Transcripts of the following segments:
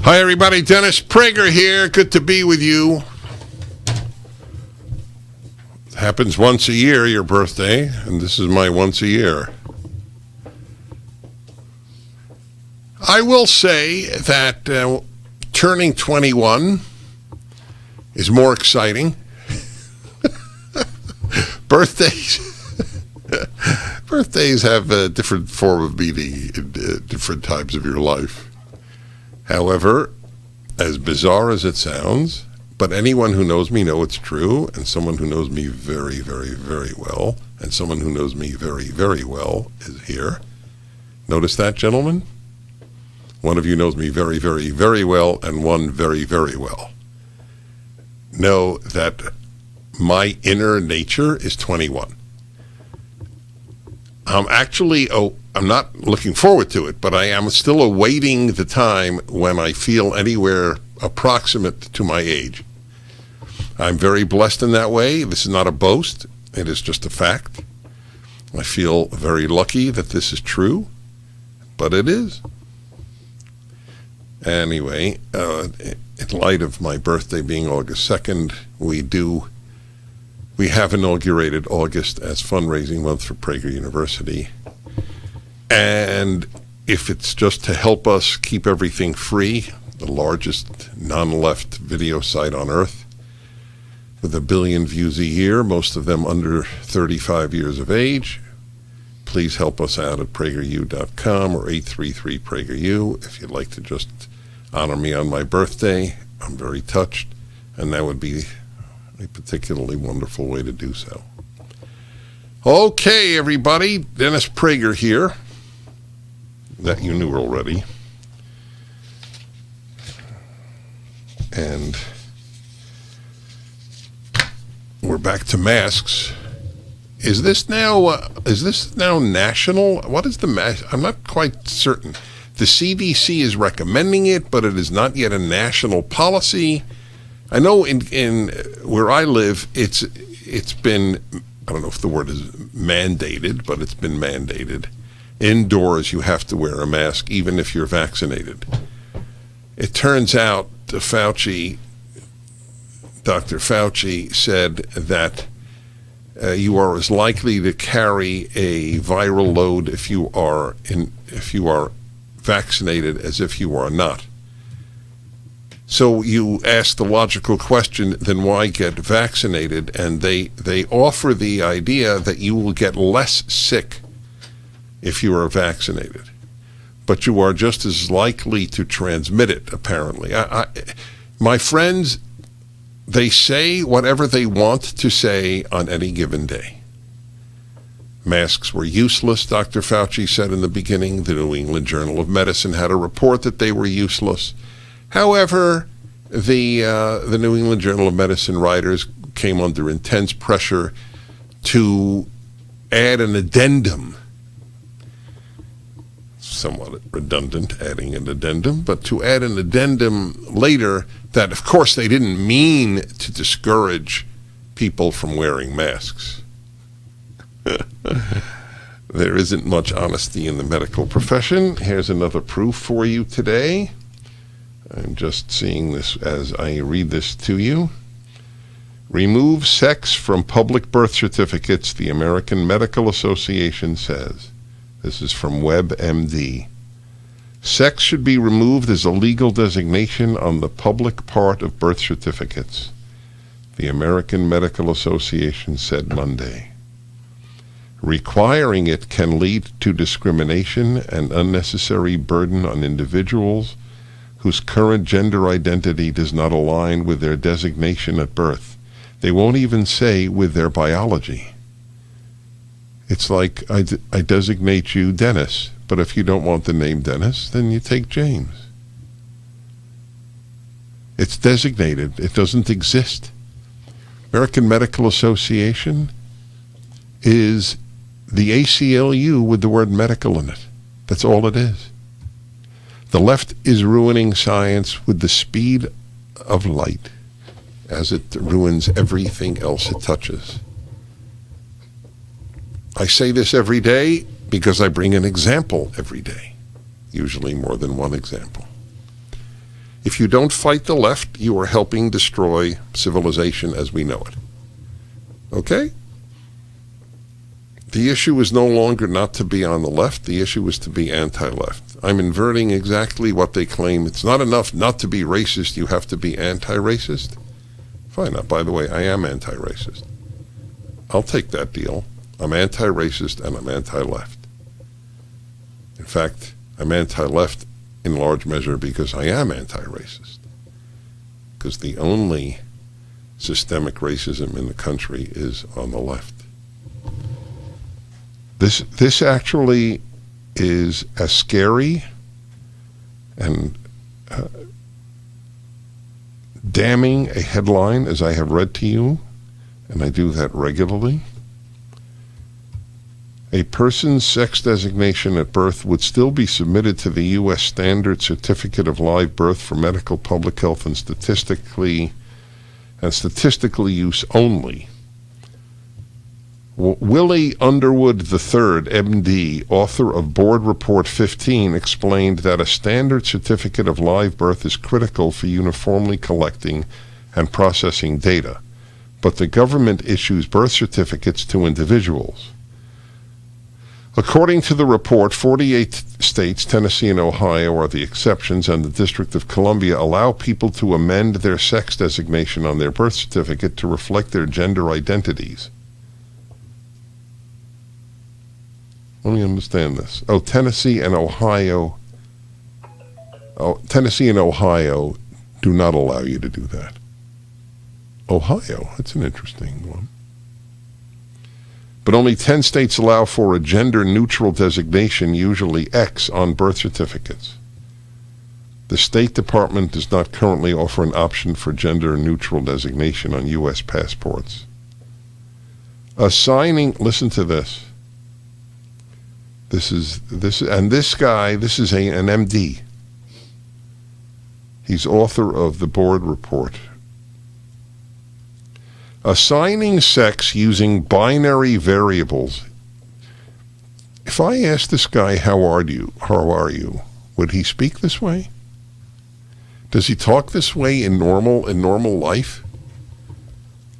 Hi, everybody. Dennis Prager here. Good to be with you. It happens once a year, your birthday, and this is my once a year. I will say that turning 21 is more exciting. Birthdays have a different form of meaning in different times of your life. However, as bizarre as it sounds, but anyone who knows me knows it's true, and someone who knows me very, very, very well, and someone who knows me very, very well is here. Notice that, gentlemen? One of you knows me very, very, very well, and one very, very well. Know that my inner nature is 21. I'm not looking forward to it, but I am still awaiting the time when I feel anywhere approximate to my age. I'm very blessed in that way. This is not a boast. It is just a fact. I feel very lucky that this is true, but it is. Anyway, in light of my birthday being August 2nd, we have inaugurated August as fundraising month for Prager University. And if it's just to help us keep everything free, the largest non-left video site on earth, with 1 billion views a year, most of them under 35 years of age, please help us out at prageru.com or 833-PRAGERU. If you'd like to just honor me on my birthday, I'm very touched, and that would be a particularly wonderful way to do so. Okay, everybody, Dennis Prager here. That you knew already. And we're back to masks. Is this now national? What is the mask? I'm not quite certain. The CDC is recommending it, but it is not yet a national policy. I know in where I live, it's been, I don't know if the word is mandated, but it's been mandated. Indoors, you have to wear a mask, even if you're vaccinated. It turns out Dr. Fauci said that you are as likely to carry a viral load if you are vaccinated as if you are not. So you ask the logical question, then why get vaccinated? And they offer the idea that you will get less sick if you are vaccinated, but you are just as likely to transmit it, apparently. My friends, they say whatever they want to say on any given day. Masks were useless, Dr. Fauci said in the beginning. The New England Journal of Medicine had a report that they were useless. However, the New England Journal of Medicine writers came under intense pressure to add an addendum. Somewhat redundant, adding an addendum, but to add an addendum later that, of course, they didn't mean to discourage people from wearing masks. There isn't much honesty in the medical profession. Here's another proof for you today. I'm just seeing this as I read this to you. Remove sex from public birth certificates, the American Medical Association says. This is from WebMD. Sex should be removed as a legal designation on the public part of birth certificates, the American Medical Association said Monday. Requiring it can lead to discrimination and unnecessary burden on individuals whose current gender identity does not align with their designation at birth. They won't even say with their biology. It's like I designate you Dennis, but if you don't want the name Dennis, then you take James. It's designated. It doesn't exist. American Medical Association is the ACLU with the word medical in it. That's all it is. The left is ruining science with the speed of light as it ruins everything else it touches. I say this every day because I bring an example every day, usually more than one example. If you don't fight the left, you are helping destroy civilization as we know it. Okay? The issue is no longer not to be on the left. The issue is to be anti-left. I'm inverting exactly what they claim. It's not enough not to be racist. You have to be anti-racist. Fine. By the way, I am anti-racist. I'll take that deal. I'm anti-racist and I'm anti-left. In fact, I'm anti-left in large measure because I am anti-racist. Because the only systemic racism in the country is on the left. This actually is as scary and damning a headline as I have read to you, and I do that regularly. A person's sex designation at birth would still be submitted to the U.S. Standard Certificate of Live Birth for medical, public health, and statistical use only. Willie Underwood III, MD, author of Board Report 15, explained that a standard certificate of live birth is critical for uniformly collecting and processing data, but the government issues birth certificates to individuals. According to the report, 48 states, Tennessee and Ohio are the exceptions, and the District of Columbia allow people to amend their sex designation on their birth certificate to reflect their gender identities. Let me understand this. Tennessee and Ohio do not allow you to do that. Ohio, that's an interesting one. But only 10 states allow for a gender-neutral designation, usually X, on birth certificates. The State Department does not currently offer an option for gender-neutral designation on U.S. passports. Listen to this. This is an MD. He's author of the Board Report. Assigning sex using binary variables. If I asked this guy, how are you? Would he speak this way? Does he talk this way in normal life?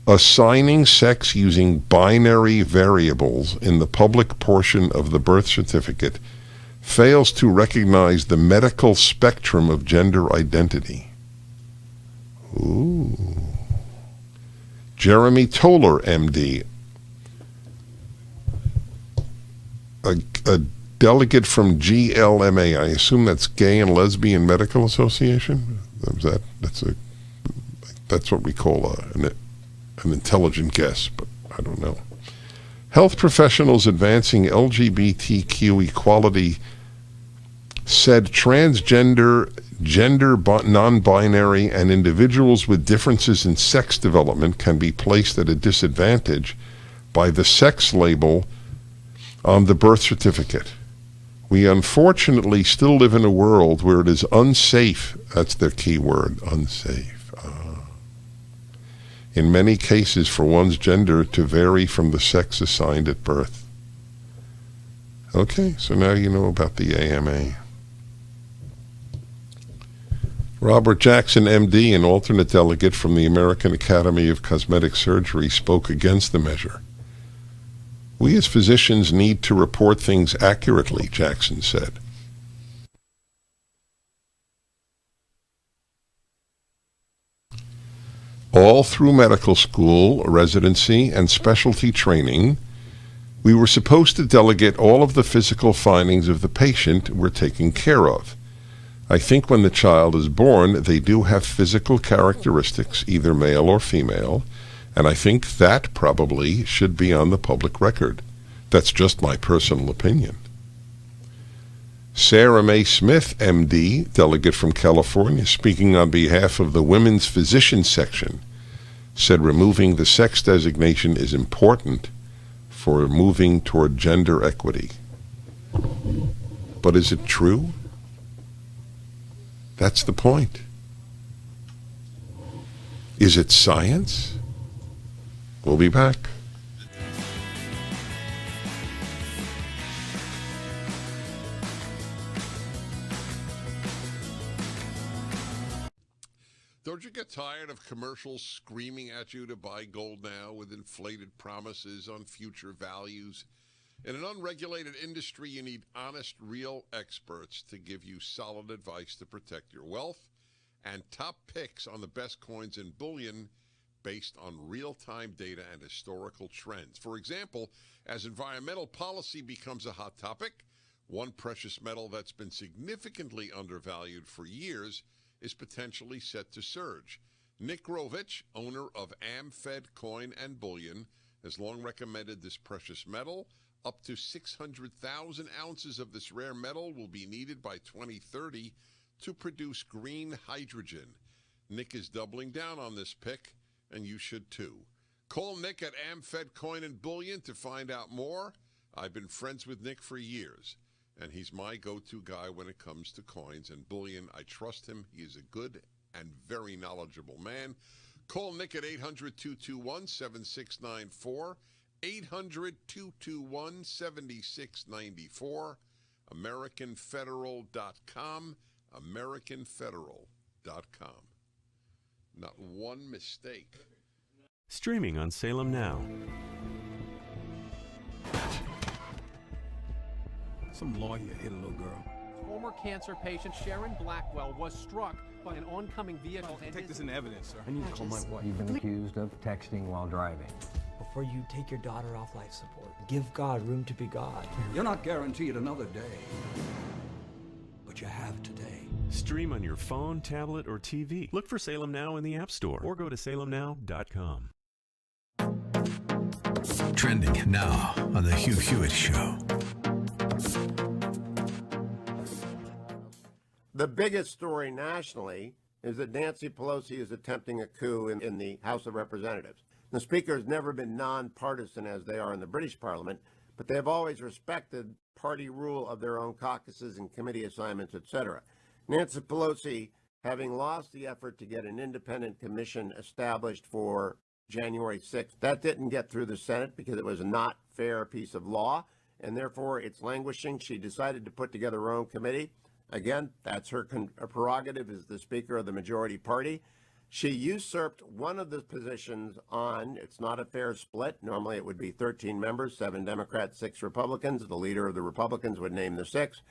Assigning sex using binary variables in the public portion of the birth certificate fails to recognize the medical spectrum of gender identity. Ooh. Jeremy Toller, MD, a delegate from GLMA. I assume that's Gay and Lesbian Medical Association. That's what we call an intelligent guess, but I don't know. Health professionals advancing LGBTQ equality said transgender, gender non-binary, and individuals with differences in sex development can be placed at a disadvantage by the sex label on the birth certificate. We unfortunately still live in a world where it is unsafe, that's their key word, unsafe, in many cases for one's gender to vary from the sex assigned at birth. Okay, so now you know about the AMA. Robert Jackson, MD, an alternate delegate from the American Academy of Cosmetic Surgery, spoke against the measure. We as physicians need to report things accurately, Jackson said. All through medical school, residency, and specialty training, we were supposed to delegate all of the physical findings of the patient we're taking care of. I think when the child is born, they do have physical characteristics, either male or female, and I think that probably should be on the public record. That's just my personal opinion. Sarah Mae Smith, MD, delegate from California, speaking on behalf of the Women's Physician Section, said removing the sex designation is important for moving toward gender equity. But is it true? That's the point. Is it science? We'll be back. Don't you get tired of commercials screaming at you to buy gold now with inflated promises on future values? In an unregulated industry, you need honest, real experts to give you solid advice to protect your wealth and top picks on the best coins and bullion based on real-time data and historical trends. For example, as environmental policy becomes a hot topic, one precious metal that's been significantly undervalued for years is potentially set to surge. Nick Grovich, owner of AmFed Coin and Bullion, has long recommended this precious metal. Up to 600,000 ounces of this rare metal will be needed by 2030 to produce green hydrogen. Nick is doubling down on this pick, and you should too. Call Nick at AmFed Coin and Bullion to find out more. I've been friends with Nick for years, and he's my go-to guy when it comes to coins and bullion. I trust him. He is a good and very knowledgeable man. Call Nick at 800-221-7694, 800-221-7694, AmericanFederal.com, AmericanFederal.com. Not one mistake. Streaming on Salem Now. Some lawyer hit a little girl. Former cancer patient Sharon Blackwell was struck by an oncoming vehicle. Take this into evidence, sir. I need to call my wife. You've been accused of texting while driving. Before you take your daughter off life support, give God room to be God. You're not guaranteed another day, but you have today. Stream on your phone, tablet, or TV. Look for Salem Now in the App Store or go to salemnow.com. Trending now on The Hugh Hewitt Show. The biggest story nationally is that Nancy Pelosi is attempting a coup in the House of Representatives. The Speaker has never been nonpartisan as they are in the British Parliament, but they have always respected party rule of their own caucuses and committee assignments, etc. Nancy Pelosi, having lost the effort to get an independent commission established for January 6th, that didn't get through the Senate because it was a not fair piece of law, and therefore it's languishing. She decided to put together her own committee. Again, that's her prerogative as the Speaker of the majority party. She usurped one of the positions on, it's not a fair split. Normally it would be 13 members, 7 Democrats, 6 Republicans. The leader of the Republicans would name the 6.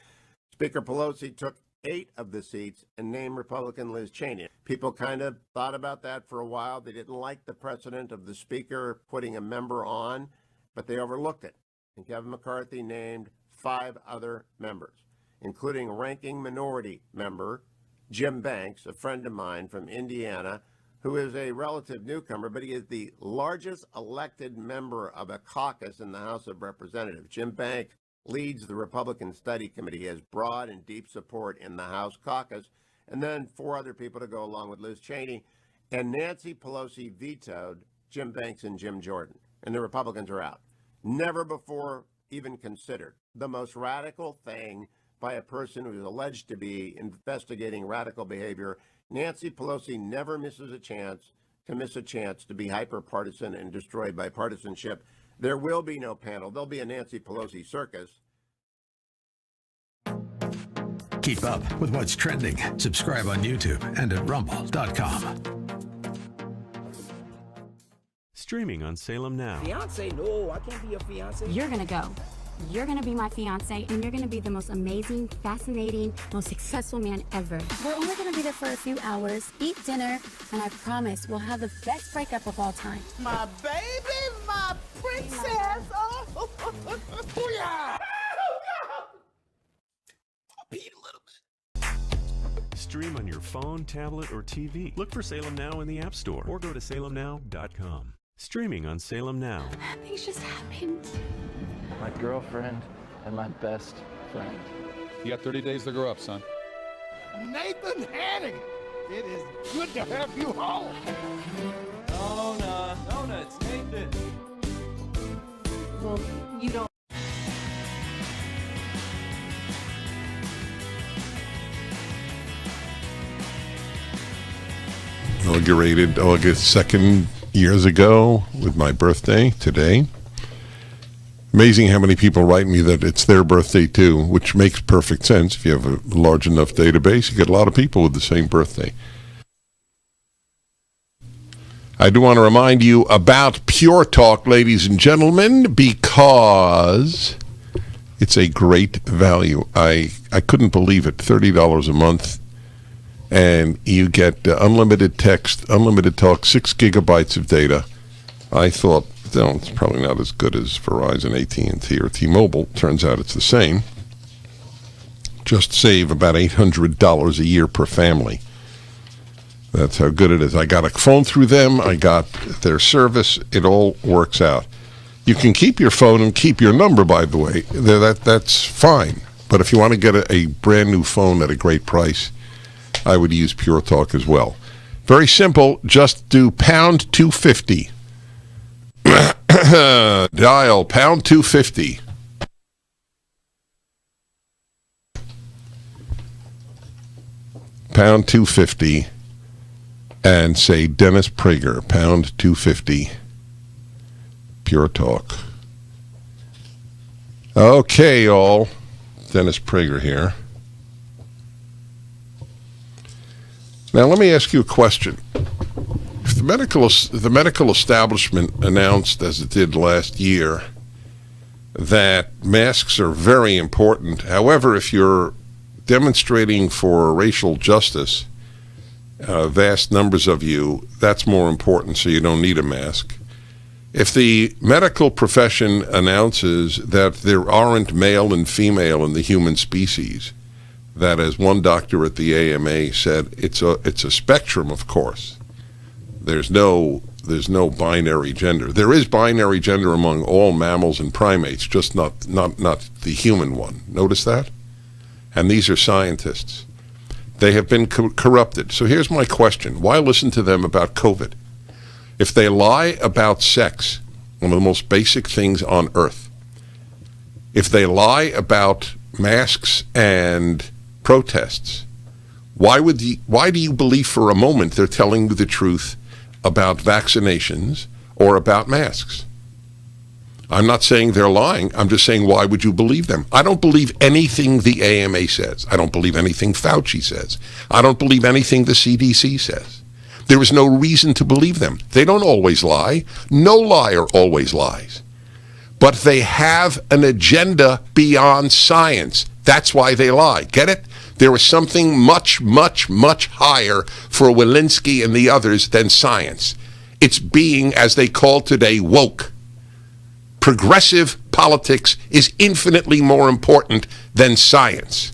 Speaker Pelosi took 8 of the seats and named Republican Liz Cheney. People kind of thought about that for a while. They didn't like the precedent of the Speaker putting a member on, but they overlooked it. And Kevin McCarthy named 5 other members, including ranking minority member Jim Banks, a friend of mine from Indiana, who is a relative newcomer, but he is the largest elected member of a caucus in the House of Representatives. Jim Banks leads the Republican Study Committee. He has broad and deep support in the House caucus, and then 4 other people to go along with Liz Cheney. And Nancy Pelosi vetoed Jim Banks and Jim Jordan, and the Republicans are out. Never before even considered. The most radical thing by a person who is alleged to be investigating radical behavior. Nancy Pelosi never misses a chance to be hyper-partisan and destroyed by partisanship. There will be no panel. There'll be a Nancy Pelosi circus. Keep up with what's trending. Subscribe on YouTube and at rumble.com. Streaming on Salem Now. Fiance? No, I can't be your fiance. You're gonna go. You're gonna be my fiance, and you're gonna be the most amazing, fascinating, most successful man ever. We're only gonna be there for a few hours, eat dinner, and I promise we'll have the best breakup of all time. My baby, my princess. Oh, booyah! Beat a little bit. Stream on your phone, tablet, or TV. Look for Salem Now in the App Store or go to salemnow.com. Streaming on Salem Now. Things just happened. My girlfriend and my best friend. You got 30 days to grow up, son. Nathan Hanning, it is good to have you home. Nona, it's Nathan. Well, you don't. Inaugurated August 2nd years ago with my birthday today. Amazing how many people write me that it's their birthday too, which makes perfect sense. If you have a large enough database, you get a lot of people with the same birthday. I do want to remind you about Pure Talk, ladies and gentlemen, because it's a great value. I couldn't believe it. $30 a month, and you get unlimited text, unlimited talk, 6 gigabytes of data. I thought, no, it's probably not as good as Verizon, AT&T, or T-Mobile. Turns out it's the same. Just save about $800 a year per family. That's how good it is. I got a phone through them. I got their service. It all works out. You can keep your phone and keep your number, by the way. That's fine. But if you want to get a brand new phone at a great price, I would use Pure Talk as well. Very simple. Just do pound 250. Dial pound 250. Pound 250. And say Dennis Prager, pound 250, Pure Talk. Okay, all. Dennis Prager here. Now, let me ask you a question. If the medical establishment announced, as it did last year, that masks are very important, however, if you're demonstrating for racial justice, vast numbers of you, that's more important, so you don't need a mask. If the medical profession announces that there aren't male and female in the human species, that, as one doctor at the AMA said, it's a spectrum, of course. There's no binary gender. There is binary gender among all mammals and primates, just not the human one. Notice that? And these are scientists. They have been corrupted. So here's my question. Why listen to them about COVID? If they lie about sex, one of the most basic things on earth, if they lie about masks and protests, why do you believe for a moment they're telling you the truth about vaccinations or about masks? I'm not saying they're lying. I'm just saying, why would you believe them? I don't believe anything the AMA says. I don't believe anything Fauci says. I don't believe anything the CDC says. There is no reason to believe them. They don't always lie. No liar always lies. But they have an agenda beyond science. That's why they lie. Get it? There is something much, much, much higher for Walensky and the others than science. It's being, as they call today, woke. Progressive politics is infinitely more important than science.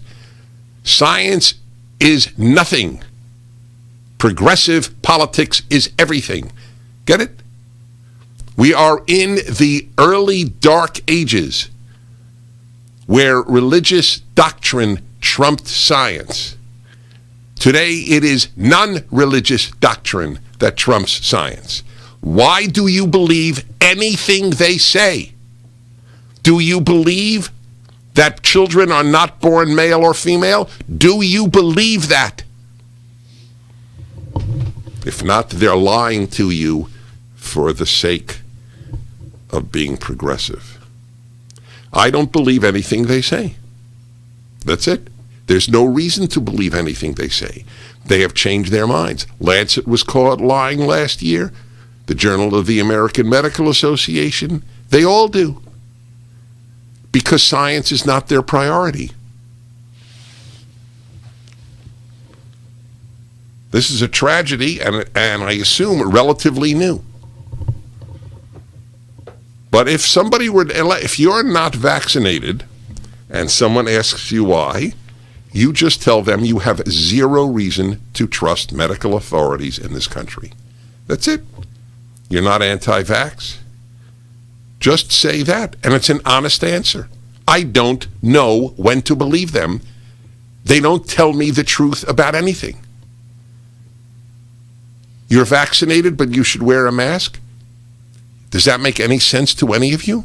Science is nothing. Progressive politics is everything. Get it? We are in the early dark ages where religious doctrine trumped science. Today it is non-religious doctrine that trumps science. Why do you believe anything they say? Do you believe that children are not born male or female? Do you believe that? If not, they're lying to you for the sake of being progressive. I don't believe anything they say. That's it. There's no reason to believe anything they say. They have changed their minds. Lancet was caught lying last year. The Journal of the American Medical Association, they all do. Because science is not their priority. This is a tragedy, and I assume relatively new. But if somebody if you're not vaccinated, and someone asks you why, you just tell them you have zero reason to trust medical authorities in this country. That's it. You're not anti-vax. Just say that, and it's an honest answer. I don't know when to believe them. They don't tell me the truth about anything. You're vaccinated, but you should wear a mask? Does that make any sense to any of you?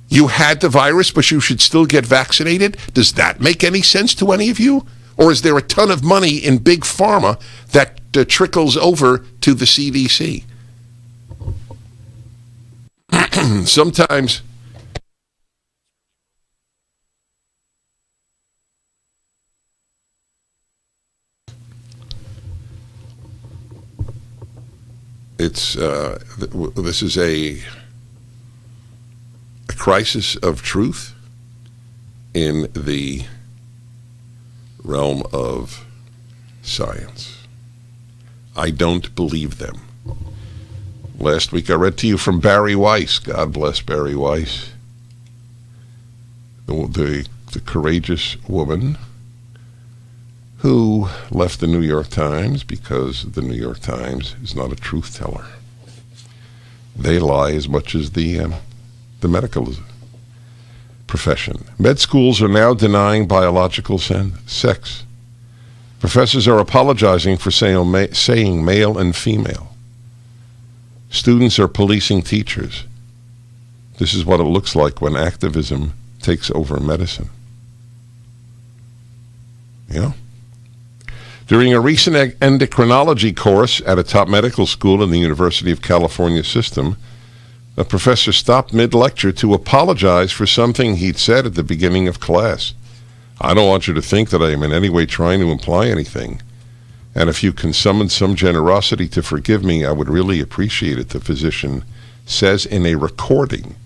You had the virus, but you should still get vaccinated? Does that make any sense to any of you? Or is there a ton of money in big pharma that trickles over to the CDC? Sometimes This is a crisis of truth in the realm of science. I don't believe them. Last week I read to you from Barry Weiss. God bless Barry Weiss. The courageous woman who left the New York Times because the New York Times is not a truth teller. They lie as much as the medical profession. Med schools are now denying biological sex. Professors are apologizing for saying male and female. Students are policing teachers. This is what it looks like when activism takes over medicine. Yeah. During a recent endocrinology course at a top medical school in the University of California system, a professor stopped mid-lecture to apologize for something he'd said at the beginning of class. I don't want you to think that I am in any way trying to imply anything. And if you can summon some generosity to forgive me, I would really appreciate it, the physician says in a recording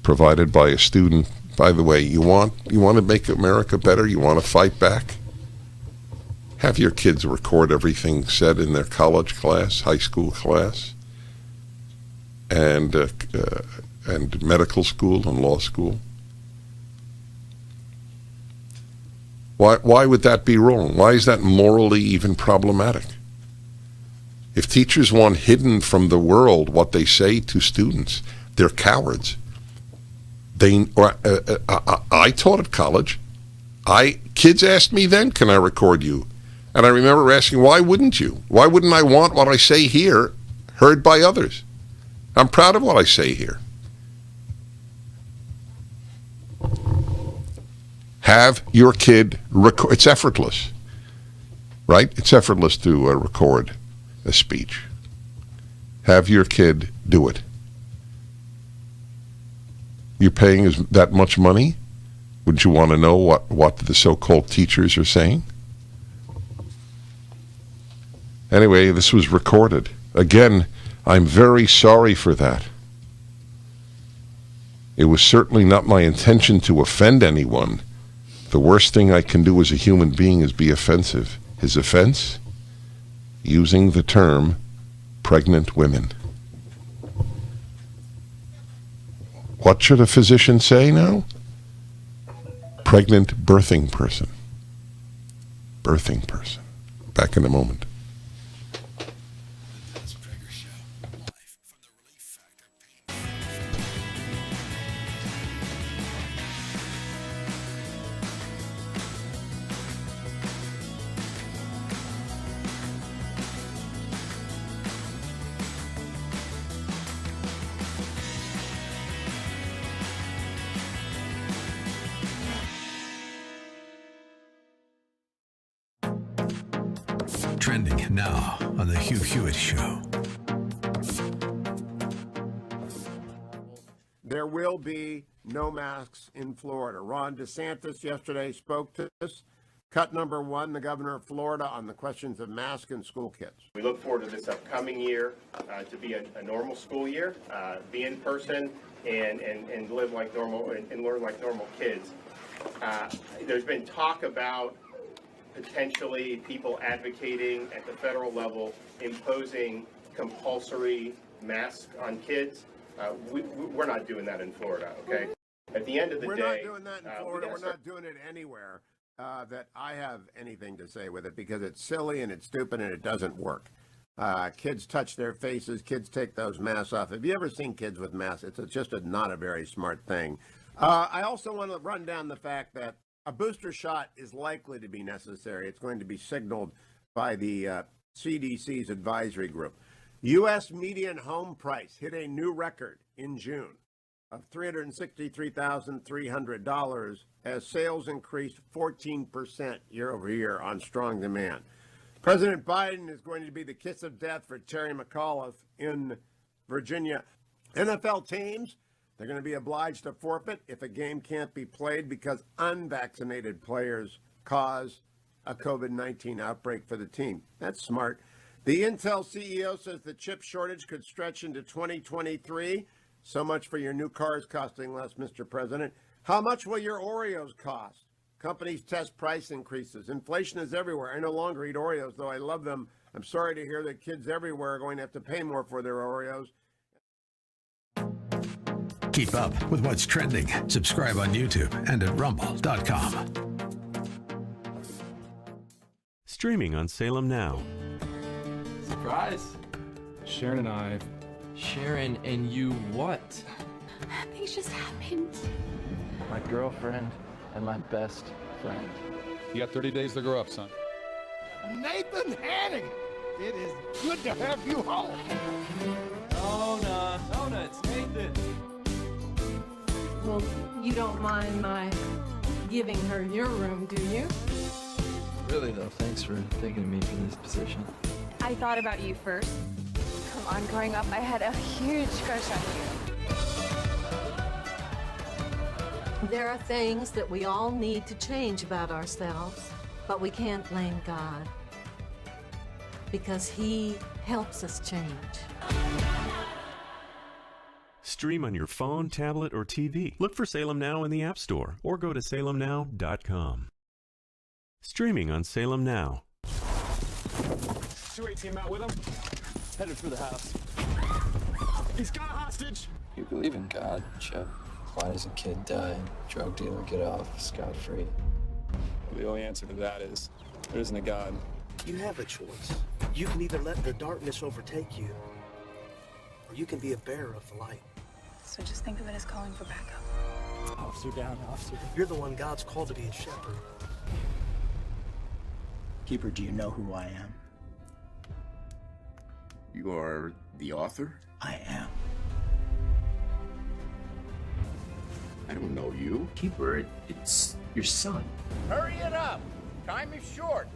provided by a student. By the way, you want to make America better? You want to fight back? Have your kids record everything said in their college class, high school class, and medical school and law school. Why would that be wrong? Why is that morally even problematic? If teachers want hidden from the world what they say to students, they're cowards. I taught at college. Kids asked me then, can I record you? And I remember asking, why wouldn't you? Why wouldn't I want what I say here heard by others? I'm proud of what I say here. Have your kid record. It's effortless, right? It's effortless to record a speech. Have your kid do it. You're paying that much money? Wouldn't you want to know what the so-called teachers are saying? Anyway, this was recorded. Again, I'm very sorry for that. It was certainly not my intention to offend anyone. The worst thing I can do as a human being is be offensive. His offense? Using the term pregnant women. What should a physician say now? Pregnant birthing person. Birthing person. Back in a moment. Trending now on the Hugh Hewitt Show. There will be no masks in Florida. Ron DeSantis yesterday spoke to us. Cut number one, the governor of Florida, on the questions of masks and school kids. We look forward to this upcoming year to be a normal school year, be in person and live like normal and learn like normal kids. There's been talk about potentially people advocating at the federal level imposing compulsory masks on kids. We're not doing that in Florida, okay? At the end of the day... We're not doing that in Florida. We're not doing it anywhere that I have anything to say with it, because it's silly and it's stupid and it doesn't work. Kids touch their faces. Kids take those masks off. Have you ever seen kids with masks? It's just not a very smart thing. I also want to run down the fact that a booster shot is likely to be necessary. It's going to be signaled by the CDC's advisory group. U.S. median home price hit a new record in June of $363,300 as sales increased 14% year over year on strong demand. President Biden is going to be the kiss of death for Terry McAuliffe in Virginia. NFL teams, they're going to be obliged to forfeit if a game can't be played because unvaccinated players cause a COVID-19 outbreak for the team. That's smart. The Intel CEO says the chip shortage could stretch into 2023. So much for your new cars costing less, Mr. President. How much will your Oreos cost? Companies test price increases. Inflation is everywhere. I no longer eat Oreos, though I love them. I'm sorry to hear that kids everywhere are going to have to pay more for their Oreos. Keep up with what's trending. Subscribe on YouTube and at rumble.com. Streaming on Salem Now. Surprise. Sharon and I. Sharon and you what? Things just happened. My girlfriend and my best friend. You got 30 days to grow up, son. Nathan Hanning, it is good to have you home. Nona, it's Nathan. Well, you don't mind my giving her your room, do you? Really though, thanks for thinking of me for this position. I thought about you first. Come on, growing up, I had a huge crush on you. There are things that we all need to change about ourselves, but we can't blame God because He helps us change. Stream on your phone, tablet, or TV. Look for Salem Now in the App Store or go to salemnow.com. Streaming on Salem Now. 218 out with him. Headed for the house. He's got a hostage. You believe in God, Chip? Why does a kid die and drug dealer get off scot-free? The only answer to that is there isn't a God. You have a choice. You can either let the darkness overtake you, or you can be a bearer of the light. So just think of it as calling for backup. Officer down, officer down. You're the one God's called to be a shepherd. Keeper, do you know who I am? You are the author? I am. I don't know you. Keeper, it's your son. Hurry it up. Time is short.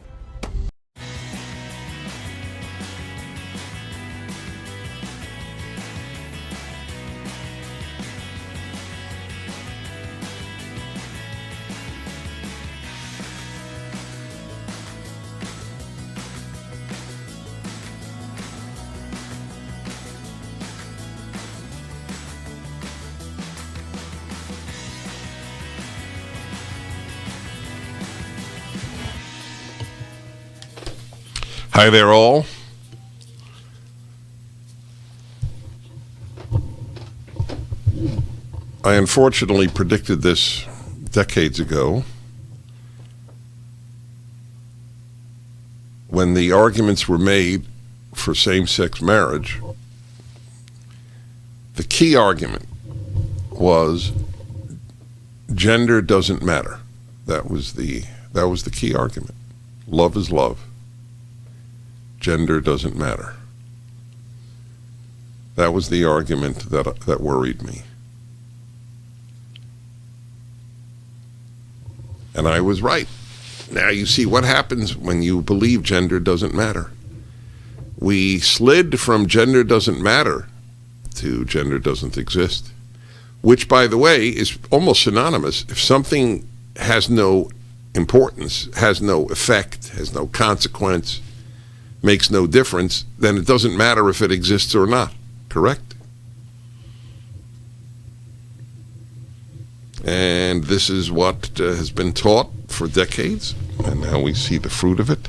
Hi there, all. I unfortunately predicted this decades ago when the arguments were made for same-sex marriage. The key argument was gender doesn't matter. That was the key argument. Love is love. Gender doesn't matter. That was the argument that worried me. And I was right. Now you see what happens when you believe gender doesn't matter. We slid from gender doesn't matter to gender doesn't exist, which, by the way, is almost synonymous. If something has no importance, has no effect, has no consequence, makes no difference, then it doesn't matter if it exists or not, correct? And this is what has been taught for decades, and now we see the fruit of it.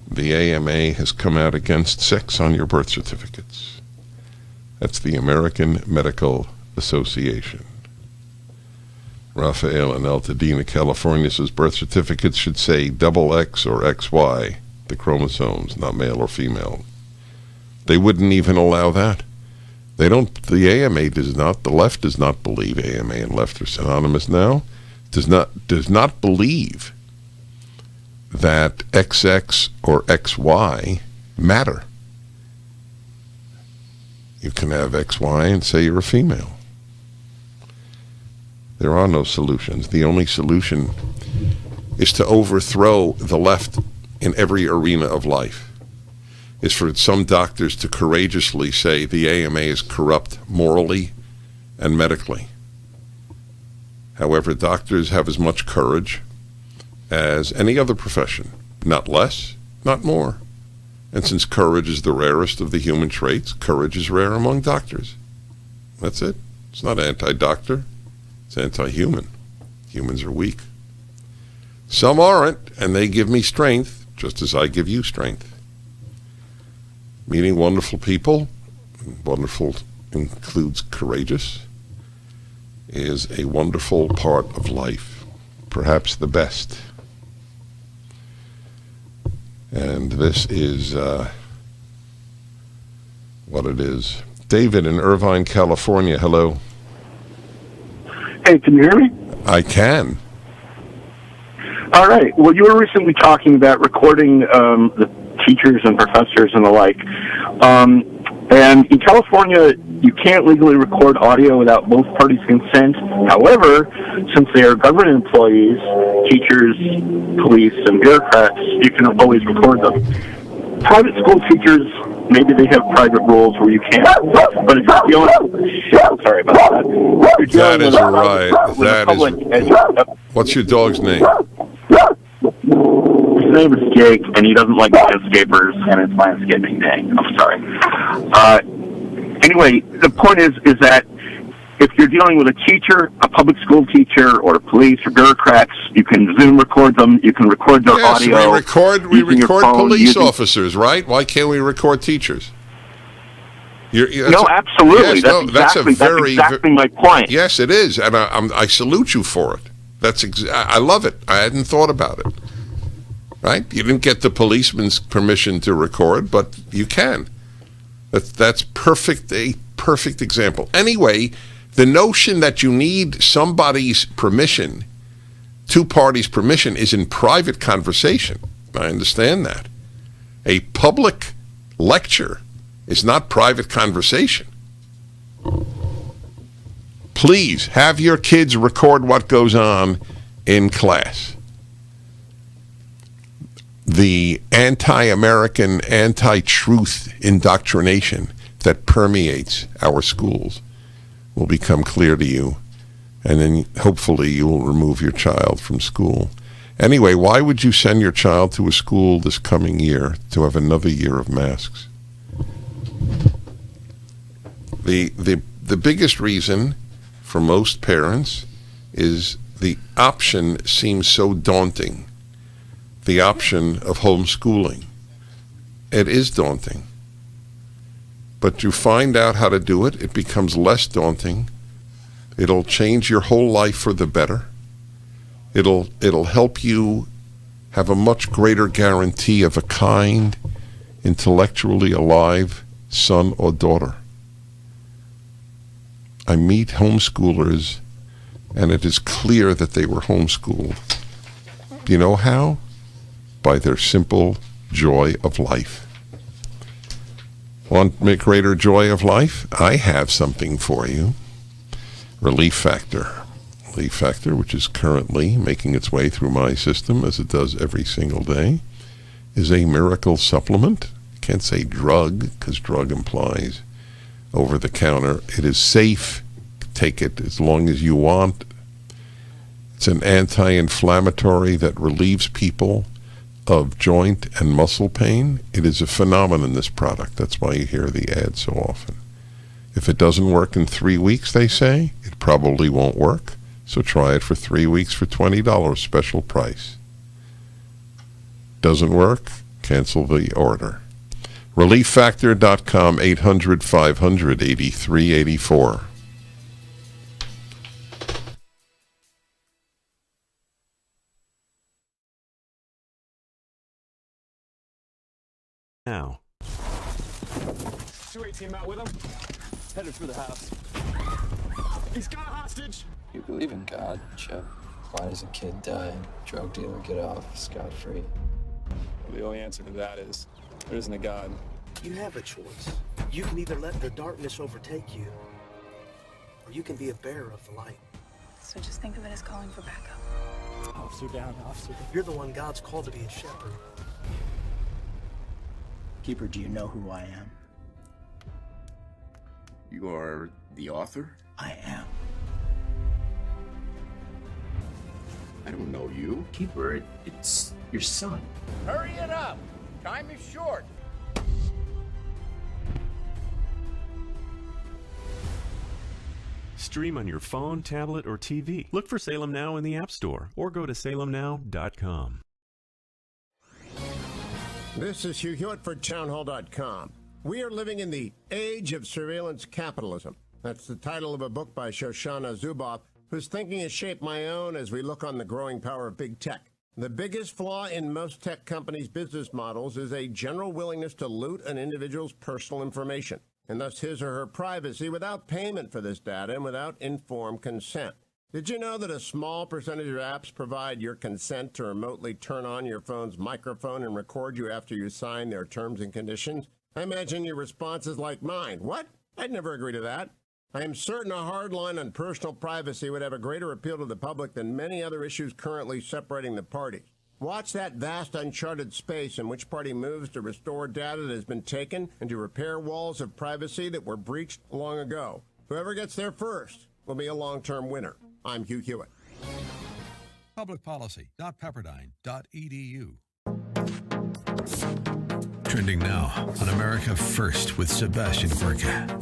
The AMA has come out against sex on your birth certificates. That's the American Medical Association. Rafael in Altadena, California says birth certificates should say XX or XY. The chromosomes, not male or female. They wouldn't even allow that. They don't. The AMA does not. The left does not believe AMA and left are synonymous now. Does not believe that XX or XY matter. You can have XY and say you're a female. There are no solutions. The only solution is to overthrow the left in every arena of life, is for some doctors to courageously say the AMA is corrupt morally and medically. However, doctors have as much courage as any other profession, not less, not more. And since courage is the rarest of the human traits, courage is rare among doctors. That's it. It's not anti-doctor. It's anti-human. Humans are weak. Some aren't, and they give me strength, just as I give you strength. Meeting wonderful people, wonderful includes courageous, is a wonderful part of life, perhaps the best. And this is what it is. David in Irvine, California, hello. Hey, can you hear me? I can. All right. Well, you were recently talking about recording the teachers and professors and the like. And in California, you can't legally record audio without both parties' consent. However, since they are government employees, teachers, police, and bureaucrats, you can always record them. Private school teachers, maybe they have private rules where you can't. But if you're dealing, sorry about that. That is right. That is. What's your dog's name? His name is Jake, and he doesn't like landscapers, and it's landscaping day. I'm sorry. Anyway, the point is that if you're dealing with a teacher, a public school teacher, or police or bureaucrats, you can Zoom record them. You can record their audio. We record police officers, right? Why can't we record teachers? No, absolutely. Yes, that's exactly my point. Yes, it is, and I salute you for it. I love it. I hadn't thought about it. Right? You didn't get the policeman's permission to record, but you can. That's perfect. A perfect example. Anyway, the notion that you need somebody's permission, two parties' permission, is in private conversation. I understand that. A public lecture is not private conversation. Please have your kids record what goes on in class. The anti-American, anti-truth indoctrination that permeates our schools will become clear to you, and then hopefully you will remove your child from school. Anyway, why would you send your child to a school this coming year to have another year of masks? The biggest reason for most parents is the option seems so daunting. The option of homeschooling. It is daunting. But you find out how to do it, it becomes less daunting. It'll change your whole life for the better. It'll help you have a much greater guarantee of a kind, intellectually alive son or daughter. I meet homeschoolers, and it is clear that they were homeschooled. Do you know how? By their simple joy of life. Want greater joy of life? I have something for you. Relief Factor. Relief Factor, which is currently making its way through my system, as it does every single day, is a miracle supplement. I can't say drug, because drug implies over the counter. It is safe. Take it as long as you want. It's an anti-inflammatory that relieves people of joint and muscle pain. It is a phenomenon, this product. That's why you hear the ad so often. If it doesn't work in 3 weeks, they say, it probably won't work. So try it for 3 weeks for $20, special price. Doesn't work? Cancel the order. ReliefFactor.com, 800-500-8384. Now. 218 out with him. Headed for the house. He's got a hostage. You believe in God, Chip. Why does a kid die? Drug dealer get off scot-free. The only answer to that is there isn't a God. You have a choice. You can either let the darkness overtake you, or you can be a bearer of the light. So just think of it as calling for backup. Officer down, officer down. You're the one God's called to be a shepherd. Keeper, do you know who I am? You are the author? I am. I don't know you. Keeper, it's your son. Hurry it up. Time is short. Stream on your phone, tablet, or TV. Look for Salem Now in the App Store or go to salemnow.com. This is Hugh Hewitt for townhall.com. We are living in the age of surveillance capitalism. That's the title of a book by Shoshana Zuboff, whose thinking has shaped my own as we look on the growing power of big tech. The biggest flaw in most tech companies' business models is a general willingness to loot an individual's personal information, and thus his or her privacy, without payment for this data and without informed consent. Did you know that a small percentage of apps provide your consent to remotely turn on your phone's microphone and record you after you sign their terms and conditions? I imagine your response is like mine. What? I'd never agree to that. I am certain a hard line on personal privacy would have a greater appeal to the public than many other issues currently separating the parties. Watch that vast uncharted space in which party moves to restore data that has been taken and to repair walls of privacy that were breached long ago. Whoever gets there first will be a long-term winner. I'm Hugh Hewitt. Publicpolicy.pepperdine.edu. Trending now on America First with Sebastian Gorka.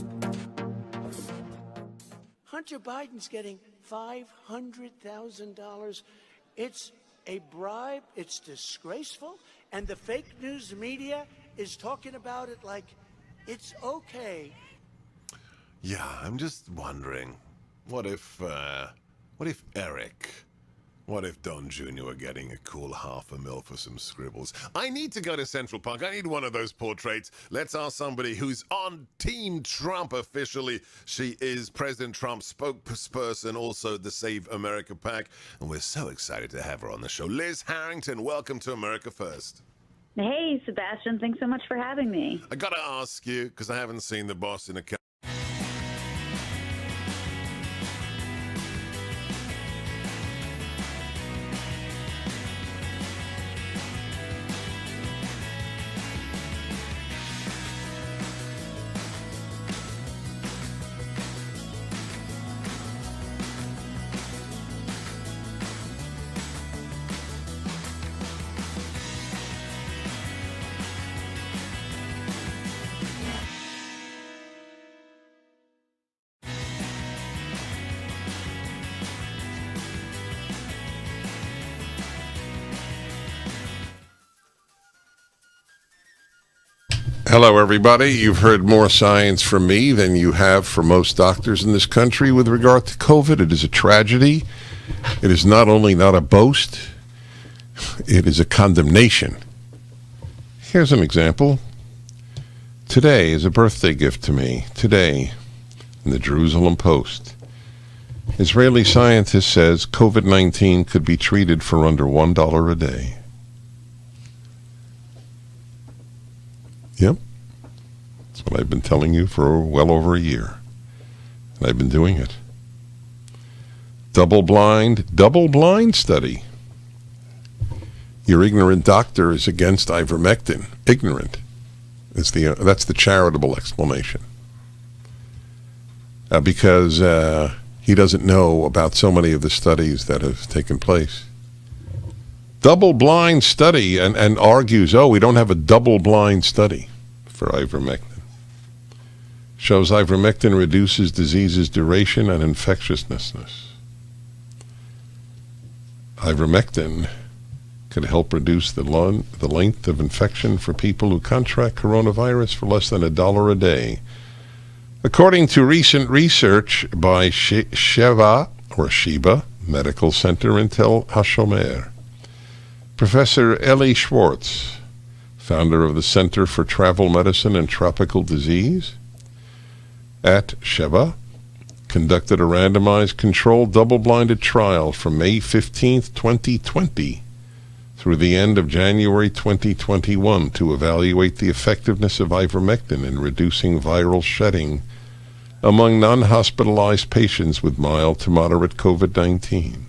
Hunter Biden's getting $500,000. It's a bribe. It's disgraceful. And the fake news media is talking about it like it's okay. Yeah, I'm just wondering, what if Eric, what if Don Jr. were getting a cool $500,000 for some scribbles? I need to go to Central Park. I need one of those portraits. Let's ask somebody who's on Team Trump officially. She is President Trump's spokesperson, also the Save America PAC, and we're so excited to have her on the show. Liz Harrington, welcome to America First. Hey, Sebastian, thanks so much for having me. I gotta ask you, because I haven't seen the boss in a couple. Hello, everybody. You've heard more science from me than you have from most doctors in this country with regard to COVID. It is a tragedy. It is not only not a boast, it is a condemnation. Here's an example. Today is a birthday gift to me. Today, in the Jerusalem Post, Israeli scientist says COVID-19 could be treated for under $1 a day. Yep. That's what I've been telling you for well over a year. And I've been doing it. Double-blind study. Your ignorant doctor is against ivermectin. Ignorant. That's the charitable explanation. Because he doesn't know about so many of the studies that have taken place. Double-blind study and argues, we don't have a double-blind study for ivermectin. Shows ivermectin reduces disease's duration and infectiousness. Ivermectin could help reduce the length of infection for people who contract coronavirus for less than $1 a day. According to recent research by Sheba Medical Center in Tel HaShomer, Professor Eli Schwartz, founder of the Center for Travel Medicine and Tropical Disease at Sheba, conducted a randomized controlled double-blinded trial from May 15, 2020 through the end of January 2021 to evaluate the effectiveness of ivermectin in reducing viral shedding among non-hospitalized patients with mild to moderate COVID-19.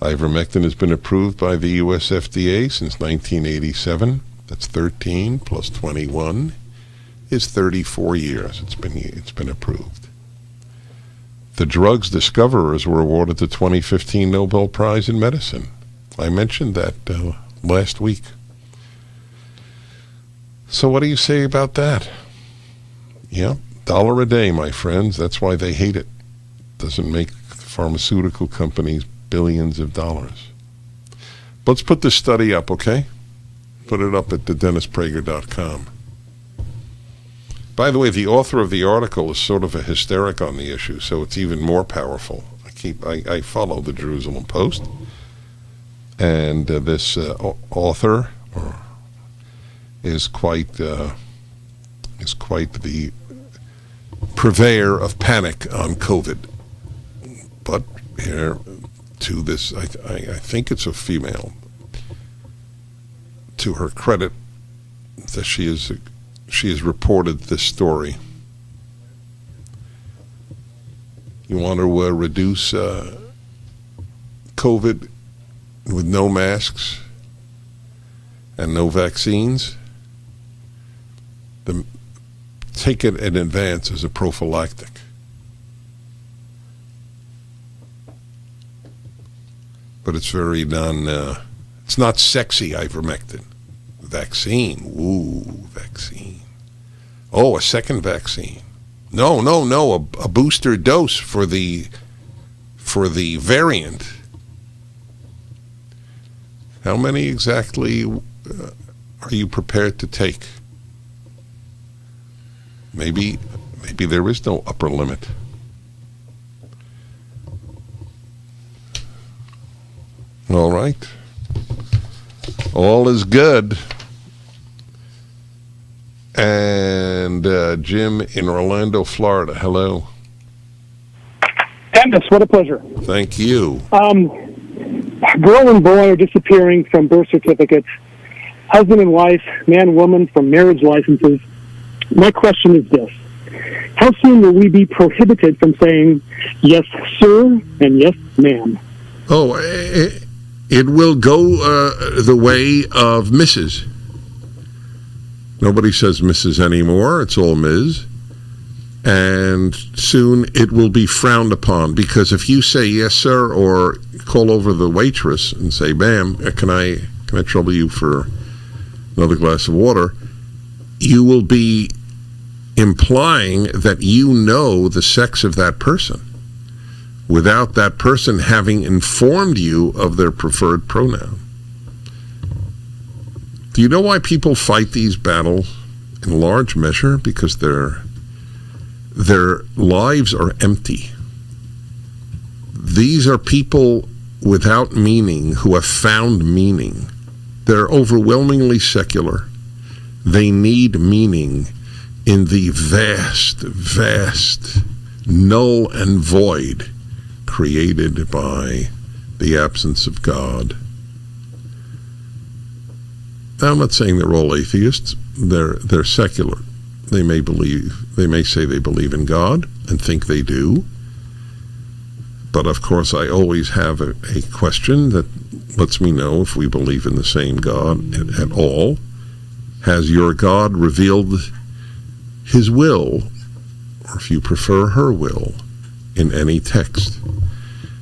Ivermectin has been approved by the U.S. FDA since 1987. That's 13 plus 21 is 34 years. It's been approved. The drug's discoverers were awarded the 2015 Nobel Prize in Medicine. I mentioned that last week. So what do you say about that? Yeah, $1 a day, my friends. That's why they hate it. doesn't make pharmaceutical companies billions of dollars. Let's put this study up, okay? Put it up at thedennisprager.com. By the way, the author of the article is sort of a hysteric on the issue, so it's even more powerful. I follow the Jerusalem Post, and this author is quite the purveyor of panic on COVID. But here to this, I think it's a female. To her credit, that she has reported this story. You want to reduce COVID with no masks and no vaccines? Take it in advance as a prophylactic. But it's very it's not sexy, ivermectin. Vaccine. Ooh, vaccine. Oh, a second vaccine. No, a booster dose for the variant. How many exactly are you prepared to take? Maybe there is no upper limit. All right. All is good. And Jim in Orlando, Florida. Hello. Dennis, what a pleasure. Thank you. Girl and boy are disappearing from birth certificates. Husband and wife, man, woman from marriage licenses. My question is this. How soon will we be prohibited from saying yes, sir, and yes, ma'am? Oh, it will go the way of Mrs. Nobody says Mrs. anymore. It's all Ms. And soon it will be frowned upon, because if you say yes, sir, or call over the waitress and say, ma'am, can I trouble you for another glass of water, you will be implying that you know the sex of that person without that person having informed you of their preferred pronoun. Do you know why people fight these battles? In large measure because their lives are empty. These are people without meaning who have found meaning. They're overwhelmingly secular. They need meaning in the vast, null and void created by the absence of God. Now, I'm not saying they're all atheists. They're secular. They may say they believe in God and think they do. But of course, I always have a question that lets me know if we believe in the same God at all. Has your God revealed his will, or if you prefer her will, in any text?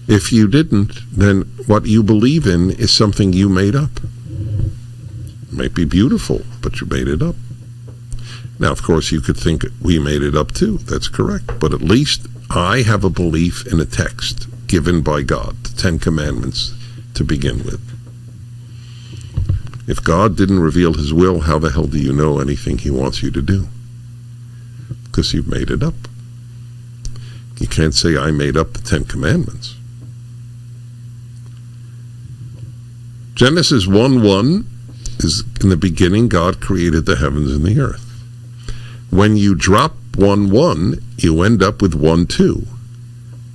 If you didn't, then what you believe in is something you made up. It might be beautiful, but you made it up. Now, of course, you could think we made it up too. That's correct. But at least I have a belief in a text given by God, the Ten Commandments to begin with. If God didn't reveal his will, how the hell do you know anything he wants you to do? Because you've made it up. You can't say I made up the Ten Commandments. Genesis 1:1 is, in the beginning, God created the heavens and the earth. When you drop 1:1, you end up with 1:2,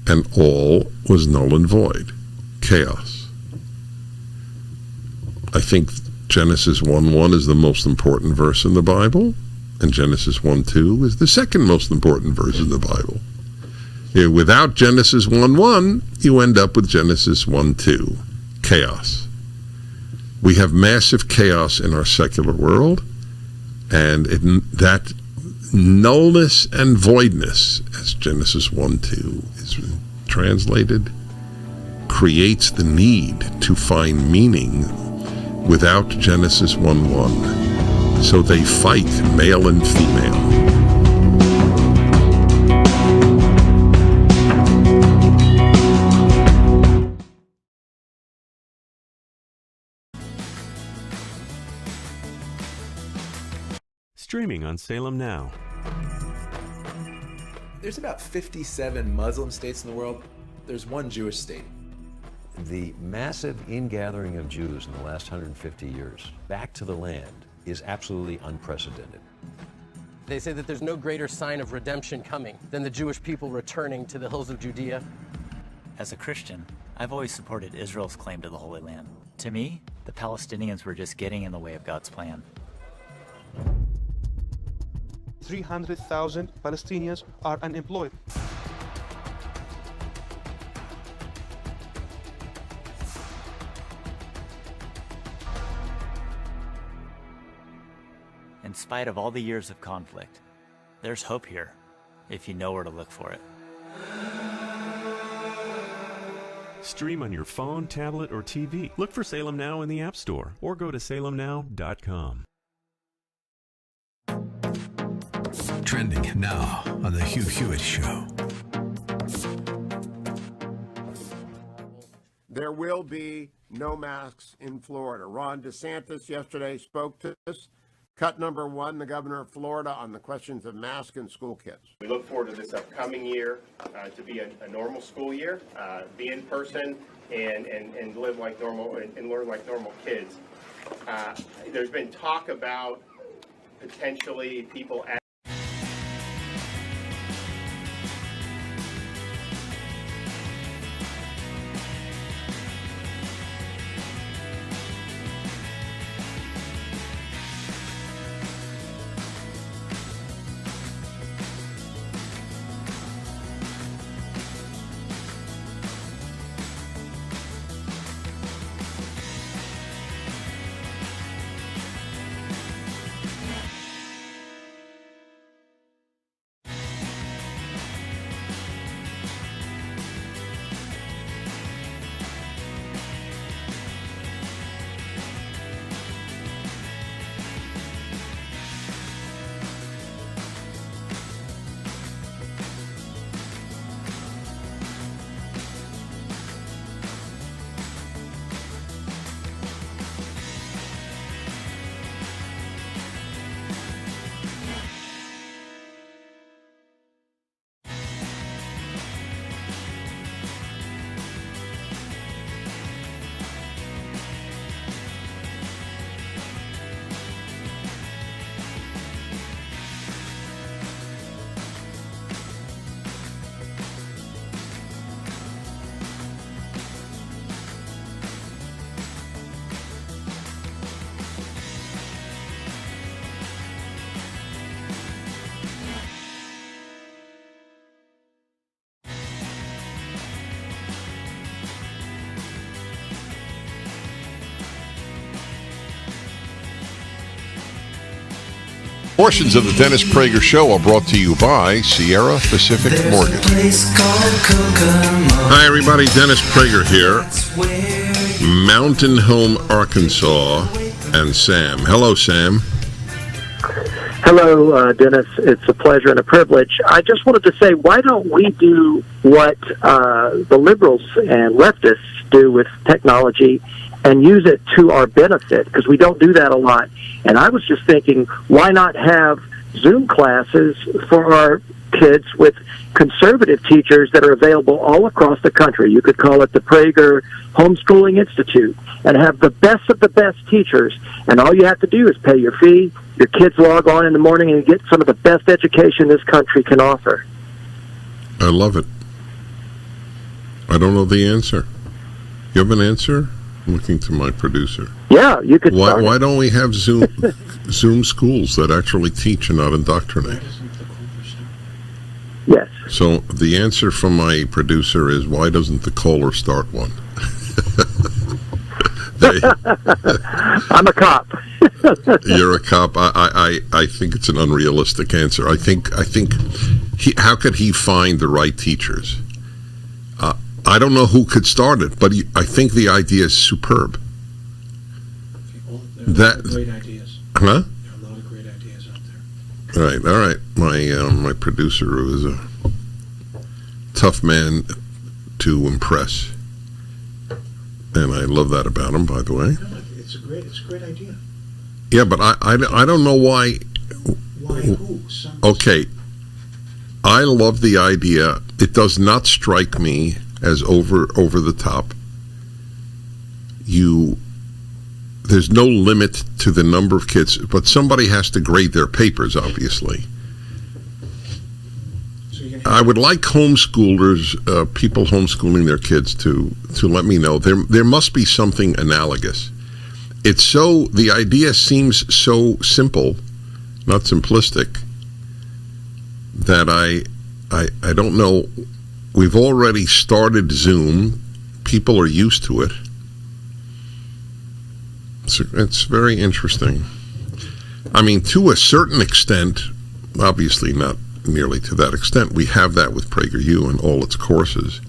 and all was null and void, chaos. I think Genesis 1:1 is the most important verse in the Bible, and Genesis 1:2 is the second most important verse in the Bible. Without Genesis 1:1, you end up with Genesis 1:2, chaos. We have massive chaos in our secular world, and that nullness and voidness, as Genesis 1:2 is translated, creates the need to find meaning without Genesis 1:1. So they fight, male and female. Streaming on Salem Now. There's about 57 Muslim states in the world. There's one Jewish state. The massive ingathering of Jews in the last 150 years back to the land is absolutely unprecedented. They say that there's no greater sign of redemption coming than the Jewish people returning to the hills of Judea. As a Christian, I've always supported Israel's claim to the Holy Land. To me, the Palestinians were just getting in the way of God's plan. 300,000 Palestinians are unemployed. In spite of all the years of conflict, there's hope here, if you know where to look for it. Stream on your phone, tablet, or TV. Look for Salem Now in the App Store or go to salemnow.com. Trending now on The Hugh Hewitt Show. There will be no masks in Florida. Ron DeSantis yesterday spoke to us. Cut number one, the governor of Florida, on the questions of masks and school kids. We look forward to this upcoming year to be a normal school year, be in person and live like normal and learn like normal kids. There's been talk about potentially people Portions of the Dennis Prager Show are brought to you by Sierra Pacific Mortgage. Hi, everybody. Dennis Prager here. Mountain Home, Arkansas, and Sam. Hello, Sam. Hello, Dennis. It's a pleasure and a privilege. I just wanted to say, why don't we do what the liberals and leftists do with technology and use it to our benefit? Because we don't do that a lot. And I was just thinking, why not have Zoom classes for our kids with conservative teachers that are available all across the country? You could call it the Prager Homeschooling Institute and have the best of the best teachers. And all you have to do is pay your fee. Your kids log on in the morning and get some of the best education this country can offer. I love it. I don't know the answer. You have an answer? I'm looking to my producer. Yeah, you could. Why don't we have Zoom schools that actually teach and not indoctrinate? Yes. So the answer from my producer is, why doesn't the Kohler start one? I'm a cop. You're a cop. I think it's an unrealistic answer. I think how could he find the right teachers? I don't know who could start it, but I think the idea is superb. Great ideas. Huh? There are a lot of great ideas out there. All right. My producer, who is a tough man to impress, and I love that about him, by the way. It's a great idea. Yeah, but I don't know why Okay. I love the idea. It does not strike me as over the top. There's no limit to the number of kids, but somebody has to grade their papers, obviously. I would like homeschoolers, people homeschooling their kids, to let me know. There must be something analogous. The idea seems so simple, not simplistic, that I don't know. We've already started Zoom. People are used to it. It's very interesting. I mean, to a certain extent, obviously not nearly to that extent. We have that with PragerU and all its courses.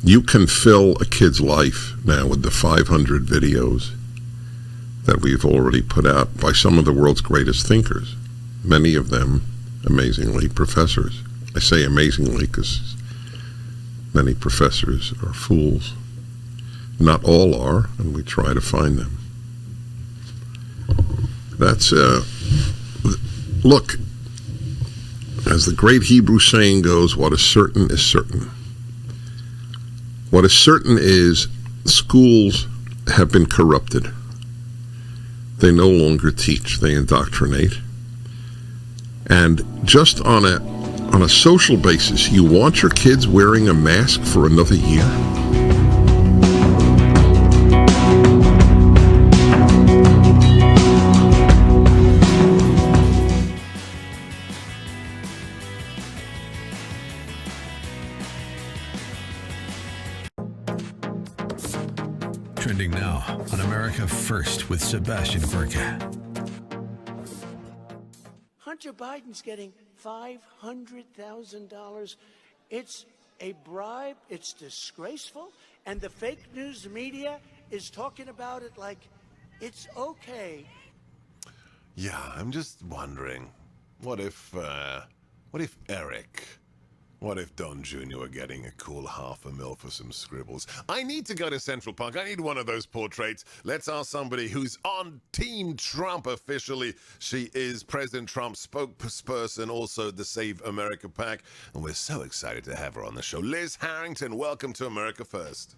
You can fill a kid's life now with the 500 videos that we've already put out by some of the world's greatest thinkers, many of them, amazingly, professors. I say amazingly because many professors are fools. Not all are, and we try to find them. That's, look, as the great Hebrew saying goes, what is certain is certain. What is certain is schools have been corrupted. They no longer teach, they indoctrinate. And just on a social basis, you want your kids wearing a mask for another year? Trending now on America First with Sebastian Gorka. Hunter Biden's getting $500,000. It's a bribe. It's disgraceful. And the fake news media is talking about it like it's okay. Yeah, I'm just wondering, what if Eric, what if Don Jr. were getting a cool $500,000 for some scribbles? I need to go to Central Park. I need one of those portraits. Let's ask somebody who's on Team Trump officially. She is President Trump's spokesperson, also the Save America PAC. And we're so excited to have her on the show. Liz Harrington, welcome to America First.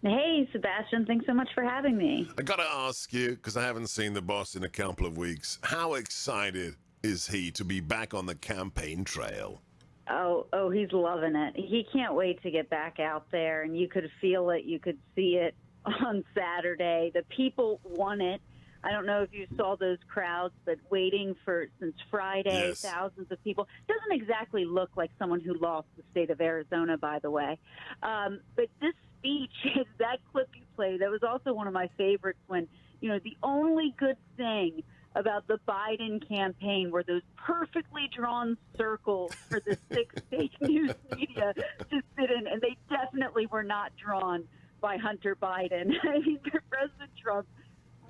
Hey, Sebastian. Thanks so much for having me. I got to ask you, because I haven't seen the boss in a couple of weeks, how excited is he to be back on the campaign trail? Oh, he's loving it. He can't wait to get back out there, and you could feel it. You could see it on Saturday. The people want it. I don't know if you saw those crowds, but waiting since Friday, yes. Thousands of people. Doesn't exactly look like someone who lost the state of Arizona, by the way. But this speech, that clip you played, that was also one of my favorites when, the only good thing about the Biden campaign were those perfectly drawn circles for the six fake news media to sit in, and they definitely were not drawn by Hunter Biden. I mean, President Trump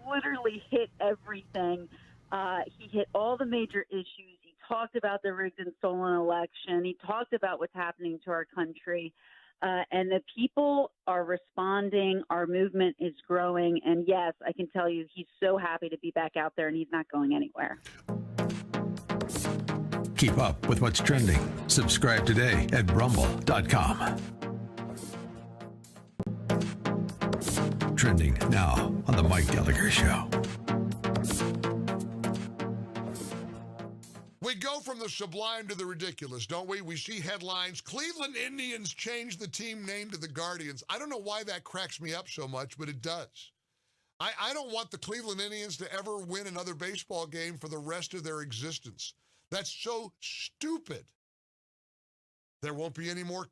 literally hit everything. He hit all the major issues. He talked about the rigged and stolen election. He talked about what's happening to our country. And the people are responding. Our movement is growing. And yes, I can tell you he's so happy to be back out there, and he's not going anywhere. Keep up with what's trending. Subscribe today at rumble.com. Trending now on The Mike Gallagher Show. We go from the sublime to the ridiculous, don't we? We see headlines, Cleveland Indians change the team name to the Guardians. I don't know why that cracks me up so much, but it does. I don't want the Cleveland Indians to ever win another baseball game for the rest of their existence. That's so stupid. There won't be any more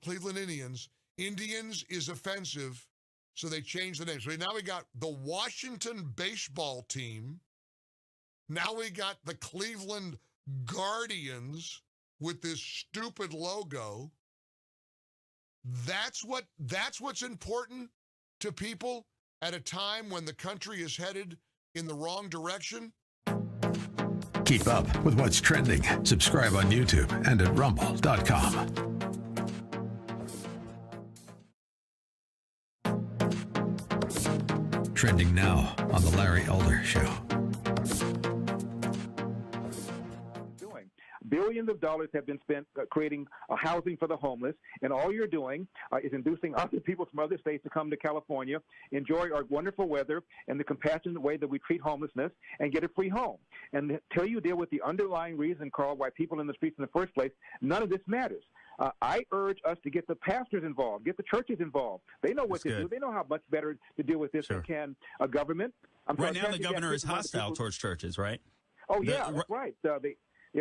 Cleveland Indians. Indians is offensive, so they changed the name. So now we got the Washington baseball team. Now we got the Cleveland Guardians with this stupid logo. That's what's important to people at a time when the country is headed in the wrong direction. Keep up with what's trending. Subscribe on YouTube and at rumble.com. Trending now on The Larry Elder Show. billions of dollars have been spent creating housing for the homeless, and all you're doing is inducing other people from other states to come to California, enjoy our wonderful weather and the compassionate way that we treat homelessness, and get a free home. And until you deal with the underlying reason, Carl, why people in the streets in the first place, none of this matters. I urge us to get the pastors involved, get the churches involved. They know what to do. They know how much better to deal with this than can a government. Right now, the governor is hostile towards churches, right? Oh, yeah, that's right.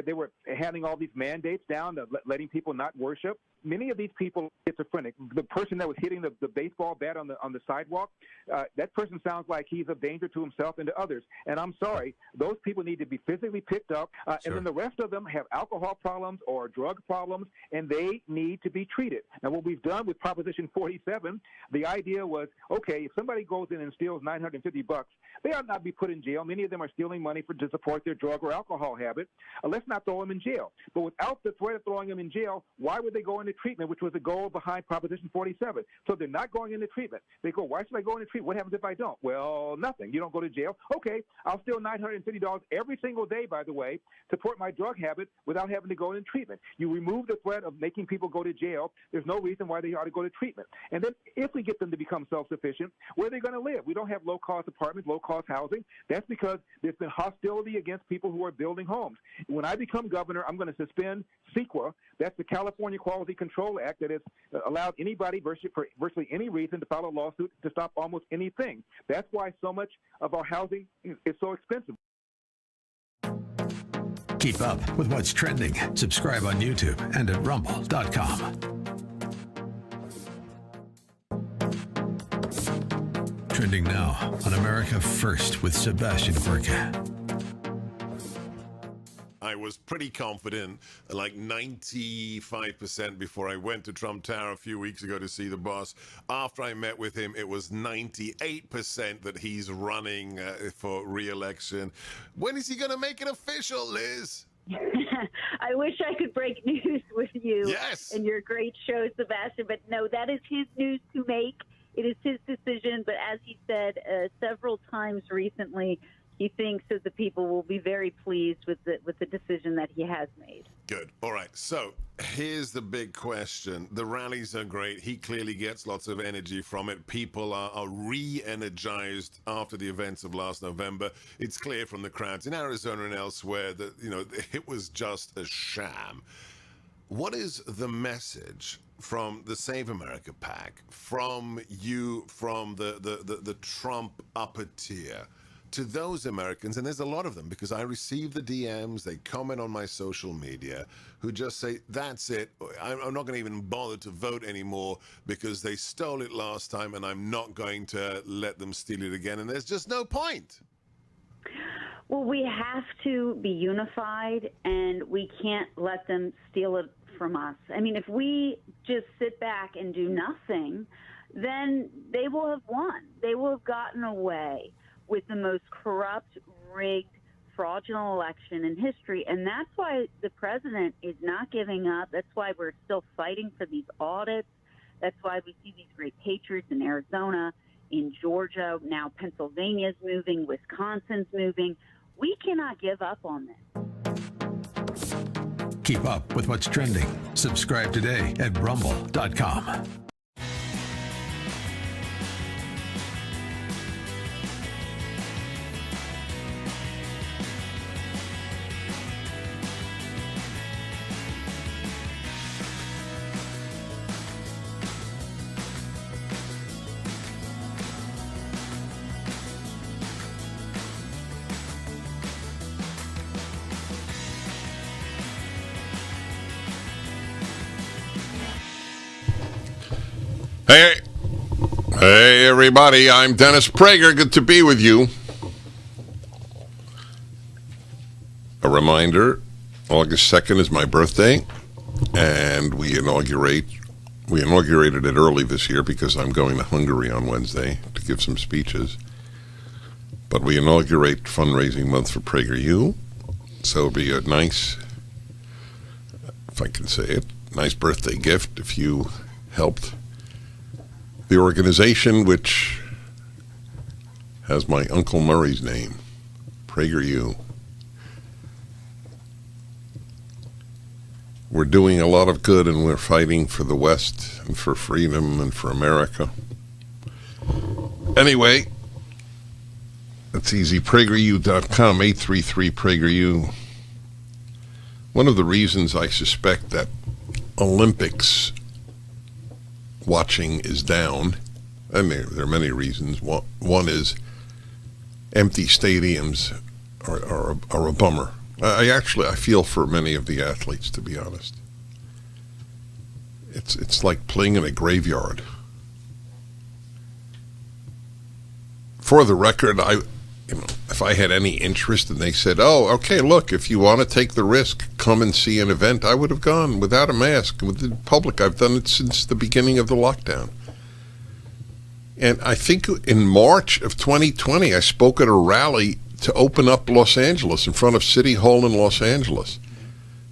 They were handing all these mandates down, letting people not worship. Many of these people are schizophrenic. The person that was hitting the baseball bat on the sidewalk, that person sounds like he's a danger to himself and to others. And I'm sorry, those people need to be physically picked up. And then the rest of them have alcohol problems or drug problems, and they need to be treated. And what we've done with Proposition 47, the idea was, okay, if somebody goes in and steals $950, they ought not be put in jail. Many of them are stealing money to support their drug or alcohol habit. Let's not throw them in jail. But without the threat of throwing them in jail, why would they go into treatment, which was the goal behind Proposition 47? So they're not going into treatment. They go, why should I go into treatment? What happens if I don't? Well, nothing. You don't go to jail. Okay, I'll steal $950 every single day, by the way, support my drug habit without having to go into treatment. You remove the threat of making people go to jail. There's no reason why they ought to go to treatment. And then if we get them to become self-sufficient, where are they going to live? We don't have low-cost apartments, low-cost housing. That's because there's been hostility against people who are building homes. When I become governor, I'm going to suspend CEQA. That's the California Quality Control Act that has allowed anybody for virtually any reason to file a lawsuit to stop almost anything. That's why so much of our housing is so expensive. Keep up with what's trending. Subscribe on YouTube and at rumble.com. Trending now on America First with Sebastian Gorka. I was pretty confident, like 95% before I went to Trump Tower a few weeks ago to see the boss. After I met with him, it was 98% that he's running for re-election. When is he going to make it official, Liz? I wish I could break news with you and your great show, Sebastian, but no, that is his news to make. It is his decision, but as he said several times recently, he thinks that the people will be very pleased with the decision that he has made. Good. All right. So here's the big question. The rallies are great. He clearly gets lots of energy from it. People are re-energized after the events of last November. It's clear from the crowds in Arizona and elsewhere that, it was just a sham. What is the message from the Save America PAC, from you, from the Trump upper tier, to those Americans, and there's a lot of them because I receive the DMs, they comment on my social media, who just say, that's it, I'm not going to even bother to vote anymore because they stole it last time and I'm not going to let them steal it again, and there's just no point. Well, we have to be unified, and we can't let them steal it from us. I mean, if we just sit back and do nothing, then they will have won. They will have gotten away with the most corrupt, rigged, fraudulent election in history. And that's why the president is not giving up. That's why we're still fighting for these audits. That's why we see these great patriots in Arizona, in Georgia. Now Pennsylvania's moving, Wisconsin's moving. We cannot give up on this. Keep up with what's trending. Subscribe today at rumble.com. Hey, everybody, I'm Dennis Prager. Good to be with you. A reminder, August 2nd is my birthday, and we inaugurated it early this year because I'm going to Hungary on Wednesday to give some speeches. But we inaugurate fundraising month for PragerU, so it'll be a nice, if I can say it, nice birthday gift if you helped the organization, which has my Uncle Murray's name, PragerU. we're doing a lot of good, and we're fighting for the West and for freedom and for America. Anyway, that's easy. PragerU.com, 833-PragerU. One of the reasons I suspect that Olympics watching is down, and there are many reasons. One is empty stadiums are a bummer. I feel for many of the athletes, to be honest. It's like playing in a graveyard. For the record, if I had any interest and they said, "Oh, okay, look, if you want to take the risk, come and see an event," I would have gone without a mask with the public. I've done it since the beginning of the lockdown. And I think in March of 2020, I spoke at a rally to open up Los Angeles in front of City Hall in Los Angeles.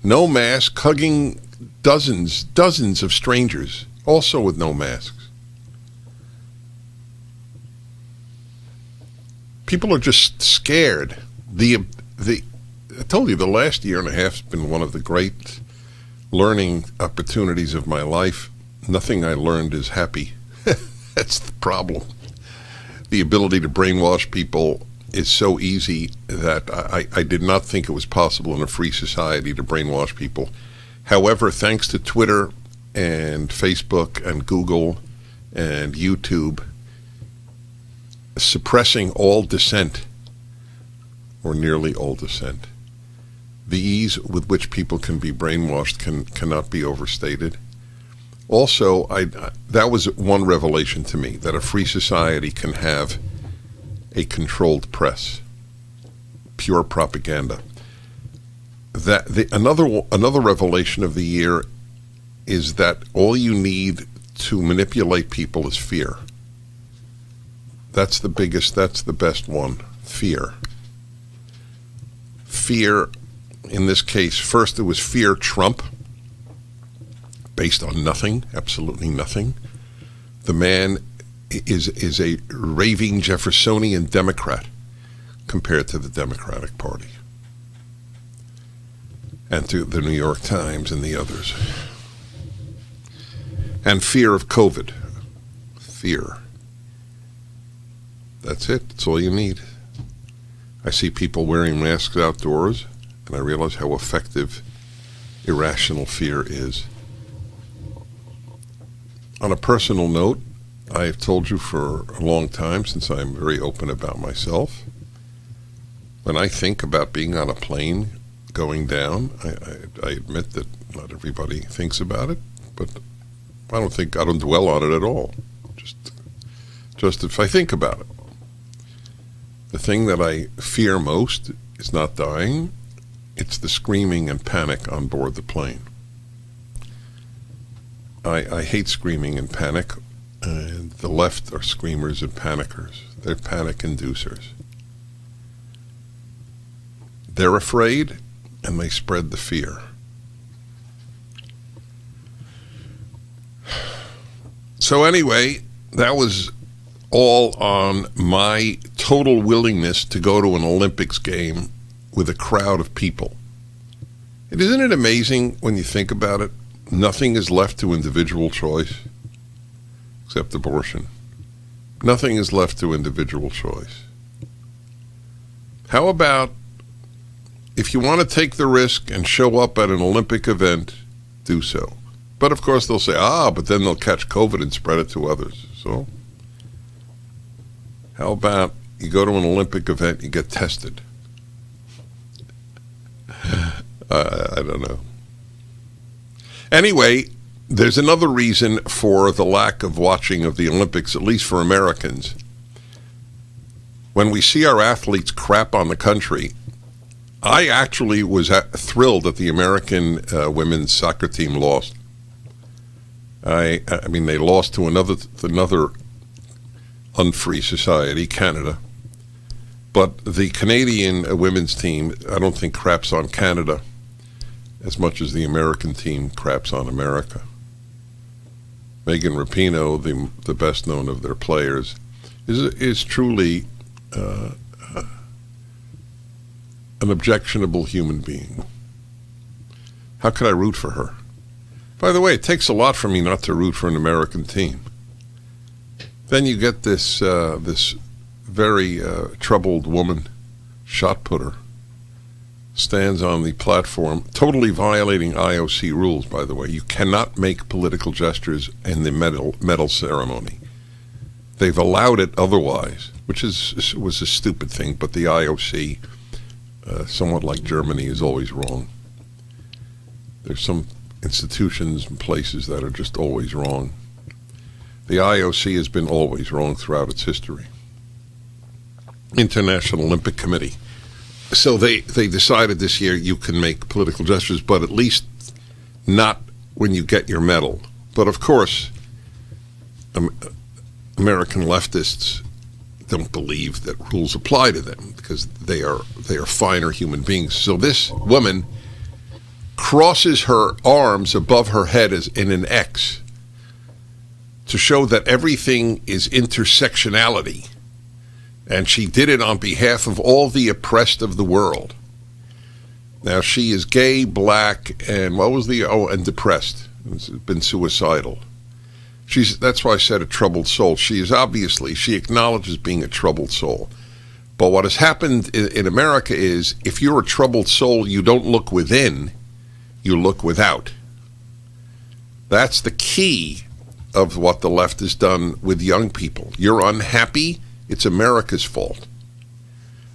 No mask, hugging dozens of strangers, also with no masks. People are just scared. I told you the last year and a half has been one of the great learning opportunities of my life. Nothing I learned is happy. That's the problem. The ability to brainwash people is so easy that I did not think it was possible in a free society to brainwash people. However, thanks to Twitter and Facebook and Google and YouTube, suppressing all dissent, or nearly all dissent, the ease with which people can be brainwashed cannot be overstated. Also, that was one revelation to me, that a free society can have a controlled press, pure propaganda. Another revelation of the year is that all you need to manipulate people is fear. That's the best one, fear. Fear, in this case, first it was fear Trump, based on nothing, absolutely nothing. The man is a raving Jeffersonian Democrat compared to the Democratic Party and to the New York Times and the others. And fear of COVID. Fear. That's it. That's all you need. I see people wearing masks outdoors, and I realize how effective irrational fear is. On a personal note, I have told you for a long time, since I'm very open about myself, when I think about being on a plane going down, I admit that not everybody thinks about it, but I don't dwell on it at all. Just if I think about it. The thing that I fear most is not dying. It's the screaming and panic on board the plane. I hate screaming and panic, and the left are screamers and panickers. They're panic inducers. They're afraid, and they spread the fear. So anyway, that was all on my total willingness to go to an Olympics game with a crowd of people. Isn't it amazing when you think about it? Nothing is left to individual choice except abortion. Nothing is left to individual choice. How about if you want to take the risk and show up at an Olympic event, do so. But of course they'll say, but then they'll catch COVID and spread it to others. So how about you go to an Olympic event, you get tested? I don't know. Anyway, there's another reason for the lack of watching of the Olympics, at least for Americans. When we see our athletes crap on the country, I actually was thrilled that the American women's soccer team lost. I mean, they lost to another unfree society, Canada. But the Canadian women's team, I don't think craps on Canada as much as the American team craps on America. Megan Rapinoe, the best known of their players, is truly an objectionable human being. How could I root for her? By the way, it takes a lot for me not to root for an American team. Then you get this this very troubled woman, shot putter, stands on the platform, totally violating IOC rules, by the way. You cannot make political gestures in the medal ceremony. They've allowed it otherwise, which was a stupid thing, but the IOC, somewhat like Germany, is always wrong. There's some institutions and places that are just always wrong. The IOC has been always wrong throughout its history. International Olympic Committee. So they decided this year you can make political gestures, but at least not when you get your medal. But of course, American leftists don't believe that rules apply to them because they are finer human beings. So this woman crosses her arms above her head as in an X to show that everything is intersectionality. And she did it on behalf of all the oppressed of the world. Now, she is gay, black, and and depressed. Has been suicidal. That's why I said a troubled soul. She acknowledges being a troubled soul. But what has happened in America is, if you're a troubled soul, you don't look within, you look without. That's the key of what the left has done with young people. You're unhappy, it's America's fault.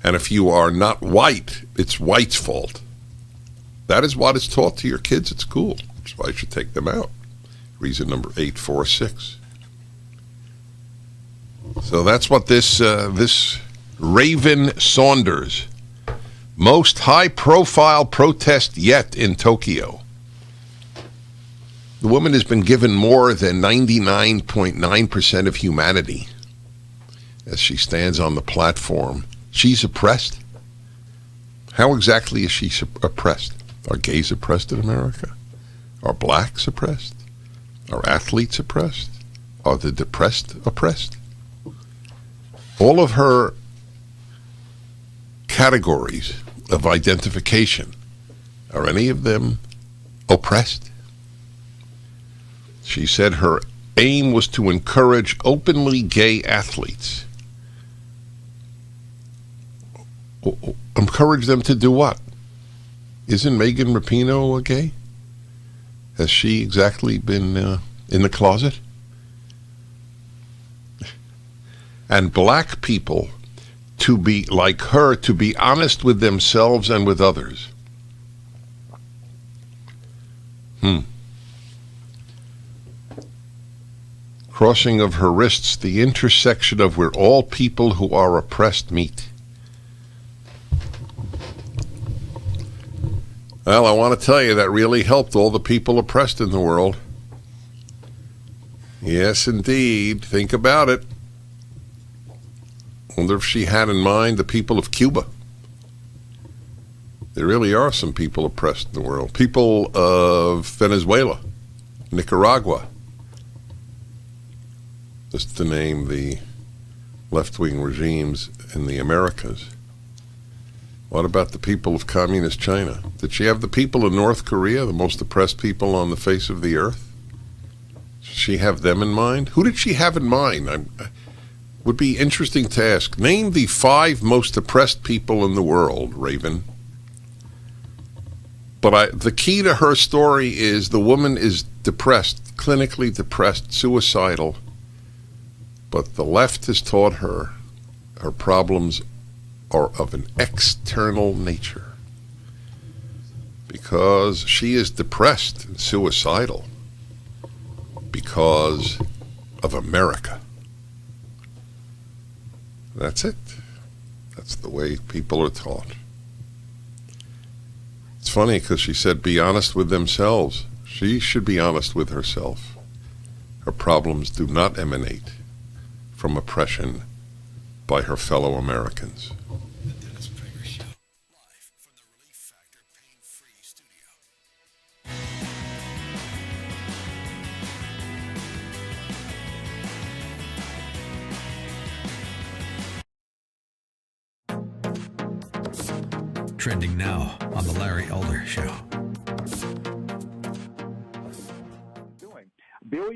And if you are not white, it's white's fault. That is what is taught to your kids at school. That's why you should take them out. Reason number 846. So that's what this Raven Saunders, most high-profile protest yet in Tokyo. The woman has been given more than 99.9% of humanity as she stands on the platform. She's oppressed. How exactly is she oppressed? Are gays oppressed in America? Are blacks oppressed? Are athletes oppressed? Are the depressed oppressed? All of her categories of identification, are any of them oppressed? She said her aim was to encourage openly gay athletes. Encourage them to do what? Isn't Megan Rapinoe a gay? Has she exactly been in the closet? And black people, to be like her, to be honest with themselves and with others. Crossing of her wrists, the intersection of where all people who are oppressed meet. Well, I want to tell you that really helped all the people oppressed in the world. Yes, indeed. Think about it. Wonder if she had in mind the people of Cuba. There really are some people oppressed in the world. People of Venezuela, Nicaragua, just to name the left-wing regimes in the Americas. What about the people of communist China? Did she have the people of North Korea, the most oppressed people on the face of the earth? Did she have them in mind? Who did she have in mind? Would be interesting to ask. Name the 5 most oppressed people in the world, Raven. But the key to her story is the woman is depressed, clinically depressed, suicidal. But the left has taught her problems are of an external nature. Because she is depressed and suicidal. Because of America. That's it. That's the way people are taught. It's funny because she said be honest with themselves. She should be honest with herself. Her problems do not emanate from oppression by her fellow Americans. The Dennis Prager Show, live from the Relief Factor Pain-Free Studio. Trending now on the Larry Elder Show.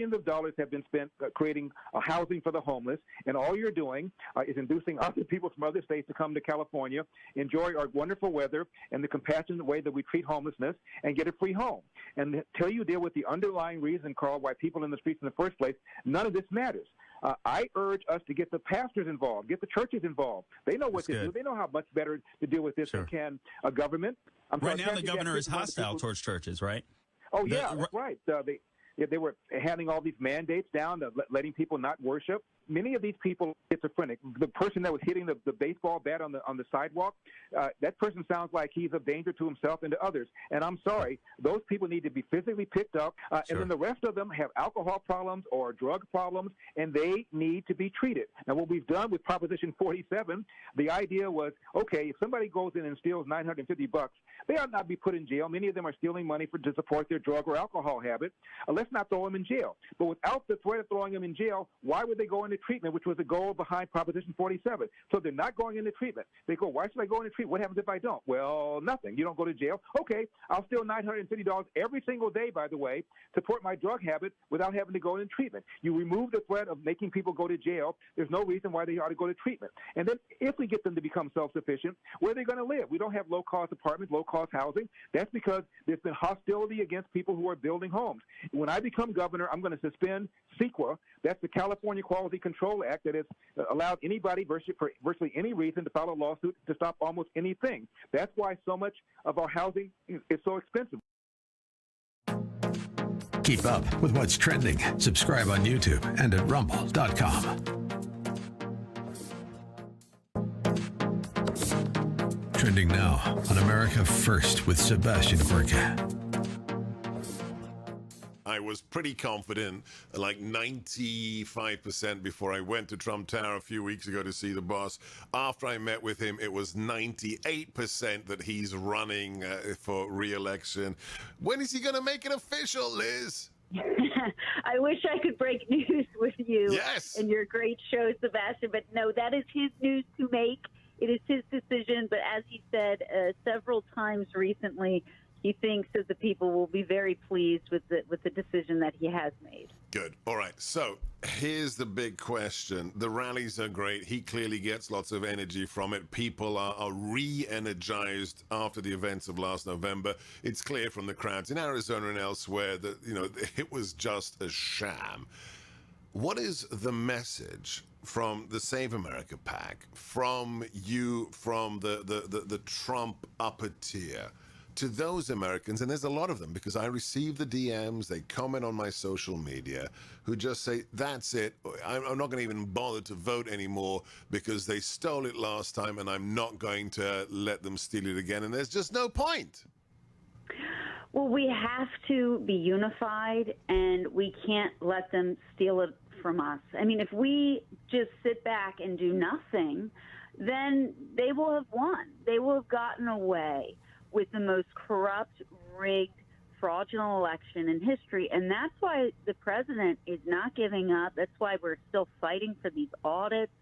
billions of dollars have been spent creating housing for the homeless, and all you're doing is inducing other people from other states to come to California, enjoy our wonderful weather and the compassionate way that we treat homelessness, and get a free home. And until you deal with the underlying reason, Carl, why people in the streets in the first place, none of this matters. I urge us to get the pastors involved, get the churches involved. They know what to do. They know how much better to deal with this than can a government. Right now, the governor is hostile towards churches, right? Oh, yeah, that's right. They were handing all these mandates down, letting people not worship. Many of these people are schizophrenic. The person that was hitting the baseball bat on the sidewalk, that person sounds like he's a danger to himself and to others. And I'm sorry, those people need to be physically picked up. And then the rest of them have alcohol problems or drug problems, and they need to be treated. Now, what we've done with Proposition 47, the idea was, okay, if somebody goes in and steals $950, they ought not be put in jail. Many of them are stealing money to support their drug or alcohol habit. Let's not throw them in jail. But without the threat of throwing them in jail, why would they go into treatment, which was the goal behind Proposition 47? So they're not going into treatment. They go, why should I go into treatment? What happens if I don't? Well, nothing. You don't go to jail. Okay, I'll steal $950 every single day, by the way, support my drug habit without having to go into treatment. You remove the threat of making people go to jail. There's no reason why they ought to go to treatment. And then if we get them to become self-sufficient, where are they going to live? We don't have low-cost apartments, low-cost housing. That's because there's been hostility against people who are building homes. When I become governor, I'm going to suspend CEQA. That's the California Quality Control Act that has allowed anybody for virtually any reason to file a lawsuit to stop almost anything. That's why so much of our housing is so expensive. Keep up with what's trending. Subscribe on YouTube and at rumble.com. Trending now on America First with Sebastian Gorka. I was pretty confident, like 95% before I went to Trump Tower a few weeks ago to see the boss. After I met with him, it was 98% that he's running for re-election. When is he going to make it official, Liz? I wish I could break news with you and your great show, Sebastian, but no, that is his news to make. It is his decision, but as he said several times recently, he thinks that the people will be very pleased with the decision that he has made. Good. All right. So here's the big question. The rallies are great. He clearly gets lots of energy from it. People are re-energized after the events of last November. It's clear from the crowds in Arizona and elsewhere that, it was just a sham. What is the message from the Save America PAC, from you, from the Trump upper tier, to those Americans, and there's a lot of them because I receive the DMs, they comment on my social media, who just say, that's it, I'm not going to even bother to vote anymore because they stole it last time and I'm not going to let them steal it again, and there's just no point. Well, we have to be unified, and we can't let them steal it from us. I mean, if we just sit back and do nothing, then they will have won. They will have gotten away with the most corrupt, rigged, fraudulent election in history. And that's why the president is not giving up. That's why we're still fighting for these audits.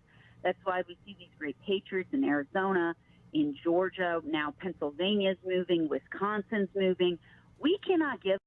That's why we see these great patriots in Arizona, in Georgia. Now Pennsylvania's moving, Wisconsin's moving. We cannot give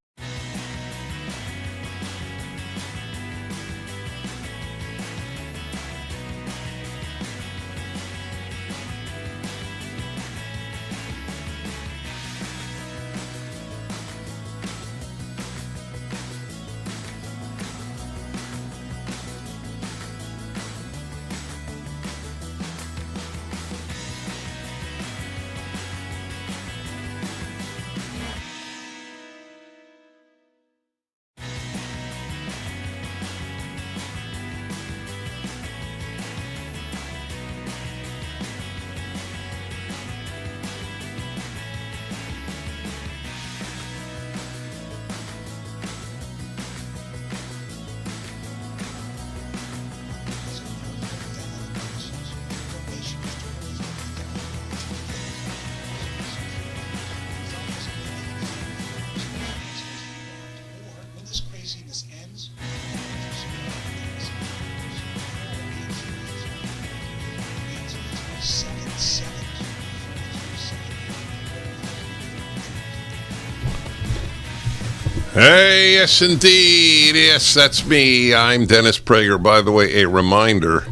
Hey, yes, indeed. Yes, that's me. I'm Dennis Prager. By the way, a reminder.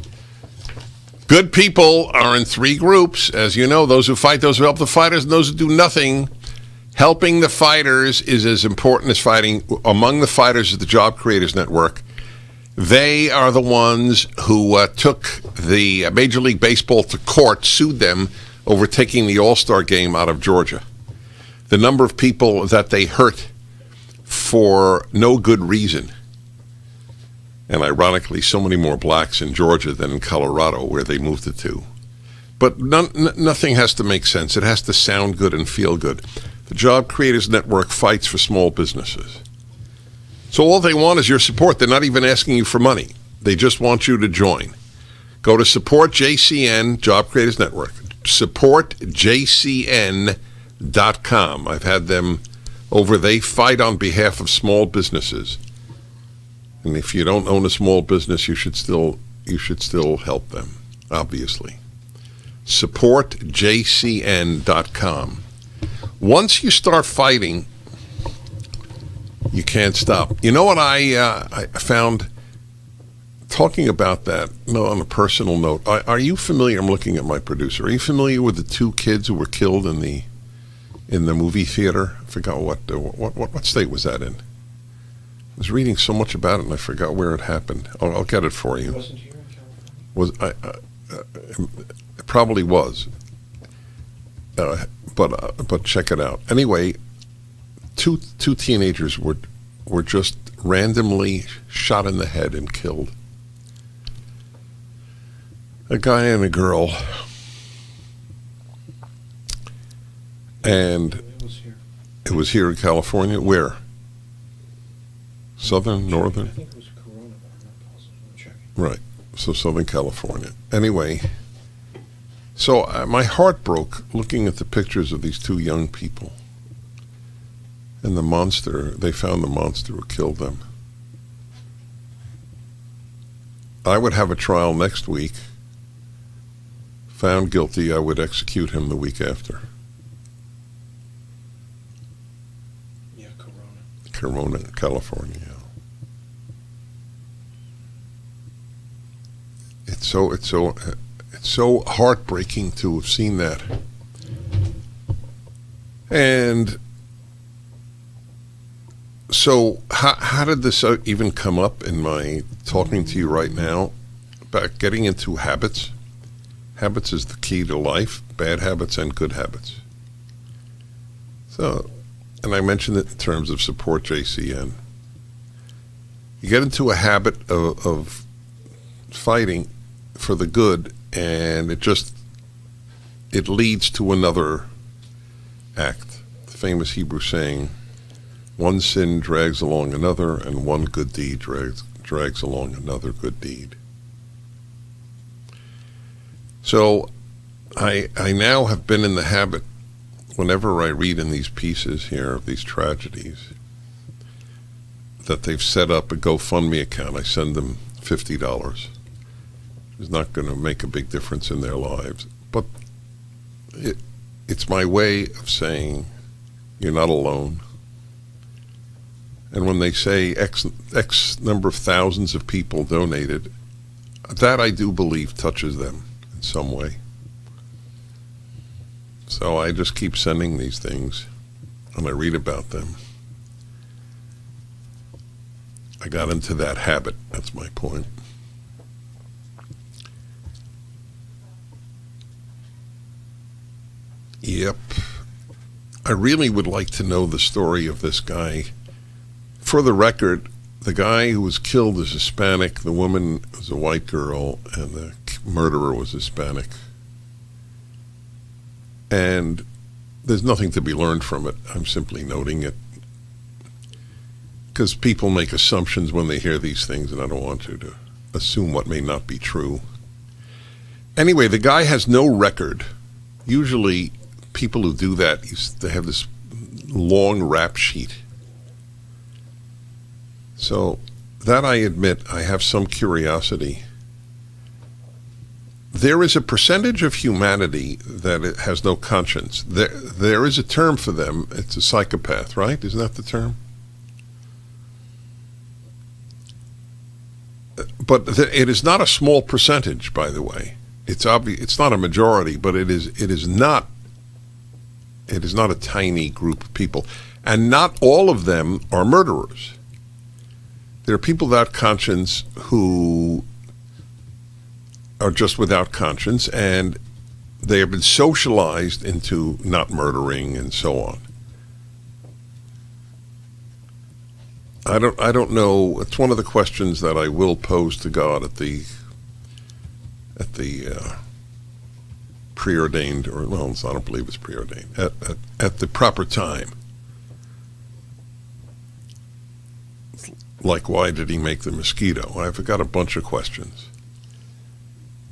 Good people are in three groups. As you know, those who fight, those who help the fighters, and those who do nothing. Helping the fighters is as important as fighting. Among the fighters is the Job Creators Network. They are the ones who took the Major League Baseball to court, sued them over taking the All-Star game out of Georgia. The number of people that they hurt for no good reason. And ironically, so many more blacks in Georgia than in Colorado, where they moved it to. But nothing has to make sense. It has to sound good and feel good. The Job Creators Network fights for small businesses. So all they want is your support. They're not even asking you for money. They just want you to join. Go to Support JCN, Job Creators Network, supportjcn.com. I've had them over. They fight on behalf of small businesses. And if you don't own a small business, you should still help them, obviously. Supportjcn.com. Once you start fighting, you can't stop. You know what I found talking about that, on a personal note, are you familiar, I'm looking at my producer, are you familiar with the two kids who were killed in the movie theater? I forgot what state was that in? I was reading so much about it and I forgot where it happened. I'll get it for you. It wasn't here in California? It probably was. But check it out. Anyway, two teenagers were just randomly shot in the head and killed. A guy and a girl. And it was here in California. Where? Southern, northern? I think it was Corona, but I'm not positive. I'm checking. Right. So Southern California. Anyway, so my heart broke looking at the pictures of these two young people. And the monster, they found the monster who killed them. I would have a trial next week. Found guilty, I would execute him the week after. Yeah, Corona, California. It's so heartbreaking to have seen that. And so how did this even come up in my talking to you right now about getting into habits? Habits is the key to life, bad habits and good habits. So, and I mentioned it in terms of Support JCN. You get into a habit of fighting for the good, and it leads to another act. The famous Hebrew saying, one sin drags along another, and one good deed drags along another good deed. So I now have been in the habit, whenever I read in these pieces here of these tragedies, that they've set up a GoFundMe account. I send them $50. It's not going to make a big difference in their lives. But it's my way of saying you're not alone. And when they say X number of thousands of people donated, that I do believe touches them in some way. So I just keep sending these things, and I read about them. I got into that habit. That's my point. Yep. I really would like to know the story of this guy. For the record, the guy who was killed is Hispanic, the woman was a white girl, and the murderer was Hispanic. And there's nothing to be learned from it. I'm simply noting it. Because people make assumptions when they hear these things, and I don't want you to assume what may not be true. Anyway, the guy has no record. Usually, people who do that, they have this long rap sheet. So, that I admit, I have some curiosity. There is a percentage of humanity that it has no conscience. There is a term for them. It's a psychopath, right? Isn't that the term? But it is not a small percentage, by the way. It's obvious. It's not a majority, but it is not a tiny group of people, and not all of them are murderers. There are people without conscience who are just without conscience, and they have been socialized into not murdering and so on. I don't know. It's one of the questions that I will pose to God at the preordained, or well, I don't believe it's preordained, at the proper time. Like, why did he make the mosquito? I've got a bunch of questions.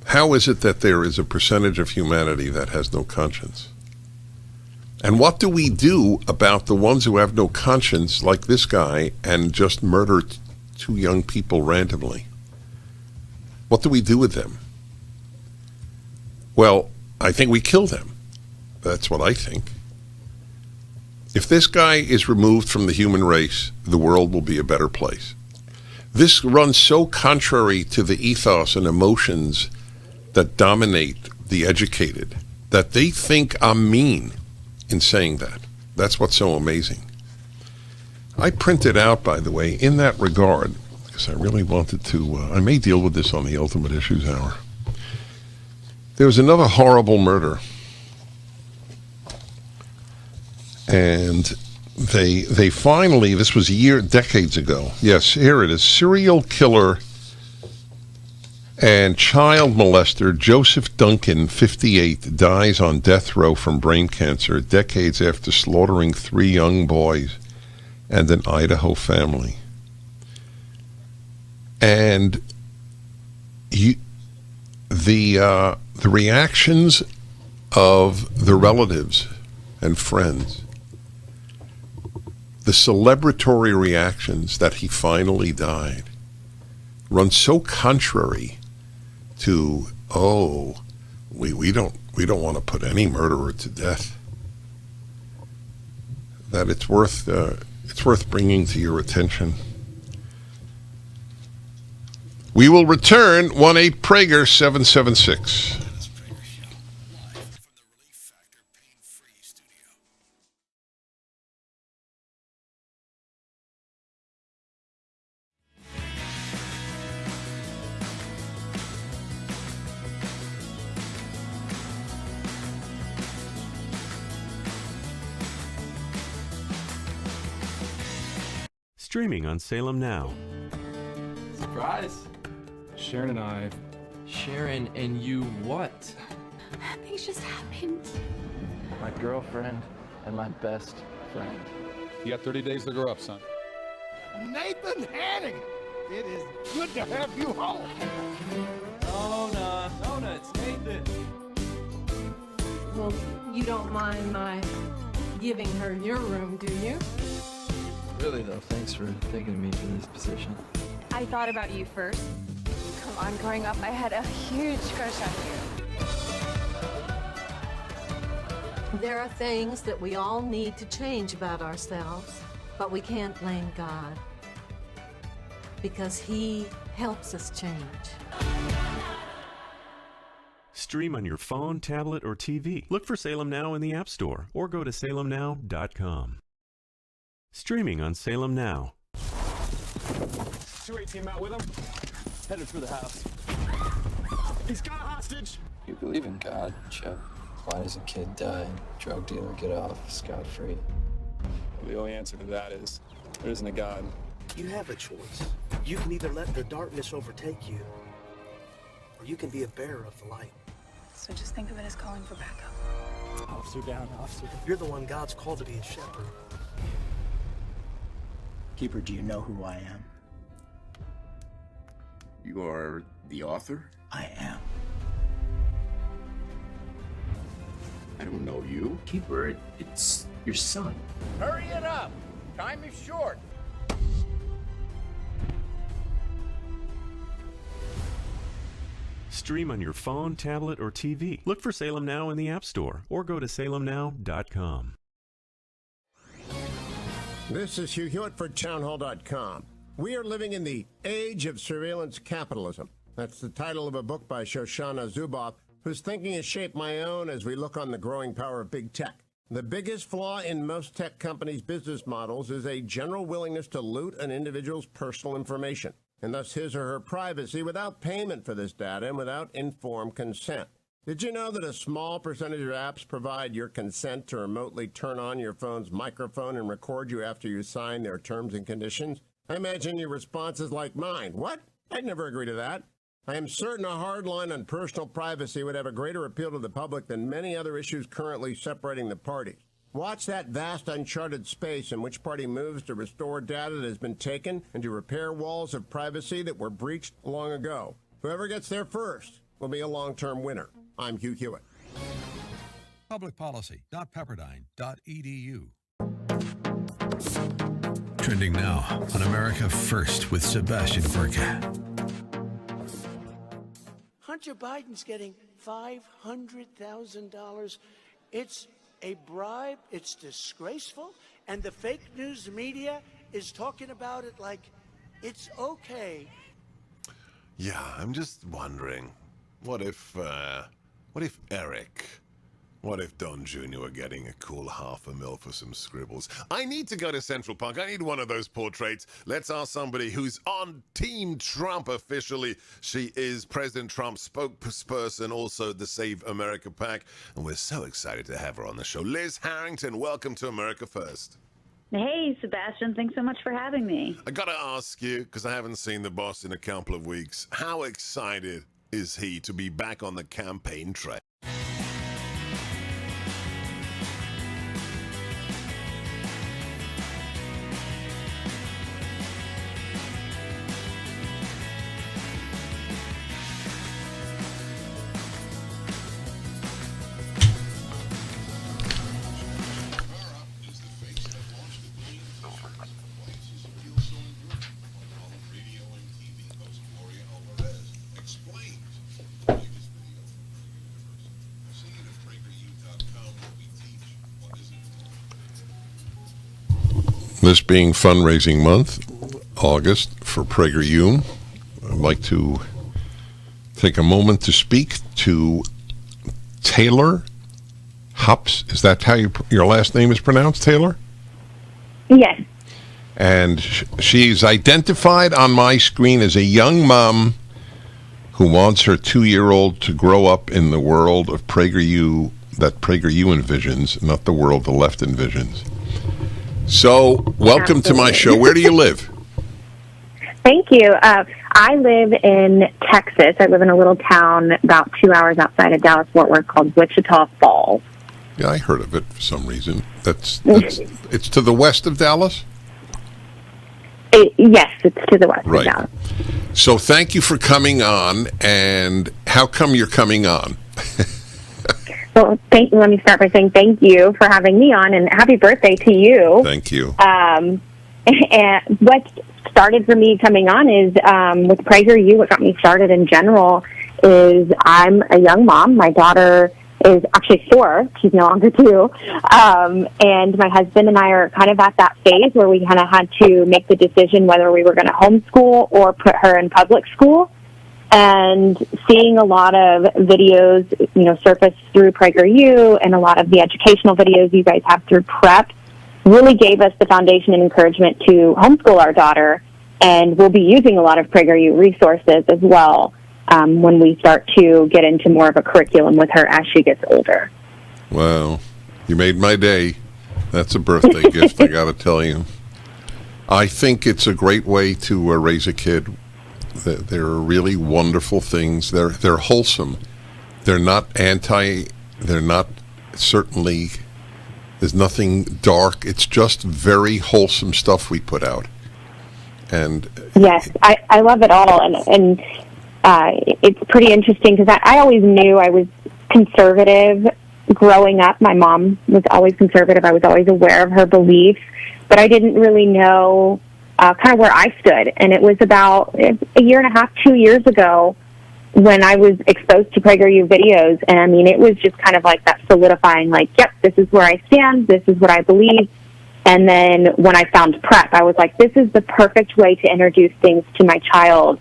How is it that there is a percentage of humanity that has no conscience? And what do we do about the ones who have no conscience, like this guy, and just murder two young people randomly? What do we do with them? Well, I think we kill them. That's what I think. If this guy is removed from the human race, the world will be a better place. This runs so contrary to the ethos and emotions that dominate the educated that they think I'm mean in saying that. That's what's so amazing. I printed out, by the way, in that regard, because I really wanted to, I may deal with this on the Ultimate Issues Hour. There was another horrible murder. And they finally, this was decades ago. Yes, here it is. Serial killer and child molester Joseph Duncan, 58, dies on death row from brain cancer decades after slaughtering 3 young boys and an Idaho family. And the reactions of the relatives and friends, the celebratory reactions that he finally died, run so contrary to, we don't want to put any murderer to death, that it's worth bringing to your attention. We will return 1-8 Prager 776. Streaming on Salem Now. Surprise! Sharon and I. Sharon and you what? Things just happened. My girlfriend and my best friend. You got 30 days to grow up, son. Nathan Hanning, it is good to have you home. Nona, it's Nathan. Well, you don't mind my giving her your room, do you? Really though, thanks for thinking of me for this position. I thought about you first. Come on, growing up, I had a huge crush on you. There are things that we all need to change about ourselves, but we can't blame God because He helps us change. Stream on your phone, tablet, or TV. Look for Salem Now in the App Store or go to salemnow.com. Streaming on Salem Now. 2-8 team out with him. Headed for the house. He's got a hostage. You believe in God, Chuck? Why does a kid die and drug dealer get off scot-free? The only answer to that is there isn't a God. You have a choice. You can either let the darkness overtake you, or you can be a bearer of the light. So just think of it as calling for backup. Officer down, officer down. You're the one God's called to be a shepherd. Keeper, do you know who I am? You are the author? I am. I don't know you. Keeper, it's your son. Hurry it up! Time is short. Stream on your phone, tablet, or TV. Look for Salem Now in the App Store or go to salemnow.com. This is Hugh Hewitt for townhall.com. We are living in the age of surveillance capitalism. That's the title of a book by Shoshana Zuboff, whose thinking has shaped my own as we look on the growing power of big tech. The biggest flaw in most tech companies' business models is a general willingness to loot an individual's personal information, and thus his or her privacy without payment for this data and without informed consent. Did you know that a small percentage of apps provide your consent to remotely turn on your phone's microphone and record you after you sign their terms and conditions? I imagine your response is like mine. What? I'd never agree to that. I am certain a hard line on personal privacy would have a greater appeal to the public than many other issues currently separating the parties. Watch that vast uncharted space in which party moves to restore data that has been taken and to repair walls of privacy that were breached long ago. Whoever gets there first will be a long-term winner. I'm Hugh Hewitt. Publicpolicy.pepperdine.edu. Trending now on America First with Sebastian Gorka. Hunter Biden's getting $500,000. It's a bribe. It's disgraceful. And the fake news media is talking about it like it's okay. Yeah, I'm just wondering, what if Eric, what if Don Jr. were getting a cool $500,000 for some scribbles? I need to go to Central Park. I need one of those portraits. Let's ask somebody who's on Team Trump officially. She is President Trump's spokesperson, also the Save America PAC, and we're so excited to have her on the show. Liz Harrington, welcome to America First. Hey, Sebastian, thanks so much for having me. I gotta ask you, because I haven't seen the boss in a couple of weeks, how excited is he to be back on the campaign trail? This being fundraising month, August, for PragerU, I'd like to take a moment to speak to Taylor Hups. Is that how your last name is pronounced, Taylor? Yes. And she's identified on my screen as a young mom who wants her 2-year-old to grow up in the world of PragerU that PragerU envisions, not the world the left envisions. So, welcome to my show. Where do you live? Thank you. I live in Texas. I live in a little town about 2 hours outside of Dallas-Fort Worth called Wichita Falls. Yeah, I heard of it for some reason. It's to the west of Dallas? Yes, it's to the west Right. of Dallas. So thank you for coming on, and how come you're coming on? Well, let me start by saying thank you for having me on, and happy birthday to you. Thank you. And what started for me coming on is with PragerU, what got me started in general is I'm a young mom. My daughter is actually 4. She's no longer 2. And my husband and I are kind of at that phase where we kind of had to make the decision whether we were going to homeschool or put her in public school. And seeing a lot of videos, surface through PragerU and a lot of the educational videos you guys have through Prep really gave us the foundation and encouragement to homeschool our daughter. And we'll be using a lot of PragerU resources as well when we start to get into more of a curriculum with her as she gets older. Wow. You made my day. That's a birthday gift, I got to tell you. I think it's a great way to raise a kid. They're really wonderful things. They're wholesome. They're not they're not certainly, there's nothing dark. It's just very wholesome stuff we put out. And yes, I love it all. And it's pretty interesting because I always knew I was conservative growing up. My mom was always conservative. I was always aware of her beliefs, but I didn't really know kind of where I stood. And it was about a year and a half, 2 years ago when I was exposed to PragerU videos. And I mean, it was just kind of like that solidifying, like, yep, this is where I stand. This is what I believe. And then when I found prep, I was like, this is the perfect way to introduce things to my child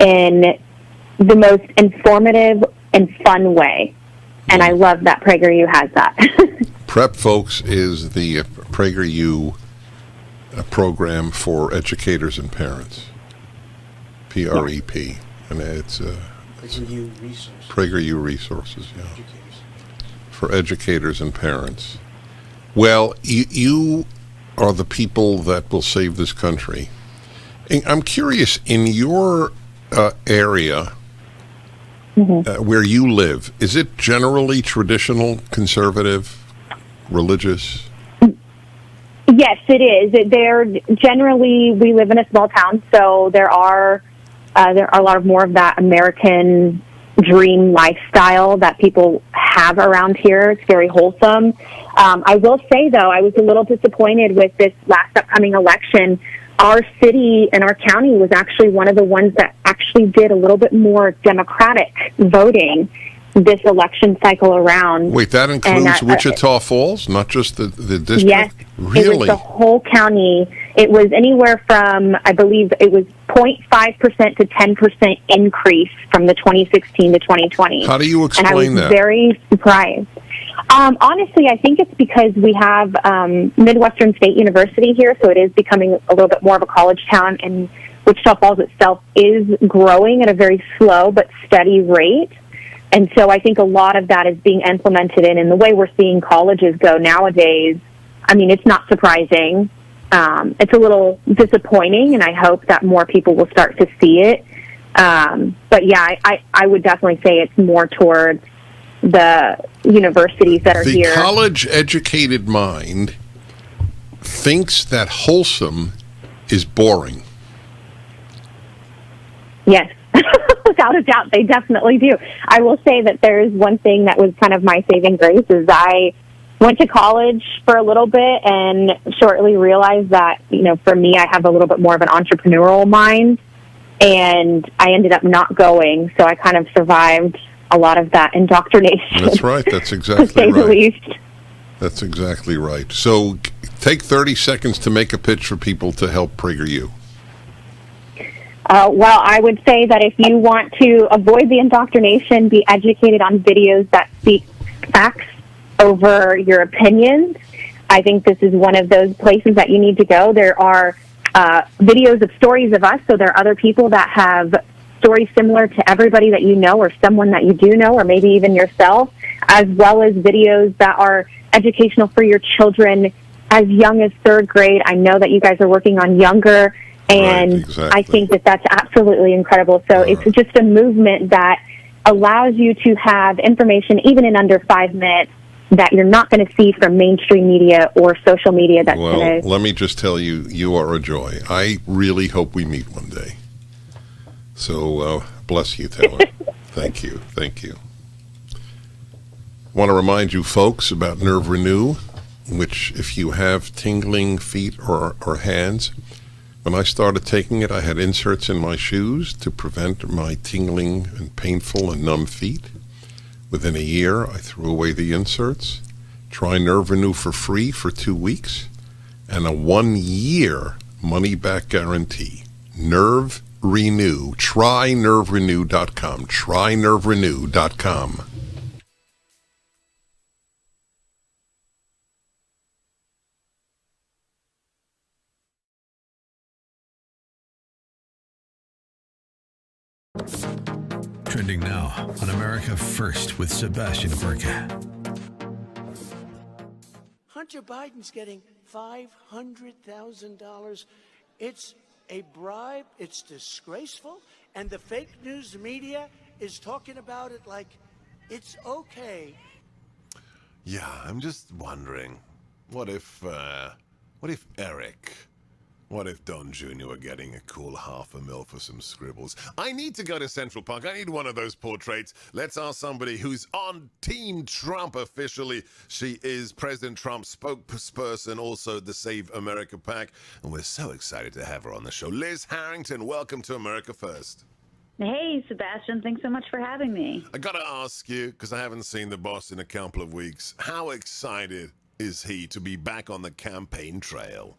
in the most informative and fun way. And I love that PragerU has that. Prep, folks, is the PragerU program for educators and parents. PREP. And it's PragerU resources. PragerU resources, yeah. For educators and parents. Well, you are the people that will save this country. And I'm curious, in your area where you live, is it generally traditional, conservative, religious? Yes, it is. They're generally, we live in a small town, so there are a lot of more of that American dream lifestyle that people have around here. It's very wholesome. I will say, though, I was a little disappointed with this last upcoming election. Our city and our county was actually one of the ones that actually did a little bit more Democratic voting this election cycle around. Wait, that includes Wichita Falls, not just the district? Yes. Really? It was the whole county. It was anywhere from, I believe, it was 0.5% to 10% increase from the 2016 to 2020. How do you explain that? And I was very surprised. Honestly, I think it's because we have Midwestern State University here, so it is becoming a little bit more of a college town, and Wichita Falls itself is growing at a very slow but steady rate. And so I think a lot of that is being implemented in the way we're seeing colleges go nowadays. I mean, it's not surprising. It's a little disappointing, and I hope that more people will start to see it. But yeah, I would definitely say it's more towards the universities that are here. The college-educated mind thinks that wholesome is boring. Yes. Without a doubt, they definitely do. I will say that there's one thing that was kind of my saving grace is I went to college for a little bit and shortly realized that, for me, I have a little bit more of an entrepreneurial mind, and I ended up not going, so I kind of survived a lot of that indoctrination. That's right. That's exactly to say right. The least. That's exactly right. So take 30 seconds to make a pitch for people to help PragerU. Well, I would say that if you want to avoid the indoctrination, be educated on videos that speak facts over your opinions, I think this is one of those places that you need to go. There are videos of stories of us, so there are other people that have stories similar to everybody that you know or someone that you do know or maybe even yourself, as well as videos that are educational for your children as young as 3rd grade. I know that you guys are working on younger, and right, exactly. I think that that's absolutely incredible. So it's just a movement that allows you to have information even in under 5 minutes that you're not going to see from mainstream media or social media. That's well, let me just tell you, you are a joy. I really hope we meet one day. So bless you, Taylor. Thank you. Thank you. I want to remind you folks about Nerve Renew, which if you have tingling feet or hands, when I started taking it, I had inserts in my shoes to prevent my tingling and painful and numb feet. Within a year, I threw away the inserts. Try Nerve Renew for free for 2 weeks and a 1-year money-back guarantee. Nerve Renew. Try NerveRenew.com. Try NerveRenew.com. Trending now on America First with Sebastian Gorka. Hunter Biden's getting $500,000. It's a bribe. It's disgraceful. And the fake news media is talking about it like it's okay. Yeah, I'm just wondering, what if Eric... What if Don Jr. were getting a cool $500,000 for some scribbles? I need to go to Central Park. I need one of those portraits. Let's ask somebody who's on Team Trump officially. She is President Trump's spokesperson, also the Save America PAC. And we're so excited to have her on the show. Liz Harrington, welcome to America First. Hey, Sebastian. Thanks so much for having me. I got to ask you, because I haven't seen the boss in a couple of weeks, how excited is he to be back on the campaign trail?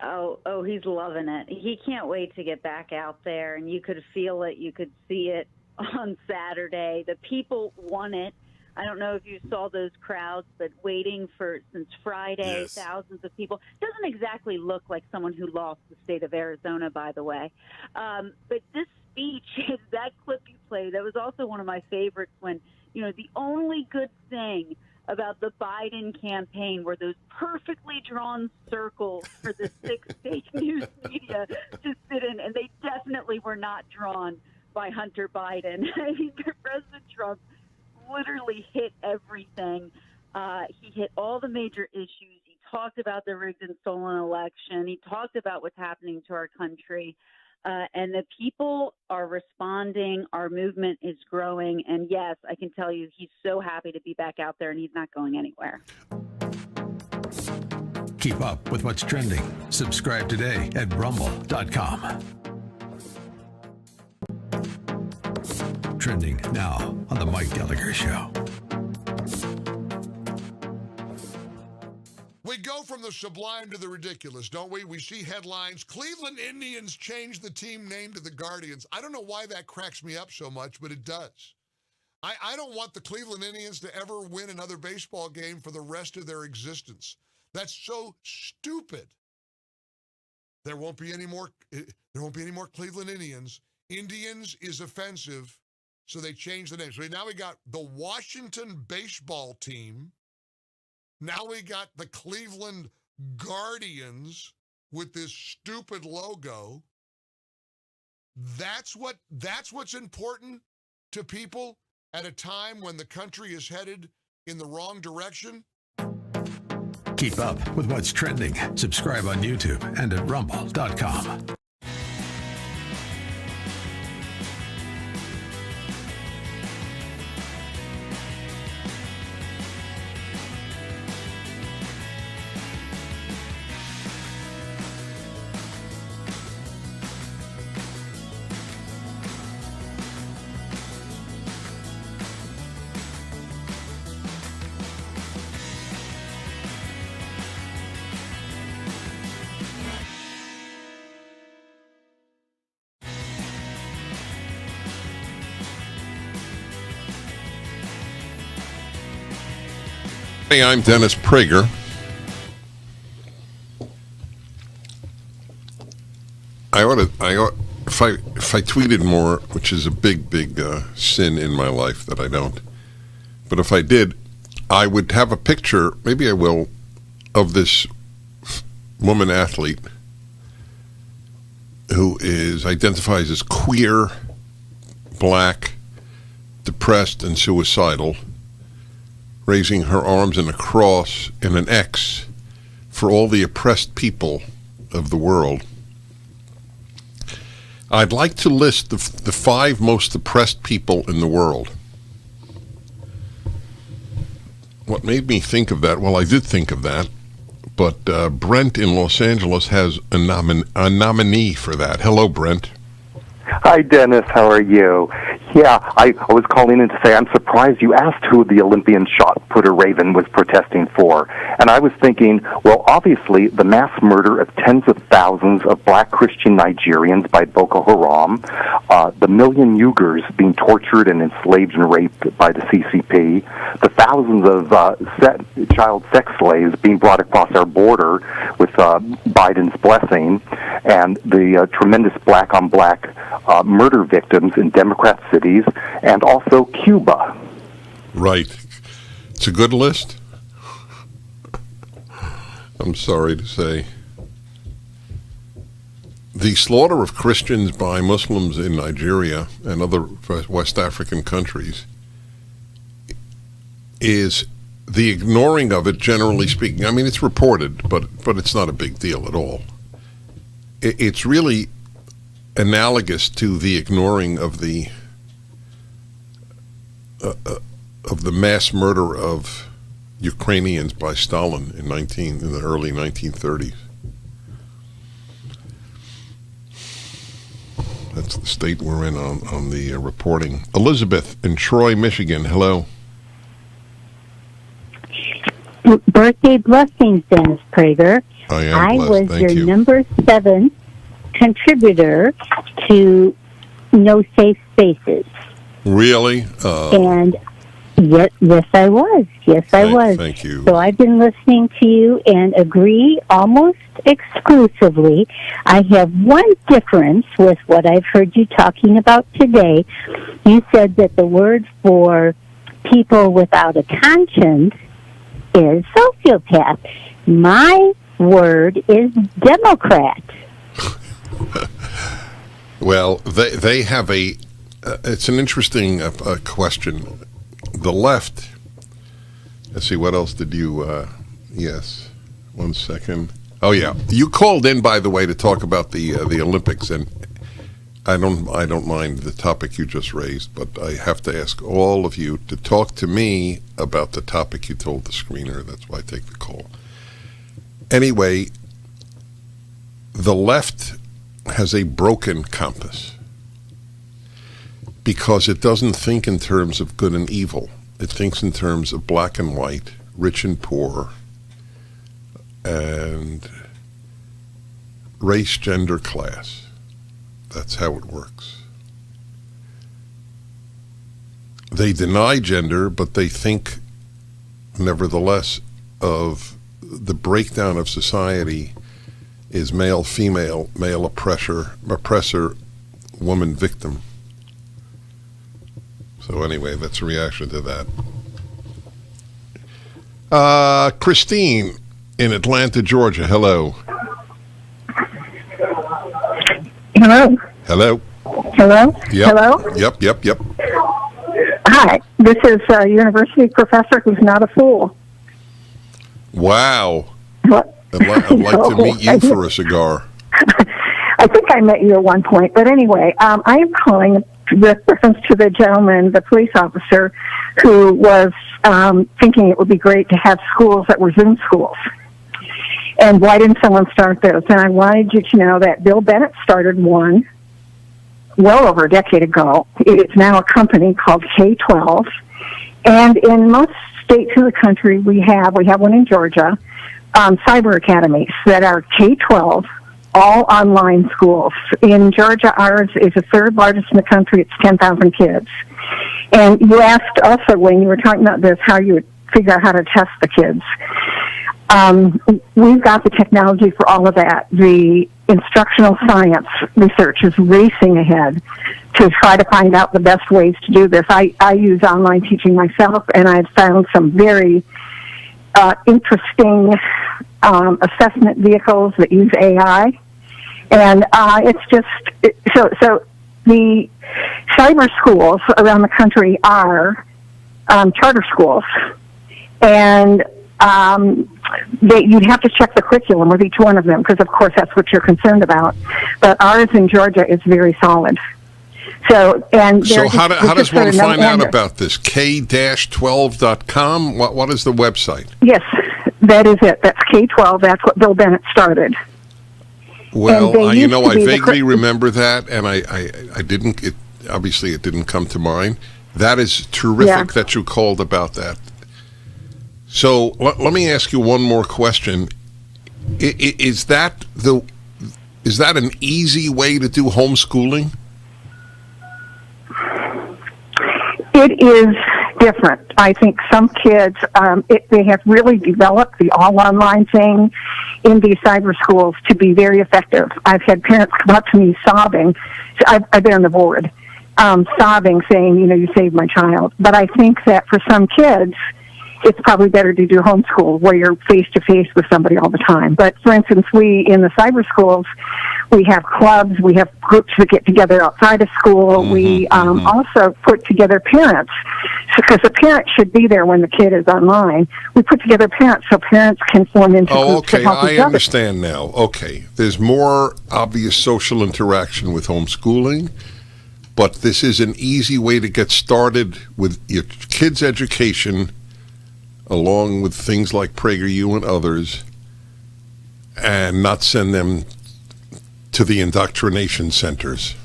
Oh, he's loving it. He can't wait to get back out there, and you could feel it. You could see it on Saturday. The people want it. I don't know if you saw those crowds, but waiting since Friday, Yes. thousands of people. Doesn't exactly look like someone who lost the state of Arizona, by the way. But this speech, that clip you played, that was also one of my favorites when, the only good thing about the Biden campaign were those perfectly drawn circles for the six fake news media to sit in, and they definitely were not drawn by Hunter Biden. President Trump literally hit everything. He hit all the major issues. He talked about the rigged and stolen election. He talked about what's happening to our country. And the people are responding. Our movement is growing. And yes, I can tell you he's so happy to be back out there, and he's not going anywhere. Keep up with what's trending. Subscribe today at rumble.com. Trending now on The Mike Gallagher Show. We go from the sublime to the ridiculous, don't we? We see headlines. Cleveland Indians changed the team name to the Guardians. I don't know why that cracks me up so much, but it does. I don't want the Cleveland Indians to ever win another baseball game for the rest of their existence. That's so stupid. There won't be any more Cleveland Indians. Indians is offensive, so they changed the name. So now we got the Washington baseball team. Now we got the Cleveland Guardians with this stupid logo. That's what's important to people at a time when the country is headed in the wrong direction. Keep up with what's trending. Subscribe on YouTube and at rumble.com. Hey, I'm Dennis Prager. If I tweeted more, which is a big sin in my life that I don't, but if I did, I would have a picture, maybe I will, of this woman athlete who identifies as queer, black, depressed, and suicidal, raising her arms in a cross and an X for all the oppressed people of the world. I'd like to list the 5 most oppressed people in the world. What made me think of that? Well, I did think of that, but Brent in Los Angeles has a nominee for that. Hello, Brent. Hi, Dennis. How are you? Yeah, I was calling in to say I'm surprised you asked who the Olympian shot putter Raven was protesting for. And I was thinking, well, obviously, the mass murder of tens of thousands of black Christian Nigerians by Boko Haram, the million Uyghurs being tortured and enslaved and raped by the CCP, the thousands of child sex slaves being brought across our border with Biden's blessing, and the tremendous black-on-black murder victims in Democrat cities, and also Cuba. Right. It's a good list. I'm sorry to say. The slaughter of Christians by Muslims in Nigeria and other West African countries is the ignoring of it, generally speaking. I mean, it's reported, but it's not a big deal at all. It's really analogous to the ignoring of the mass murder of Ukrainians by Stalin in the early 1930s. That's the state we're in on the reporting. Elizabeth in Troy, Michigan. Hello. Birthday blessings, Dennis Prager. I am blessed. was Thank your you. number 7 contributor to No Safe Spaces. Really? And yes, I was. Yes, I was. Thank you. So I've been listening to you and agree almost exclusively. I have one difference with what I've heard you talking about today. You said that the word for people without a conscience is sociopath. My word is Democrat. Well, they have a. It's an interesting question. The left. Let's see. What else did you? Yes. 1 second. Oh yeah, you called in, by the way, to talk about the Olympics, and I don't mind the topic you just raised, but I have to ask all of you to talk to me about the topic you told the screener. That's why I take the call. Anyway, the left has a broken compass because it doesn't think in terms of good and evil. It thinks in terms of black and white, rich and poor, and race, gender, class. That's how it works. They deny gender, but they think, nevertheless, of the breakdown of society is male, female, male oppressor, woman victim. So anyway, that's a reaction to that. Christine in Atlanta, Georgia. Hello. Hello. Hello. Hello. Yep. Hello. Yep. Hi. This is a university professor who's not a fool. Wow. What? I'd like to meet you for a cigar. I think I met you at one point, but anyway, I am calling with reference to the gentleman, the police officer, who was thinking it would be great to have schools that were Zoom schools. And why didn't someone start those? And I wanted you to know that Bill Bennett started one well over a decade ago. It's now a company called K-12. And in most states in the country, we have one in Georgia, cyber academies that are K-12, all online schools. In Georgia, ours is the third largest in the country. It's 10,000 kids. And you asked also when you were talking about this how you would figure out how to test the kids. We've got the technology for all of that. The instructional science research is racing ahead to try to find out the best ways to do this. I use online teaching myself, and I've found some very interesting assessment vehicles that use AI. And it's just, so the cyber schools around the country are charter schools. And you'd have to check the curriculum with each one of them because, of course, that's what you're concerned about. But ours in Georgia is very solid. So how does one find out about this? K-12.com? What is the website? Yes, that is it. That's K-12. That's what Bill Bennett started. Well, I vaguely remember that, and I didn't. Obviously, it didn't come to mind. That is terrific that you called about that. So let me ask you one more question. Is that an easy way to do homeschooling? It is different. I think some kids, they have really developed the all online thing in these cyber schools to be very effective. I've had parents come up to me sobbing. I've been on the board, sobbing, saying, you saved my child. But I think that for some kids, it's probably better to do homeschool where you're face-to-face with somebody all the time. But, for instance, in the cyber schools, we have clubs, we have groups that get together outside of school. We also put together parents, because the parent should be there when the kid is online. We put together parents so parents can form into groups to help each other. I understand now. Okay, there's more obvious social interaction with homeschooling, but this is an easy way to get started with your kids' education, along with things like PragerU and others, and not send them to the indoctrination centers.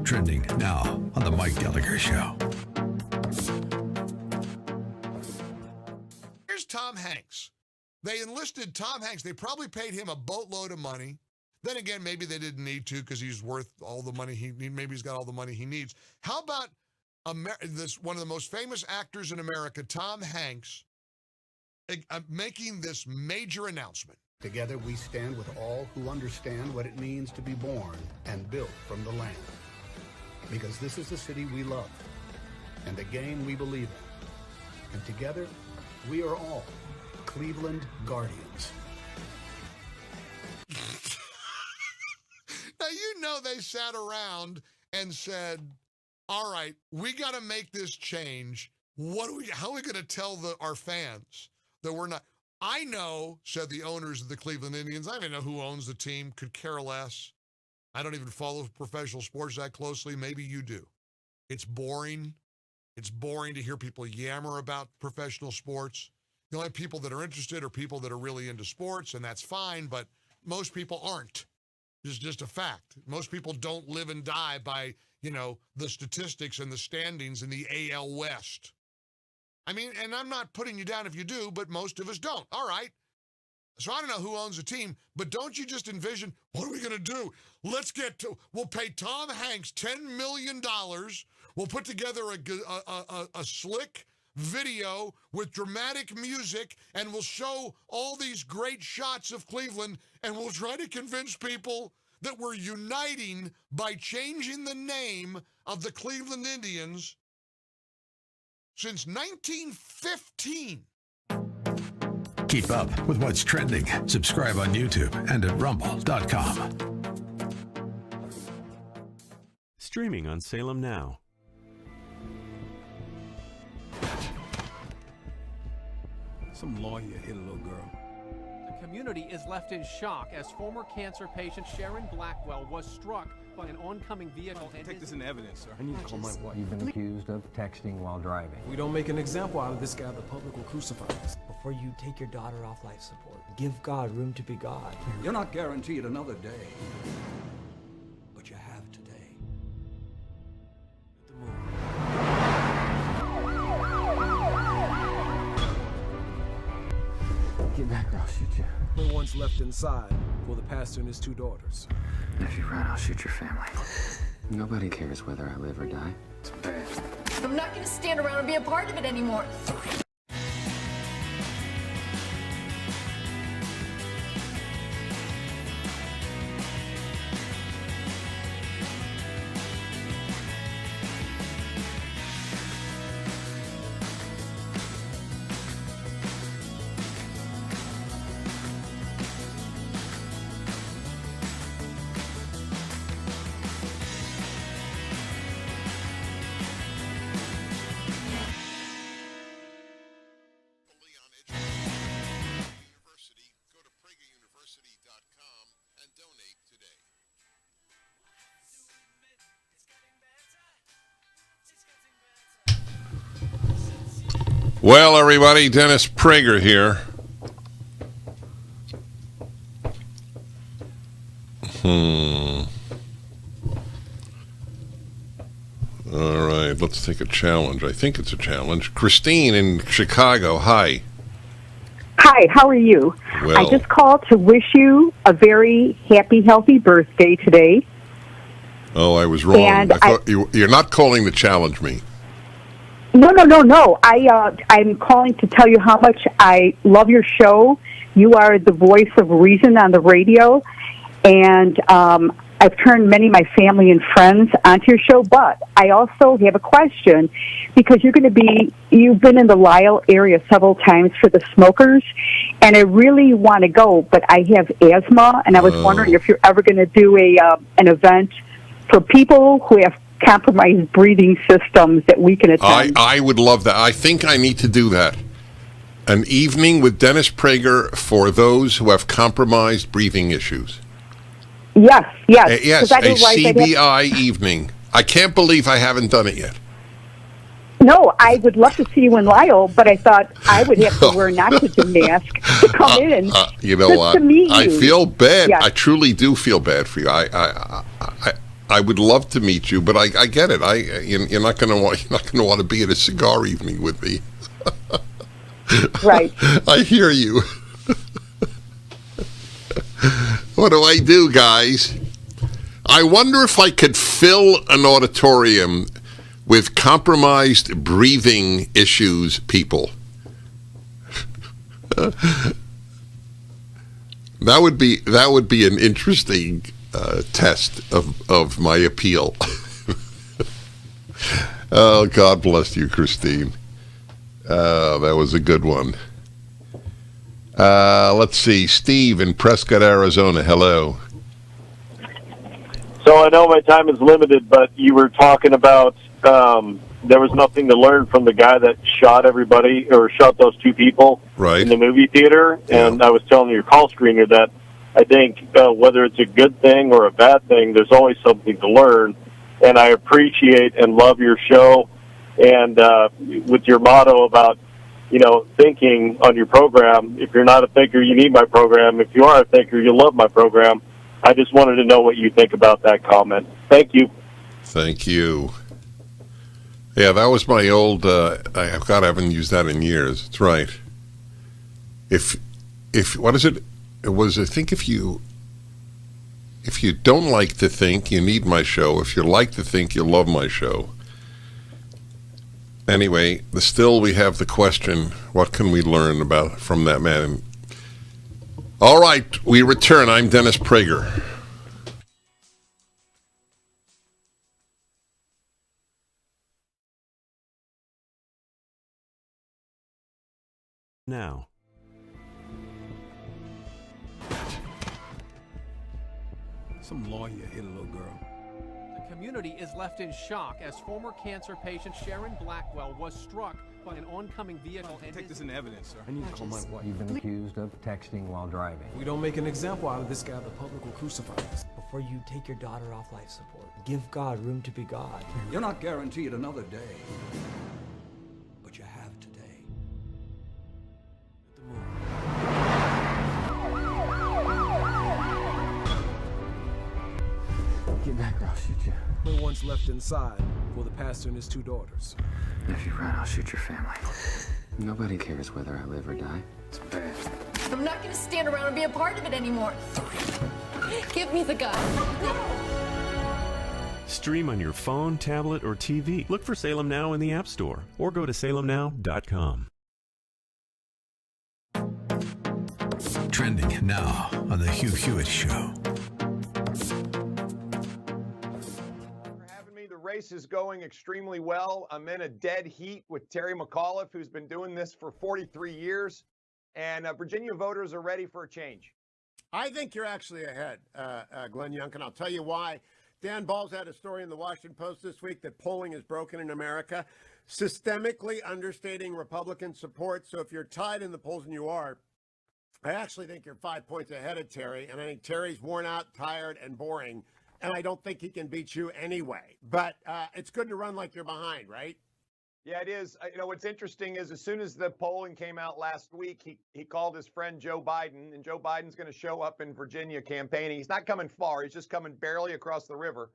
Trending now on The Mike Gallagher Show. Here's Tom Hanks. They enlisted Tom Hanks. They probably paid him a boatload of money. Then again, maybe they didn't need to because he's worth all the money he needs. Maybe he's got all the money he needs. How about this one of the most famous actors in America, Tom Hanks, making this major announcement? Together we stand with all who understand what it means to be born and built from the land. Because this is the city we love and the game we believe in. And together, we are all Cleveland Guardians. Now, you know they sat around and said, all right, we got to make this change. How are we going to tell our fans that we're not? I know, said the owners of the Cleveland Indians. I don't even know who owns the team, could care less. I don't even follow professional sports that closely. Maybe you do. It's boring. It's boring to hear people yammer about professional sports. The only people that are interested are people that are really into sports, and that's fine, but most people aren't. It's just a fact. Most people don't live and die by, the statistics and the standings in the AL West. I mean, and I'm not putting you down if you do, but most of us don't. All right. So I don't know who owns the team, but don't you just envision, what are we going to do? We'll pay Tom Hanks $10 million. We'll put together a slick video with dramatic music, and we'll show all these great shots of Cleveland, and we'll try to convince people that we're uniting by changing the name of the Cleveland Indians since 1915. Keep up with what's trending. Subscribe on YouTube and at rumble.com. Streaming on Salem Now. Some lawyer hit a little girl. The community is left in shock as former cancer patient Sharon Blackwell was struck by an oncoming vehicle. Take this into evidence, sir. I need to call my wife. You've been accused of texting while driving. We don't make an example out of this guy, the public will crucify us. Before you take your daughter off life support, give God room to be God. You're not guaranteed another day, but you have today. Get back or I'll shoot you. The one's left inside for the pastor and his 2 daughters. If you run, I'll shoot your family. Nobody cares whether I live or die. It's bad. I'm not going to stand around and be a part of it anymore. Well, everybody, Dennis Prager here. All right, let's take a challenge. I think it's a challenge. Christine in Chicago, hi. Hi, how are you? Well, I just called to wish you a very happy, healthy birthday today. Oh, I was wrong. And I thought you're not calling to challenge me. No. I'm calling to tell you how much I love your show. You are the voice of reason on the radio, and I've turned many of my family and friends onto your show. But I also have a question because you've been in the Lisle area several times for the smokers, and I really want to go, but I have asthma, and I was wondering if you're ever going to do an event for people who have compromised breathing systems that we can attend. I would love that. I think I need to do that. An evening with Dennis Prager for those who have compromised breathing issues. Yes. Yes, a CBI evening. I can't believe I haven't done it yet. No, I would love to see you in Lisle, but I thought I would have to wear an oxygen mask to come in and you know what? To meet you. I feel bad. Yes. I truly do feel bad for you. I would love to meet you, but I get it. You're not going to want to be at a cigar evening with me. Right. I hear you. What do I do, guys? I wonder if I could fill an auditorium with compromised breathing issues people. That would be an interesting test of my appeal. Oh, God bless you, Christine. That was a good one. Let's see. Steve in Prescott, Arizona. Hello. So I know my time is limited, but you were talking about there was nothing to learn from the guy that shot everybody or shot those two people in the movie theater. And I was telling your call screener that I think whether it's a good thing or a bad thing, there's always something to learn. And I appreciate and love your show. And with your motto about, thinking on your program, if you're not a thinker, you need my program. If you are a thinker, you love my program. I just wanted to know what you think about that comment. Thank you. Thank you. Yeah, that was my old, I haven't used that in years. That's right. If what is it? It was, I think if you don't like to think, you need my show. If you like to think, you love my show. Anyway, still we have the question, what can we learn from that man? All right, we return. I'm Dennis Prager. Now. Some lawyer hit a little girl. The community is left in shock as former cancer patient Sharon Blackwell was struck by an oncoming vehicle. And Take this into evidence, sir. I need to call my wife. You've been accused of texting while driving. We don't make an example out of this guy, the public will crucify us. Before you take your daughter off life support, give God room to be God. You're not guaranteed another day, but you have today. Get back or I'll shoot you. Only one's left inside for the pastor and his two daughters. If you run, I'll shoot your family. Nobody cares whether I live or die. It's bad. I'm not going to stand around and be a part of it anymore. Give me the gun. Stream on your phone, tablet, or TV. Look for Salem Now in the App Store or go to salemnow.com. Trending now on The Hugh Hewitt Show. The race is going extremely well. I'm in a dead heat with Terry McAuliffe, who's been doing this for 43 years. And Virginia voters are ready for a change. I think you're actually ahead, Glenn Youngkin. I'll tell you why. Dan Balls had a story in the Washington Post this week that polling is broken in America, systemically understating Republican support. So if you're tied in the polls, and you are, I actually think you're 5 points ahead of Terry. And I think Terry's worn out, tired, and boring. And I don't think he can beat you anyway. But it's good to run like you're behind, right? Yeah, it is. What's interesting is as soon as the polling came out last week, he called his friend Joe Biden, and Joe Biden's going to show up in Virginia campaigning. He's not coming far. He's just coming barely across the river.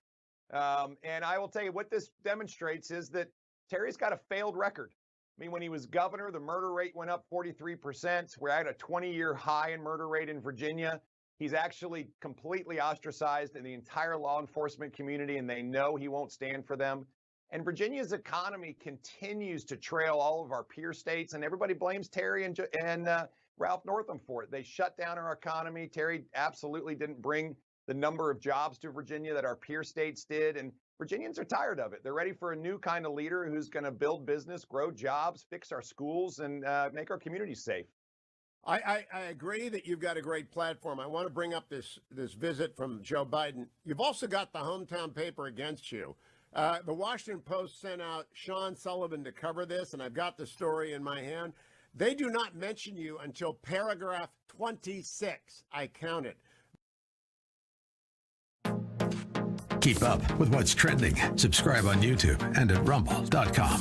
And I will tell you what this demonstrates is that Terry's got a failed record. I mean, when he was governor, the murder rate went up 43%. We're at a 20-year high in murder rate in Virginia. He's actually completely ostracized in the entire law enforcement community, and they know he won't stand for them. And Virginia's economy continues to trail all of our peer states, and everybody blames Terry and Ralph Northam for it. They shut down our economy. Terry absolutely didn't bring the number of jobs to Virginia that our peer states did, and Virginians are tired of it. They're ready for a new kind of leader who's going to build business, grow jobs, fix our schools, and make our communities safe. I agree that you've got a great platform. I want to bring up this visit from Joe Biden. You've also got the hometown paper against you. The Washington Post sent out Sean Sullivan to cover this, and I've got the story in my hand. They do not mention you until paragraph 26. I counted. Keep up with what's trending. Subscribe on YouTube and at rumble.com.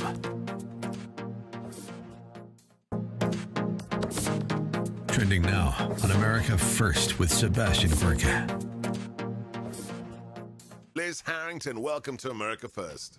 Trending now on America First with Sebastian Gorka. Liz Harrington, welcome to America First.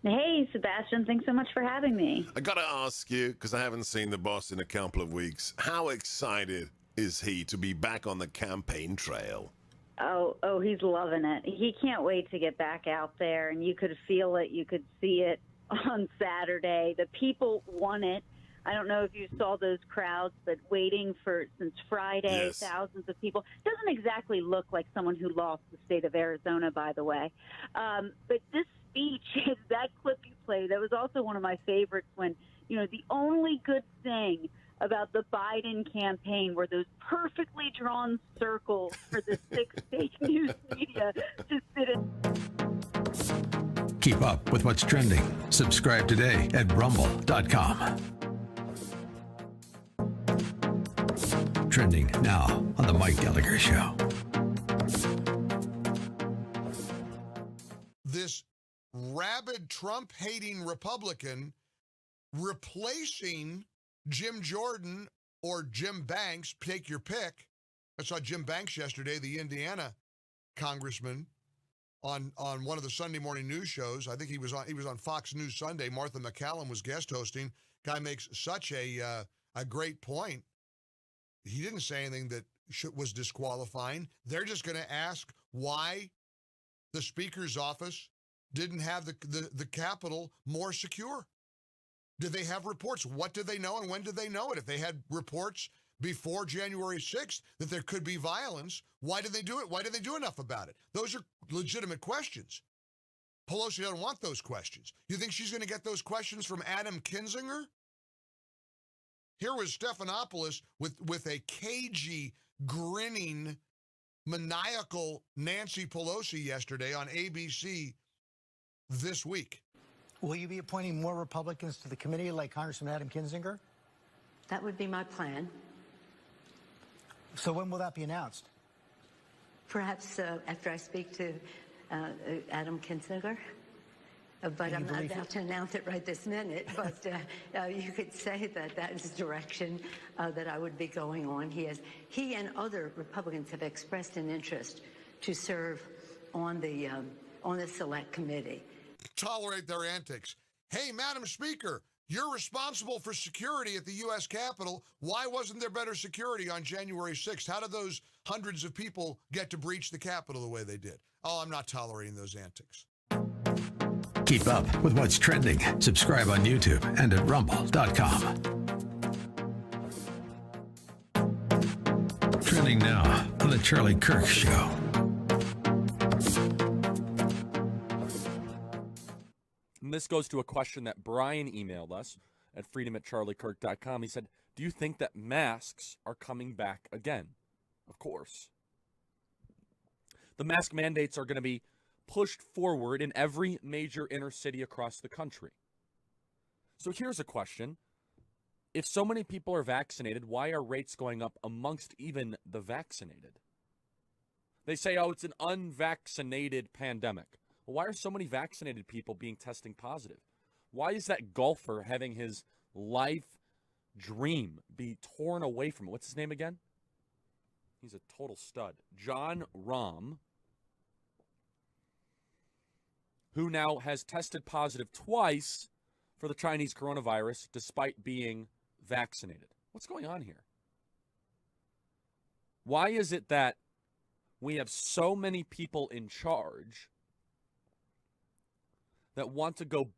Hey, Sebastian, thanks so much for having me. I gotta ask you, because I haven't seen the boss in a couple of weeks, how excited is he to be back on the campaign trail? Oh, he's loving it. He can't wait to get back out there, and you could feel it. You could see it on Saturday. The people want it. I don't know if you saw those crowds, but waiting since Friday, yes. Thousands of people. Doesn't exactly look like someone who lost the state of Arizona, by the way. But this speech, that clip you played, that was also one of my favorites when, the only good thing about the Biden campaign were those perfectly drawn circles for the six fake news media to sit in. Keep up with what's trending. Subscribe today at rumble.com. Trending now on The Mike Gallagher Show. This rabid Trump-hating Republican replacing Jim Jordan or Jim Banks, take your pick. I saw Jim Banks yesterday, the Indiana congressman, on one of the Sunday morning news shows. I think he was on Fox News Sunday. Martha McCallum was guest hosting. Guy makes such a great point. He didn't say anything that was disqualifying. They're just going to ask why the Speaker's office didn't have the Capitol more secure. Did they have reports? What did they know and when did they know it? If they had reports before January 6th that there could be violence, why did they do it? Why did they do enough about it? Those are legitimate questions. Pelosi doesn't want those questions. You think she's going to get those questions from Adam Kinzinger? Here was Stephanopoulos with a cagey, grinning, maniacal Nancy Pelosi yesterday on ABC this week. Will you be appointing more Republicans to the committee like Congressman Adam Kinzinger? That would be my plan. So when will that be announced? Perhaps after I speak to Adam Kinzinger. But I'm not about to announce it right this minute. But you could say that is the direction that I would be going on. He and other Republicans have expressed an interest to serve on the select committee. Tolerate their antics. Hey, Madam Speaker, you're responsible for security at the U.S. Capitol. Why wasn't there better security on January 6th? How did those hundreds of people get to breach the Capitol the way they did? Oh, I'm not tolerating those antics. Keep up with what's trending. Subscribe on YouTube and at rumble.com. Trending now on The Charlie Kirk Show. And this goes to a question that Brian emailed us at freedom@charliekirk.com. He said, do you think that masks are coming back again? Of course. The mask mandates are going to be pushed forward in every major inner city across the country. So here's a question. If so many people are vaccinated, why are rates going up amongst even the vaccinated? They say, oh, it's an unvaccinated pandemic. Well, why are so many vaccinated people testing positive? Why is that golfer having his life dream be torn away from him? What's his name again? He's a total stud. Jon Rahm, who now has tested positive twice for the Chinese coronavirus despite being vaccinated. What's going on here? Why is it that we have so many people in charge that want to go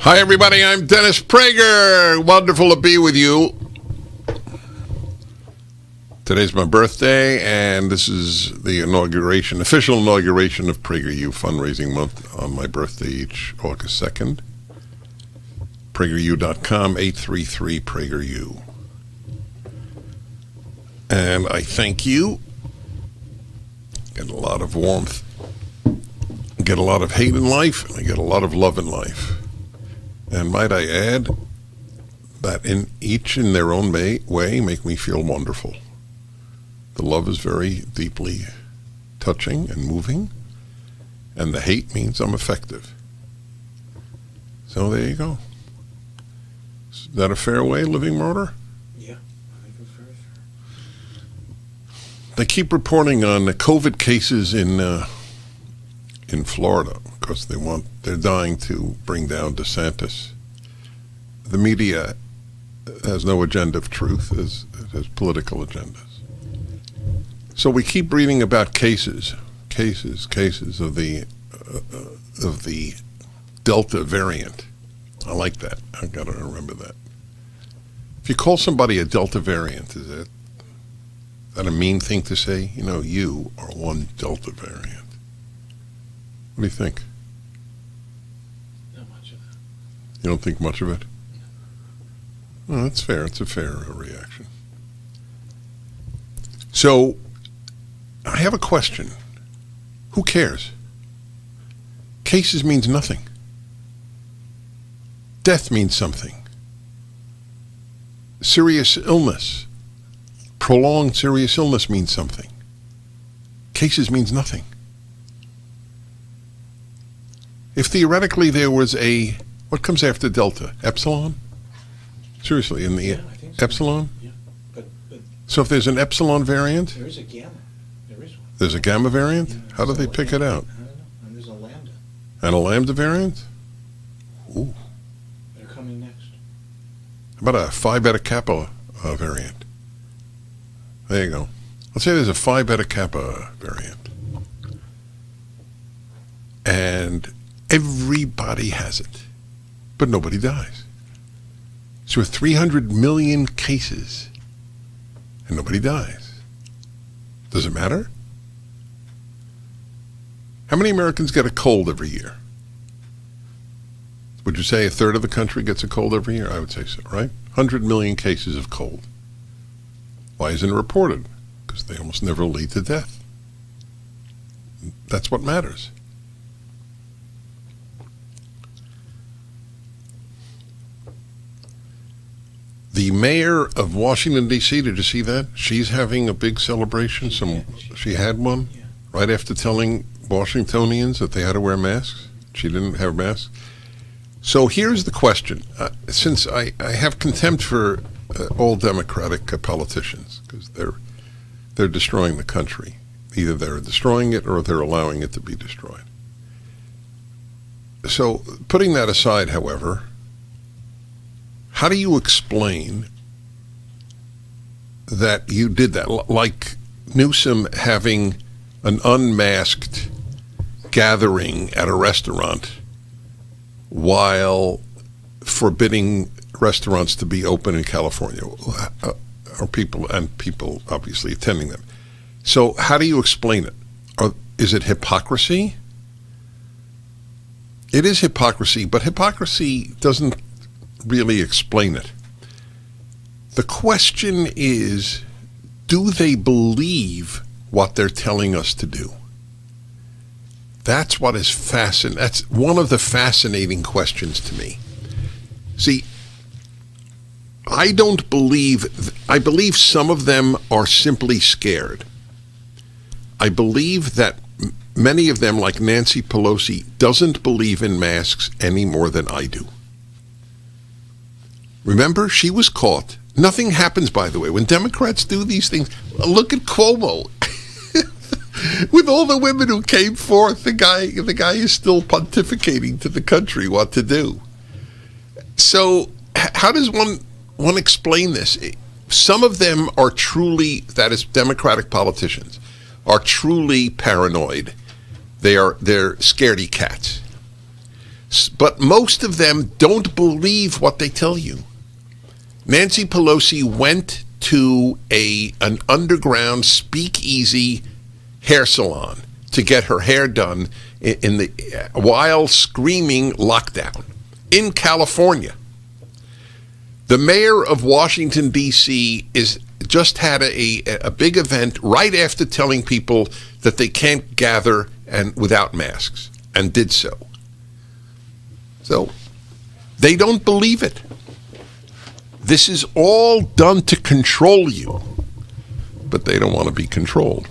Hi, everybody. I'm Dennis Prager. Wonderful to be with you. Today's my birthday, and this is the official inauguration of PragerU Fundraising Month on my birthday each August 2nd. PragerU.com, 833-PragerU. And I thank you. Get a lot of warmth. Get a lot of hate in life, and I get a lot of love in life. And might I add that in their own way make me feel wonderful. The love is very deeply touching and moving, and the hate means I'm effective. So there you go. Is that a fair way, Living Martyr? Yeah, I think it's very fair. They keep reporting on the COVID cases in Florida because they're dying to bring down DeSantis. The media has no agenda of truth; it has political agendas. So we keep reading about cases of the Delta variant. I like that. I've got to remember that. If you call somebody a Delta variant, is that a mean thing to say? You know, you are one Delta variant. What do you think? Not much of that. You don't think much of it? Well, that's fair. It's a fair reaction. So, I have a question. Who cares? Cases means nothing. Death means something. Serious illness, prolonged serious illness means something. Cases means nothing. If theoretically there was what comes after Delta? Epsilon? Seriously, in the Epsilon? Yeah, but So if there's an Epsilon variant? there is a gamma. There is one. There's a Gamma variant? Yeah, How do they pick it out? I don't know. And there's a lambda. And a Lambda variant? Ooh. They're coming next. How about a Phi Beta Kappa variant? There you go. Let's say there's a Phi Beta Kappa variant. And everybody has it, but nobody dies. So with 300 million cases, and nobody dies. Does it matter? How many Americans get a cold every year? Would you say a third of the country gets a cold every year? I would say so, right? 100 million cases of cold. Why isn't it reported? Because they almost never lead to death. That's what matters. The mayor of Washington, D.C., did you see that? She's having a big celebration. She had one right after telling Washingtonians that they had to wear masks. She didn't have masks. So here's the question. Since I have contempt for all Democratic politicians, because they're destroying the country. Either they're destroying it or they're allowing it to be destroyed. So putting that aside, however, how do you explain that you did that? Like Newsom having an unmasked gathering at a restaurant while forbidding restaurants to be open in California, or people obviously attending them. So how do you explain it? Is it hypocrisy? It is hypocrisy, but hypocrisy doesn't really explain it. The question is, do they believe what they're telling us to do? That's what is fascinating. That's one of the fascinating questions to me. See, I believe some of them are simply scared. I believe that many of them, like Nancy Pelosi, doesn't believe in masks any more than I do. Remember, she was caught. Nothing happens, by the way. When Democrats do these things, look at Cuomo. With all the women who came forth, the guy is still pontificating to the country what to do. So how does one explain this? Some of them are truly, that is Democratic politicians, are truly paranoid. They're scaredy cats. But most of them don't believe what they tell you. Nancy Pelosi went to an underground speakeasy hair salon to get her hair done while screaming lockdown in California. The mayor of Washington, D.C. just had a big event right after telling people that they can't gather and without masks, and did so. So they don't believe it. This is all done to control you. but they don't want to be controlled.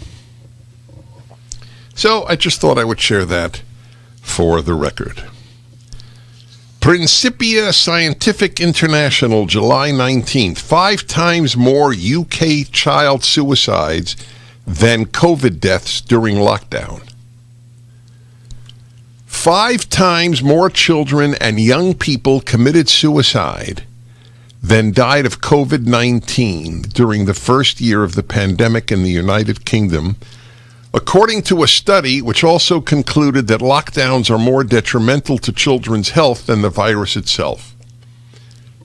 So I just thought I would share that for the record. Principia Scientific International, July 19th. 5 times more UK child suicides than COVID deaths during lockdown. 5 times more children and young people committed suicide than died of COVID-19 during the first year of the pandemic in the United Kingdom, according to a study which also concluded that lockdowns are more detrimental to children's health than the virus itself.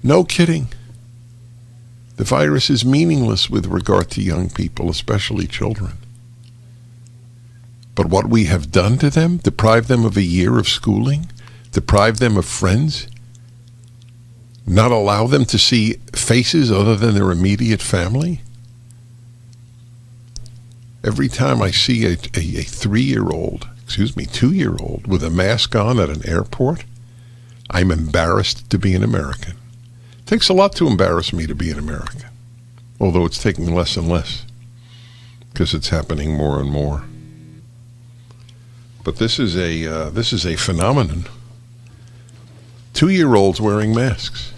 No kidding. The virus is meaningless with regard to young people, especially children. But what we have done to them, deprive them of a year of schooling, deprive them of friends, not allow them to see faces other than their immediate family. Every time I see a 2-year-old with a mask on at an airport, I'm embarrassed to be an American. It takes a lot to embarrass me to be an American, although it's taking less and less because it's happening more and more. But this is a phenomenon. 2-year-olds wearing masks.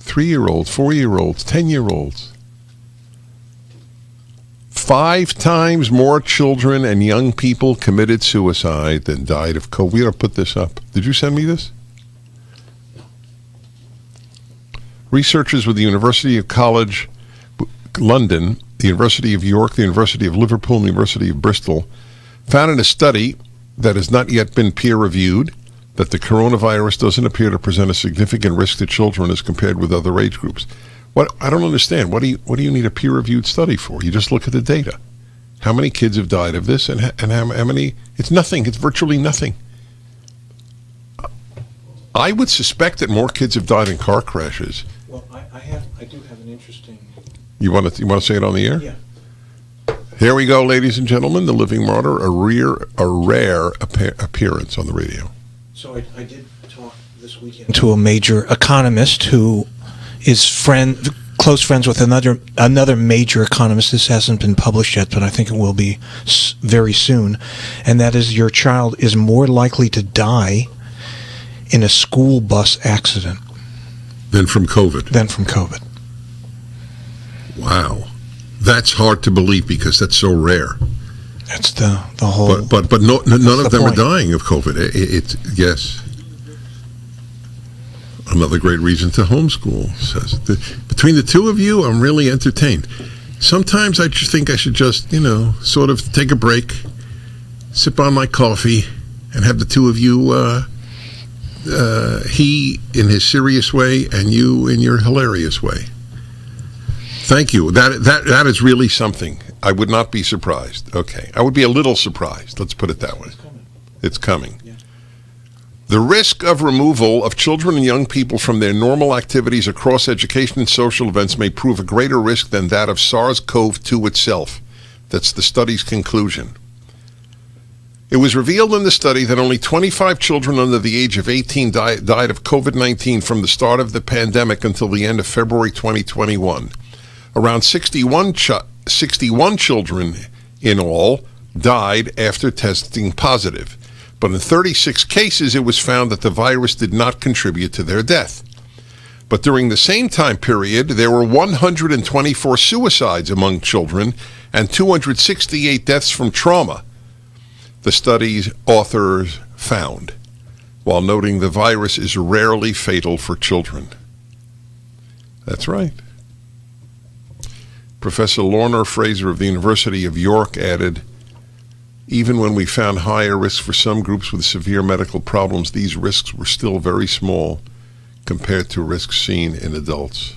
3-year-olds, 4-year-olds, 10-year-olds. 5 times more children and young people committed suicide than died of COVID. We ought to put this up. Did you send me this? Researchers with the University of College London, the University of York, the University of Liverpool, and the University of Bristol found in a study that has not yet been peer-reviewed that the coronavirus doesn't appear to present a significant risk to children as compared with other age groups. What I don't understand. What do you need a peer-reviewed study for? You just look at the data. How many kids have died of this, and how many? It's nothing. It's virtually nothing. I would suspect that more kids have died in car crashes. Well, I do have an interesting. You want to say it on the air? Yeah. Here we go, ladies and gentlemen. The Living Martyr, a rare appearance on the radio. So I did talk this weekend to a major economist who is close friends with another major economist. This hasn't been published yet, but I think it will be very soon. And that is, your child is more likely to die in a school bus accident than from COVID. Wow. That's hard to believe because that's so rare. That's the whole. But none of them are dying of COVID. Yes. Another great reason to homeschool, says. Between the two of you, I'm really entertained. Sometimes I just think I should just, sort of take a break, sip on my coffee, and have the two of you, he in his serious way and you in your hilarious way. Thank you. That is really something. I would not be surprised. Okay. I would be a little surprised. Let's put it that way. It's coming. Yeah. The risk of removal of children and young people from their normal activities across education and social events may prove a greater risk than that of SARS-CoV-2 itself. That's the study's conclusion. It was revealed in the study that only 25 children under the age of 18 died of COVID-19 from the start of the pandemic until the end of February 2021. Around 61 children in all died after testing positive. But in 36 cases, it was found that the virus did not contribute to their death. But during the same time period, there were 124 suicides among children and 268 deaths from trauma, the study's authors found, while noting the virus is rarely fatal for children. That's right. Professor Lorna Fraser of the University of York added, even when we found higher risks for some groups with severe medical problems, these risks were still very small compared to risks seen in adults.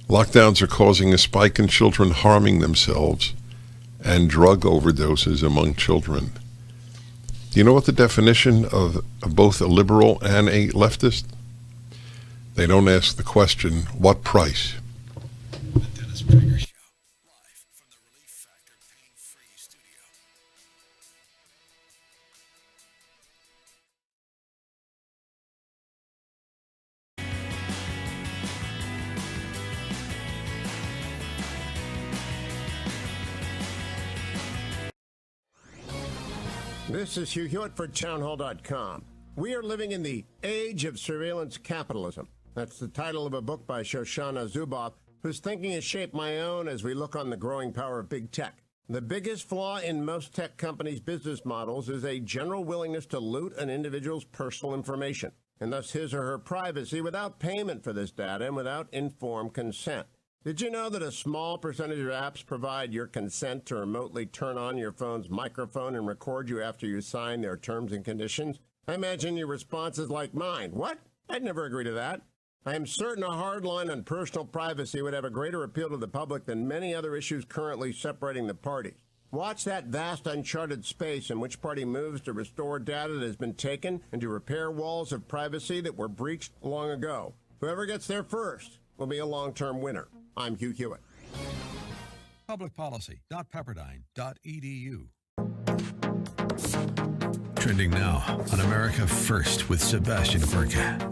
Lockdowns are causing a spike in children harming themselves and drug overdoses among children. Do you know what the definition of both a liberal and a leftist? They don't ask the question, what price? The Dennis Prager Show. This is Hugh Hewitt for townhall.com. We are living in the age of surveillance capitalism. That's the title of a book by Shoshana Zuboff, whose thinking has shaped my own as we look on the growing power of big tech. The biggest flaw in most tech companies' business models is a general willingness to loot an individual's personal information, and thus his or her privacy without payment for this data and without informed consent. Did you know that a small percentage of apps provide your consent to remotely turn on your phone's microphone and record you after you sign their terms and conditions? I imagine your response is like mine. What? I'd never agree to that. I am certain a hard line on personal privacy would have a greater appeal to the public than many other issues currently separating the parties. Watch that vast uncharted space in which party moves to restore data that has been taken and to repair walls of privacy that were breached long ago. Whoever gets there first will be a long-term winner. I'm Hugh Hewitt. Publicpolicy.pepperdine.edu. Trending now on America First with Sebastian Gorka.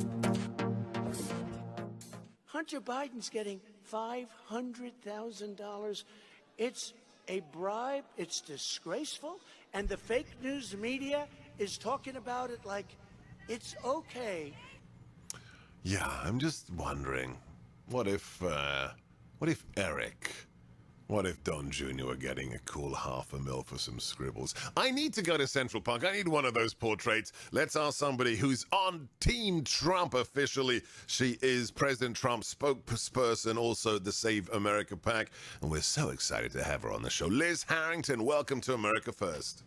Hunter Biden's getting $500,000. It's a bribe. It's disgraceful. And the fake news media is talking about it like it's okay. Yeah, I'm just wondering, what if Eric, what if Don Jr. were getting a cool $500,000 for some scribbles? I need to go to Central Park. I need one of those portraits. Let's ask somebody who's on Team Trump officially. She is President Trump's spokesperson, also the Save America PAC, and we're so excited to have her on the show. Liz Harrington, welcome to America First.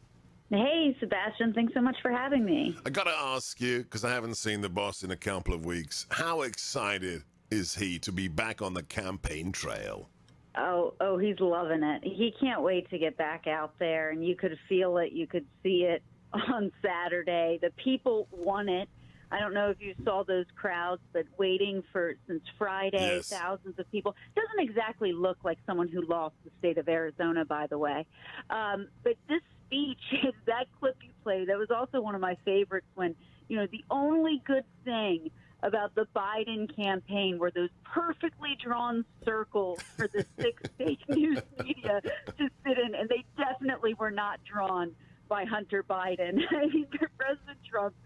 Hey, Sebastian, thanks so much for having me. I gotta ask you, because I haven't seen the boss in a couple of weeks, how excited is he to be back on the campaign trail? Oh, he's loving it. He can't wait to get back out there, and you could feel it. You could see it on Saturday. The people want it. I don't know if you saw those crowds, but waiting since Friday, yes. Thousands of people. Doesn't exactly look like someone who lost the state of Arizona, by the way. But this speech, that clip you played, that was also one of my favorites when, the only good thing about the Biden campaign were those perfectly drawn circles for the six fake news media to sit in, and they definitely were not drawn by Hunter Biden. I mean, President Trump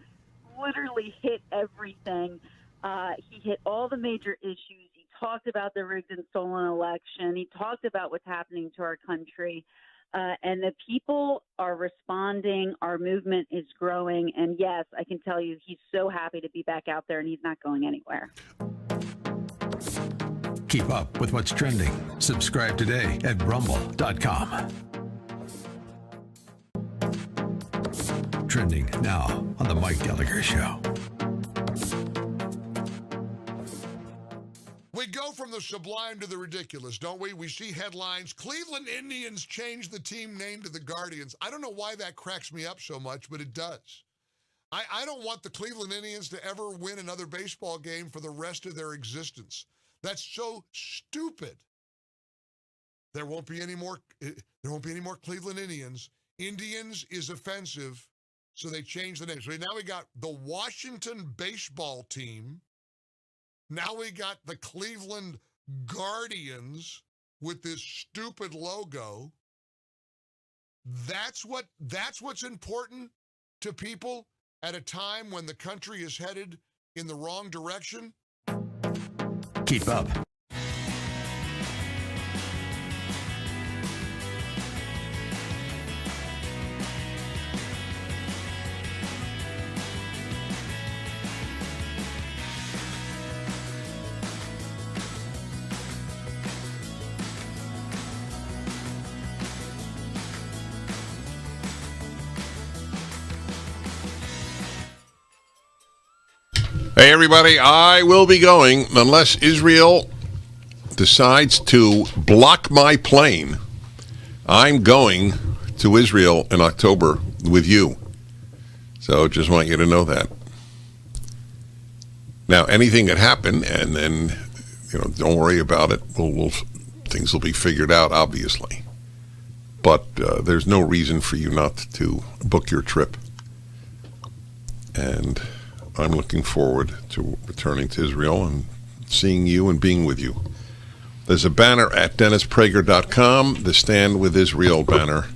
literally hit everything. He hit all the major issues. He talked about the rigged and stolen election. He talked about what's happening to our country. And the people are responding. Our movement is growing. And yes, I can tell you he's so happy to be back out there, and he's not going anywhere. Keep up with what's trending. Subscribe today at rumble.com. Trending now on The Mike Gallagher Show. We go from the sublime to the ridiculous, don't we? We see headlines. Cleveland Indians changed the team name to the Guardians. I don't know why that cracks me up so much, but it does. I don't want the Cleveland Indians to ever win another baseball game for the rest of their existence. That's so stupid. There won't be any more Cleveland Indians. Indians is offensive, so they changed the name. So now we got the Washington baseball team. Now we got the Cleveland Guardians with this stupid logo. That's what's important to people at a time when the country is headed in the wrong direction. Keep up. Hey, everybody, I will be going unless Israel decides to block my plane. I'm going to Israel in October with you. So just want you to know that. Now, anything could happen, and then, don't worry about it. Things will be figured out, obviously. But there's no reason for you not to book your trip. And I'm looking forward to returning to Israel and seeing you and being with you. There's a banner at DennisPrager.com, the Stand With Israel banner.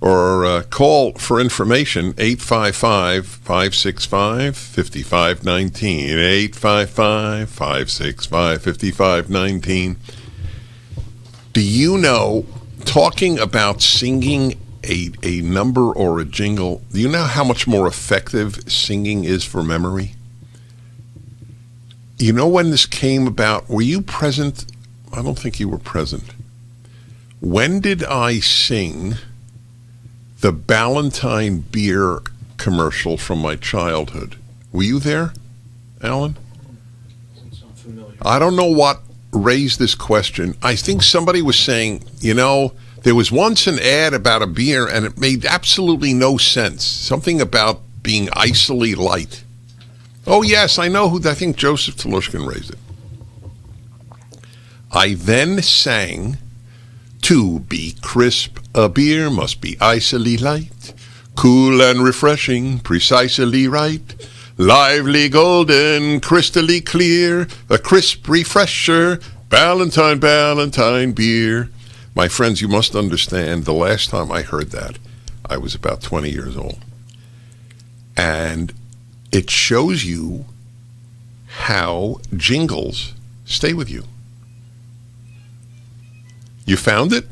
or call for information, 855-565-5519, 855-565-5519. Do you know, talking about singing a number or a jingle, do you know how much more effective singing is for memory? You know when this came about, were you present? I don't think you were present. When did I sing the Ballantine beer commercial from my childhood? Were you there, Alan? I don't know what raised this question. I think somebody was saying, there was once an ad about a beer and it made absolutely no sense. Something about being icily light. Oh, yes, I know I think Joseph Telushkin raised it. I then sang, to be crisp, a beer must be icily light, cool and refreshing, precisely right, lively, golden, crystally clear, a crisp refresher, Ballantine beer. My friends, you must understand, the last time I heard that, I was about 20 years old. And it shows you how jingles stay with you. You found it?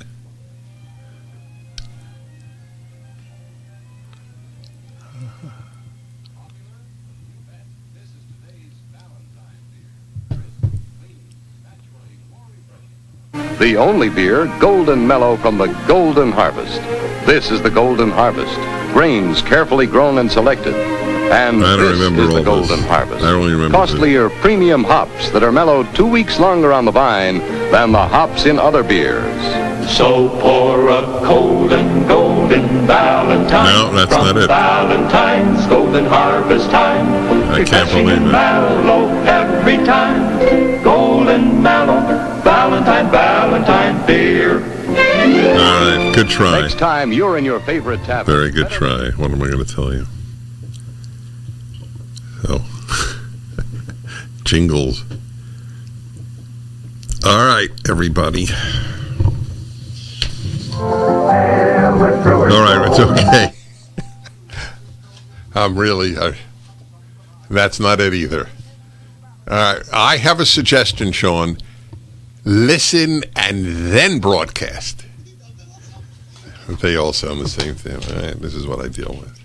The only beer, Golden Mellow from the Golden Harvest. This is the Golden Harvest. Grains carefully grown and selected. And this is the Golden Harvest. I don't remember. Costlier premium hops that are mellowed 2 weeks longer on the vine than the hops in other beers. So pour a golden Valentine. No, that's not it. Valentine's Golden Harvest time. I can't believe it. Mellow every time. Golden mellow Valentine beer. All right, good try. Next time you're in your favorite tavern. Very good try. What am I going to tell you? Oh, jingles. All right, everybody. All right, it's okay. That's not it either. All right, I have a suggestion, Sean. Listen and then broadcast. They all sound the same thing. All right, this is what I deal with.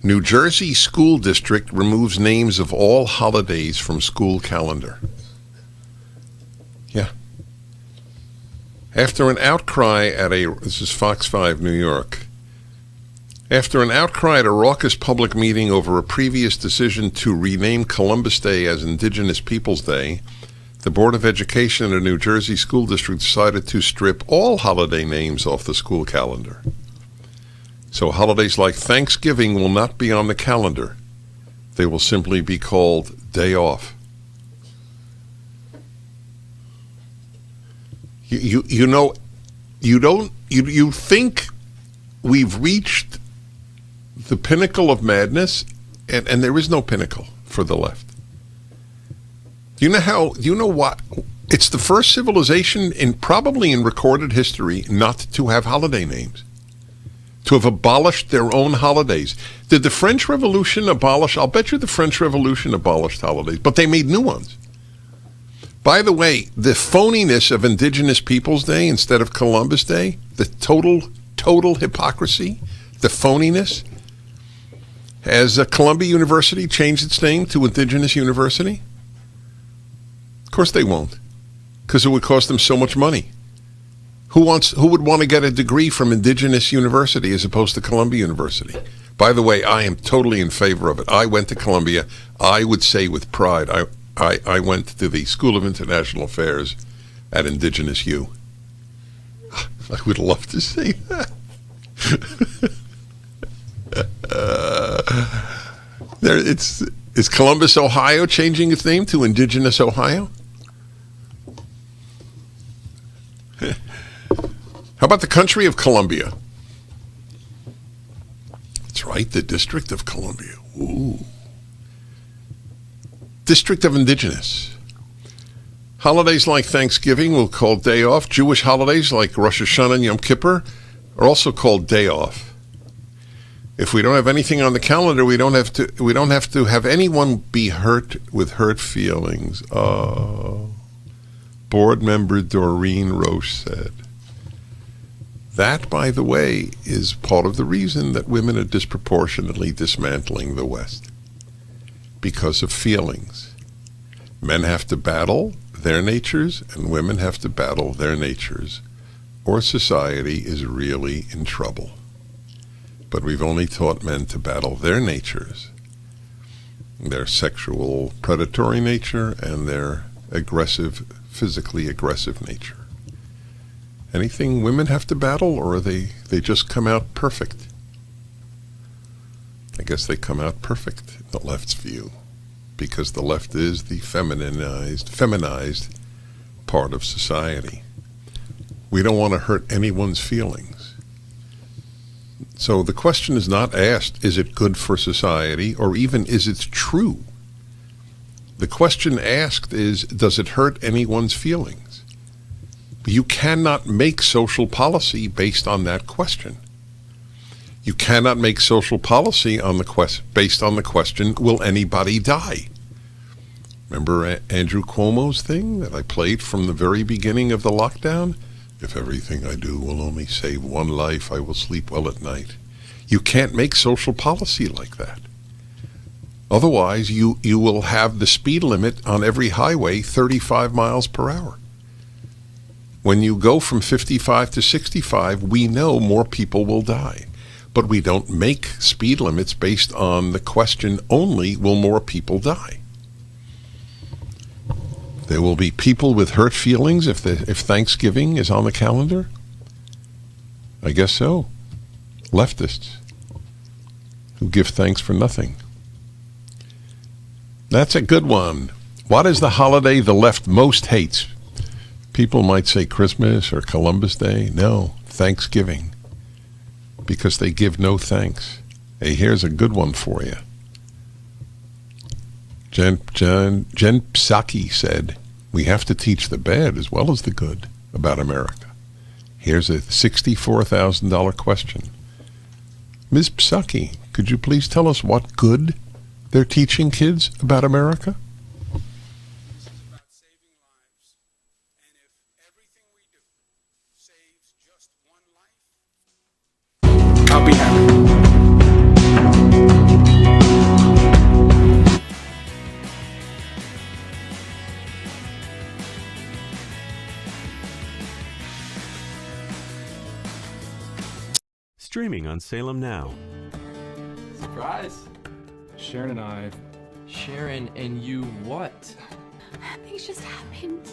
New Jersey School District removes names of all holidays from school calendar. Yeah. After an outcry this is Fox 5 New York. After an outcry at a raucous public meeting over a previous decision to rename Columbus Day as Indigenous Peoples Day, the Board of Education in a New Jersey school district decided to strip all holiday names off the school calendar. So holidays like Thanksgiving will not be on the calendar. They will simply be called day off. You think we've reached the pinnacle of madness, and there is no pinnacle for the left. Do you know what? It's the first civilization probably in recorded history not to have holiday names, to have abolished their own holidays. Did the French Revolution abolish? I'll bet you the French Revolution abolished holidays, but they made new ones. By the way, the phoniness of Indigenous Peoples Day instead of Columbus Day, the total hypocrisy, the phoniness. Has Columbia University changed its name to Indigenous University? Of course they won't, because it would cost them so much money. Who would want to get a degree from Indigenous University as opposed to Columbia University? By the way, I am totally in favor of it. I went to Columbia. I would say with pride, I went to the School of International Affairs at Indigenous U. I would love to say that. Is Columbus, Ohio changing its name to Indigenous Ohio? How about the country of Columbia? That's right, the District of Columbia. Ooh. District of Indigenous. Holidays like Thanksgiving will call day off. Jewish holidays like Rosh Hashanah and Yom Kippur are also called day off. If we don't have anything on the calendar, we don't have to have anyone be hurt with hurt feelings. Oh, board member Doreen Roche said. That, by the way, is part of the reason that women are disproportionately dismantling the West. Because of feelings. Men have to battle their natures, and women have to battle their natures, or society is really in trouble. But we've only taught men to battle their natures, their sexual predatory nature and their aggressive, physically aggressive nature. Anything women have to battle, or they just come out perfect? I guess they come out perfect in the left's view, because the left is the feminized part of society. We don't want to hurt anyone's feelings. So the question is not asked, is it good for society, or even is it true? The question asked is, does it hurt anyone's feelings? You cannot make social policy based on that question. You cannot make social policy on the based on the question, will anybody die? Remember Andrew Cuomo's thing that I played from the very beginning of the lockdown? If everything I do will only save one life, I will sleep well at night. You can't make social policy like that. Otherwise, you will have the speed limit on every highway 35 miles per hour. When you go from 55 to 65, we know more people will die. But we don't make speed limits based on the question only, will more people die? There will be people with hurt feelings if Thanksgiving is on the calendar? I guess so. Leftists who give thanks for nothing. That's a good one. What is the holiday the left most hates? People might say Christmas or Columbus Day. No, Thanksgiving. Because they give no thanks. Hey, here's a good one for you. Jen Psaki said, we have to teach the bad as well as the good about America. Here's a $64,000 question. Ms. Psaki, could you please tell us what good they're teaching kids about America? I'll be happy. Streaming on Salem Now. Surprise. Sharon and I. Sharon and you what? Things just happened.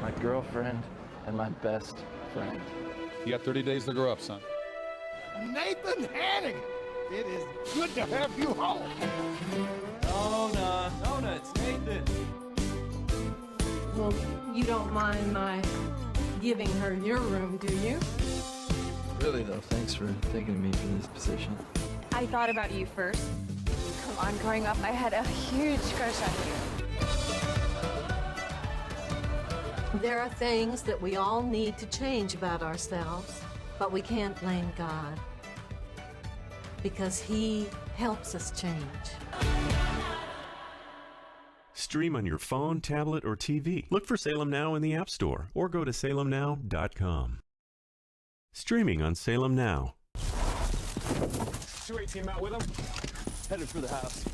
My girlfriend and my best friend. You got 30 days to grow up, son. Nathan Hannigan, it is good to have you home. Nona, it's Nathan. Well, you don't mind my giving her your room, do you? Really though, thanks for thinking of me for this position. I thought about you first. Come on, growing up, I had a huge crush on you. There are things that we all need to change about ourselves, but we can't blame God, because He helps us change. Stream on your phone, tablet, or TV. Look for Salem Now in the App Store or go to salemnow.com. Streaming on Salem Now. 218 out with him. Headed for the house.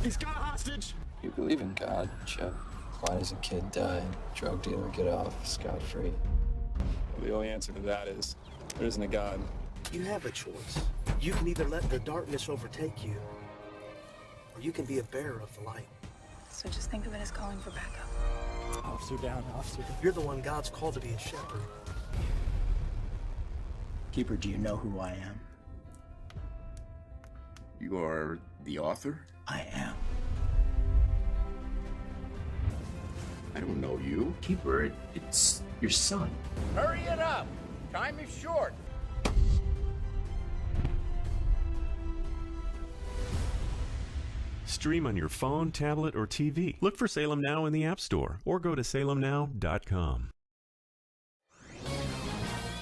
He's got a hostage. You believe in God, Chuck? Why does a kid die and a drug dealer get off scot-free? The only answer to that is there isn't a God. You have a choice. You can either let the darkness overtake you, or you can be a bearer of the light. So just think of it as calling for backup. Officer down, officer down. You're the one God's called to be a shepherd. Keeper, do you know who I am? You are the author? I am. I don't know you. Keeper, it's your son. Hurry it up. Time is short. Stream on your phone, tablet, or TV. Look for Salem Now in the App Store or go to salemnow.com.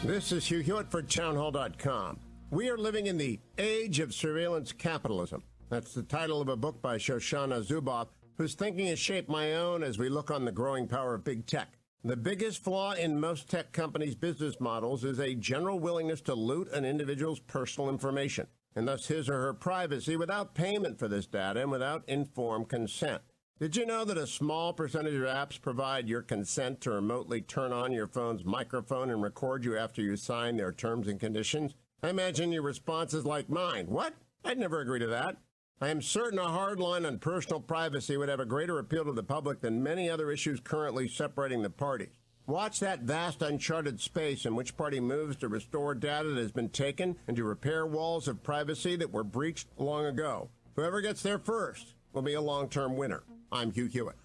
This is Hugh Hewitt for townhall.com. We are living in the age of surveillance capitalism. That's the title of a book by Shoshana Zuboff, whose thinking has shaped my own as we look on the growing power of big tech. The biggest flaw in most tech companies' business models is a general willingness to loot an individual's personal information, and thus his or her privacy without payment for this data and without informed consent. Did you know that a small percentage of apps provide your consent to remotely turn on your phone's microphone and record you after you sign their terms and conditions? I imagine your response is like mine. What? I'd never agree to that. I am certain a hard line on personal privacy would have a greater appeal to the public than many other issues currently separating the parties. Watch that vast uncharted space in which party moves to restore data that has been taken and to repair walls of privacy that were breached long ago. Whoever gets there first will be a long-term winner. I'm Hugh Hewitt.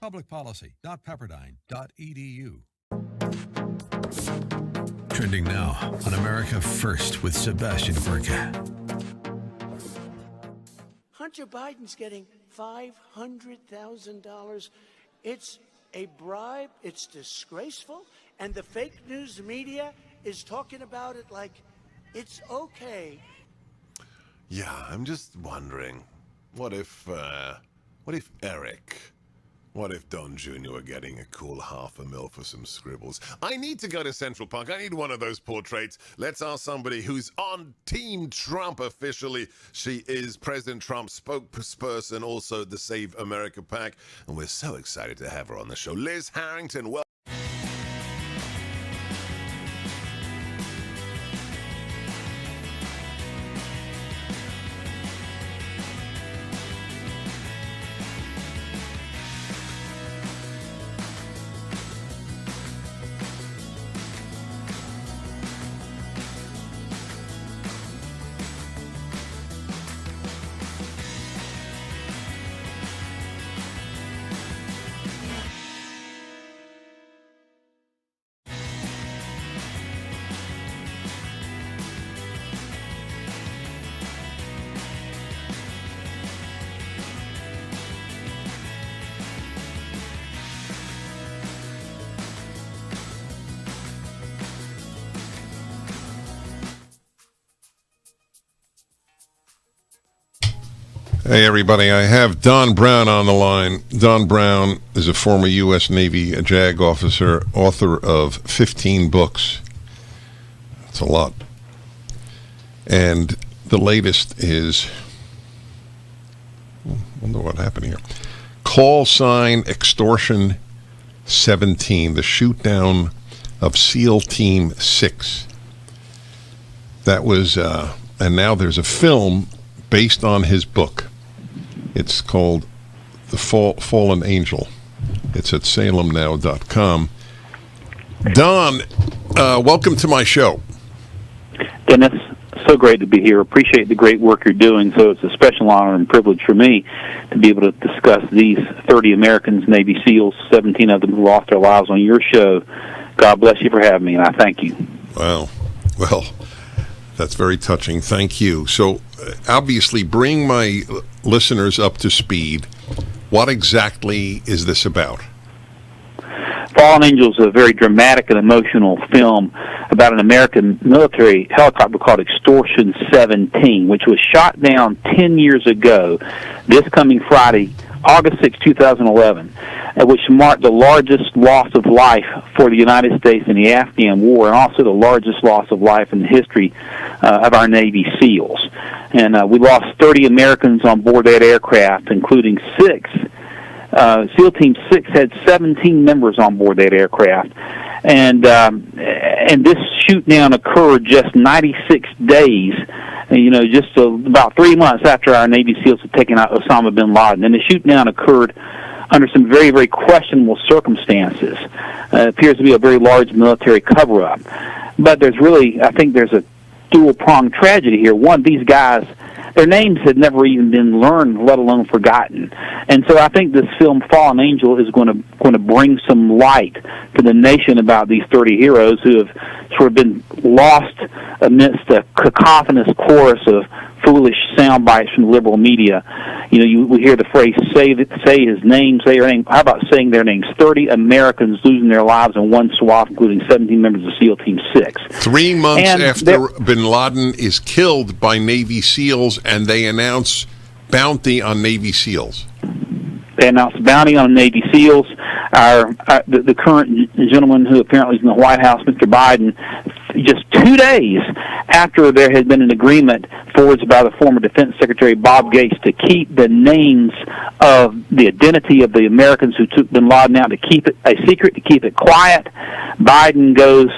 Publicpolicy.pepperdine.edu. Trending now on America First with Sebastian Gorka. Hunter Biden's getting $500,000. It's a bribe. It's disgraceful. And the fake news media is talking about it like it's okay. Yeah, I'm just wondering, what if Eric, what if Don Jr. were getting a cool $500,000 for some scribbles? I need to go to Central Park. I need one of those portraits. Let's ask somebody who's on Team Trump officially. She is President Trump's spokesperson, also the Save America PAC, and we're so excited to have her on the show. Liz Harrington, welcome. Hey, everybody. I have Don Brown on the line. Don Brown is a former U.S. Navy JAG officer, author of 15 books. That's a lot. And the latest is, I wonder what happened here. Call Sign Extortion 17, the shoot down of SEAL Team 6. That was, and now there's a film based on his book. It's called The Fallen Angel. It's at salemnow.com. Don, welcome to my show. Dennis, so great to be here. Appreciate the great work you're doing. So it's a special honor and privilege for me to be able to discuss these 30 Americans, Navy SEALs, 17 of them who lost their lives on your show. God bless you for having me, and I thank you. Wow. Well, that's very touching. Thank you. So, obviously, bring my listeners up to speed. What exactly is this about? Fallen Angel is a very dramatic and emotional film about an American military helicopter called Extortion 17, which was shot down 10 years ago, this coming Friday, August 6, 2011, which marked the largest loss of life for the United States in the Afghan war, and also the largest loss of life in the history of our Navy SEALs. And we lost 30 Americans on board that aircraft, including 6. SEAL Team 6 had 17 members on board that aircraft. And this shoot-down occurred just 96 days, just about 3 months after our Navy SEALs had taken out Osama bin Laden. And the shoot-down occurred under some very, very questionable circumstances. It appears to be a very large military cover-up. But there's a dual-pronged tragedy here. One, these guys, their names had never even been learned, let alone forgotten. And so I think this film, Fallen Angel, is going to bring some light to the nation about these 30 heroes who have sort of been lost amidst a cacophonous chorus of foolish sound bites from the liberal media. We hear the phrase say his name, say her name. How about saying their names? 30 Americans losing their lives in one swath, including 17 members of SEAL Team 6. 3 months after bin Laden is killed by Navy SEALs, and they announce bounty on Navy SEALs. They announced bounty on Navy SEALs. The current gentleman who apparently is in the White House, Mr. Biden, just 2 days after there had been an agreement forged by the former Defense Secretary Bob Gates to keep the names of the identity of the Americans who took bin Laden out, to keep it a secret, to keep it quiet, Biden goes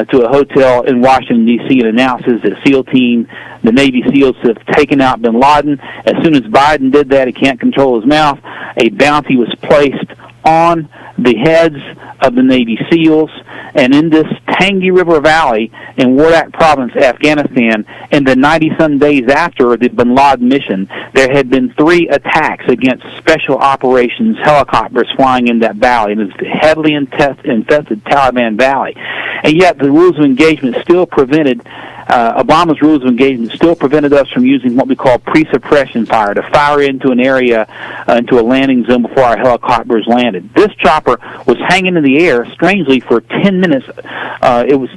to a hotel in Washington, D.C. and announces that SEAL Team, the Navy SEALs, have taken out bin Laden. As soon as Biden did that, he can't control his mouth. A bounty was placed on the heads of the Navy SEALs, and in this Tangi River Valley in Wardak Province, Afghanistan, in the 90-some days after the bin Laden mission, there had been 3 attacks against special operations helicopters flying in that valley. And it's a heavily infested Taliban valley. And yet the rules of engagement still prevented Obama's rules of engagement still prevented us from using what we call pre-suppression fire, to fire into an area, into a landing zone before our helicopters landed. This chopper was hanging in the air, strangely, for 10 minutes.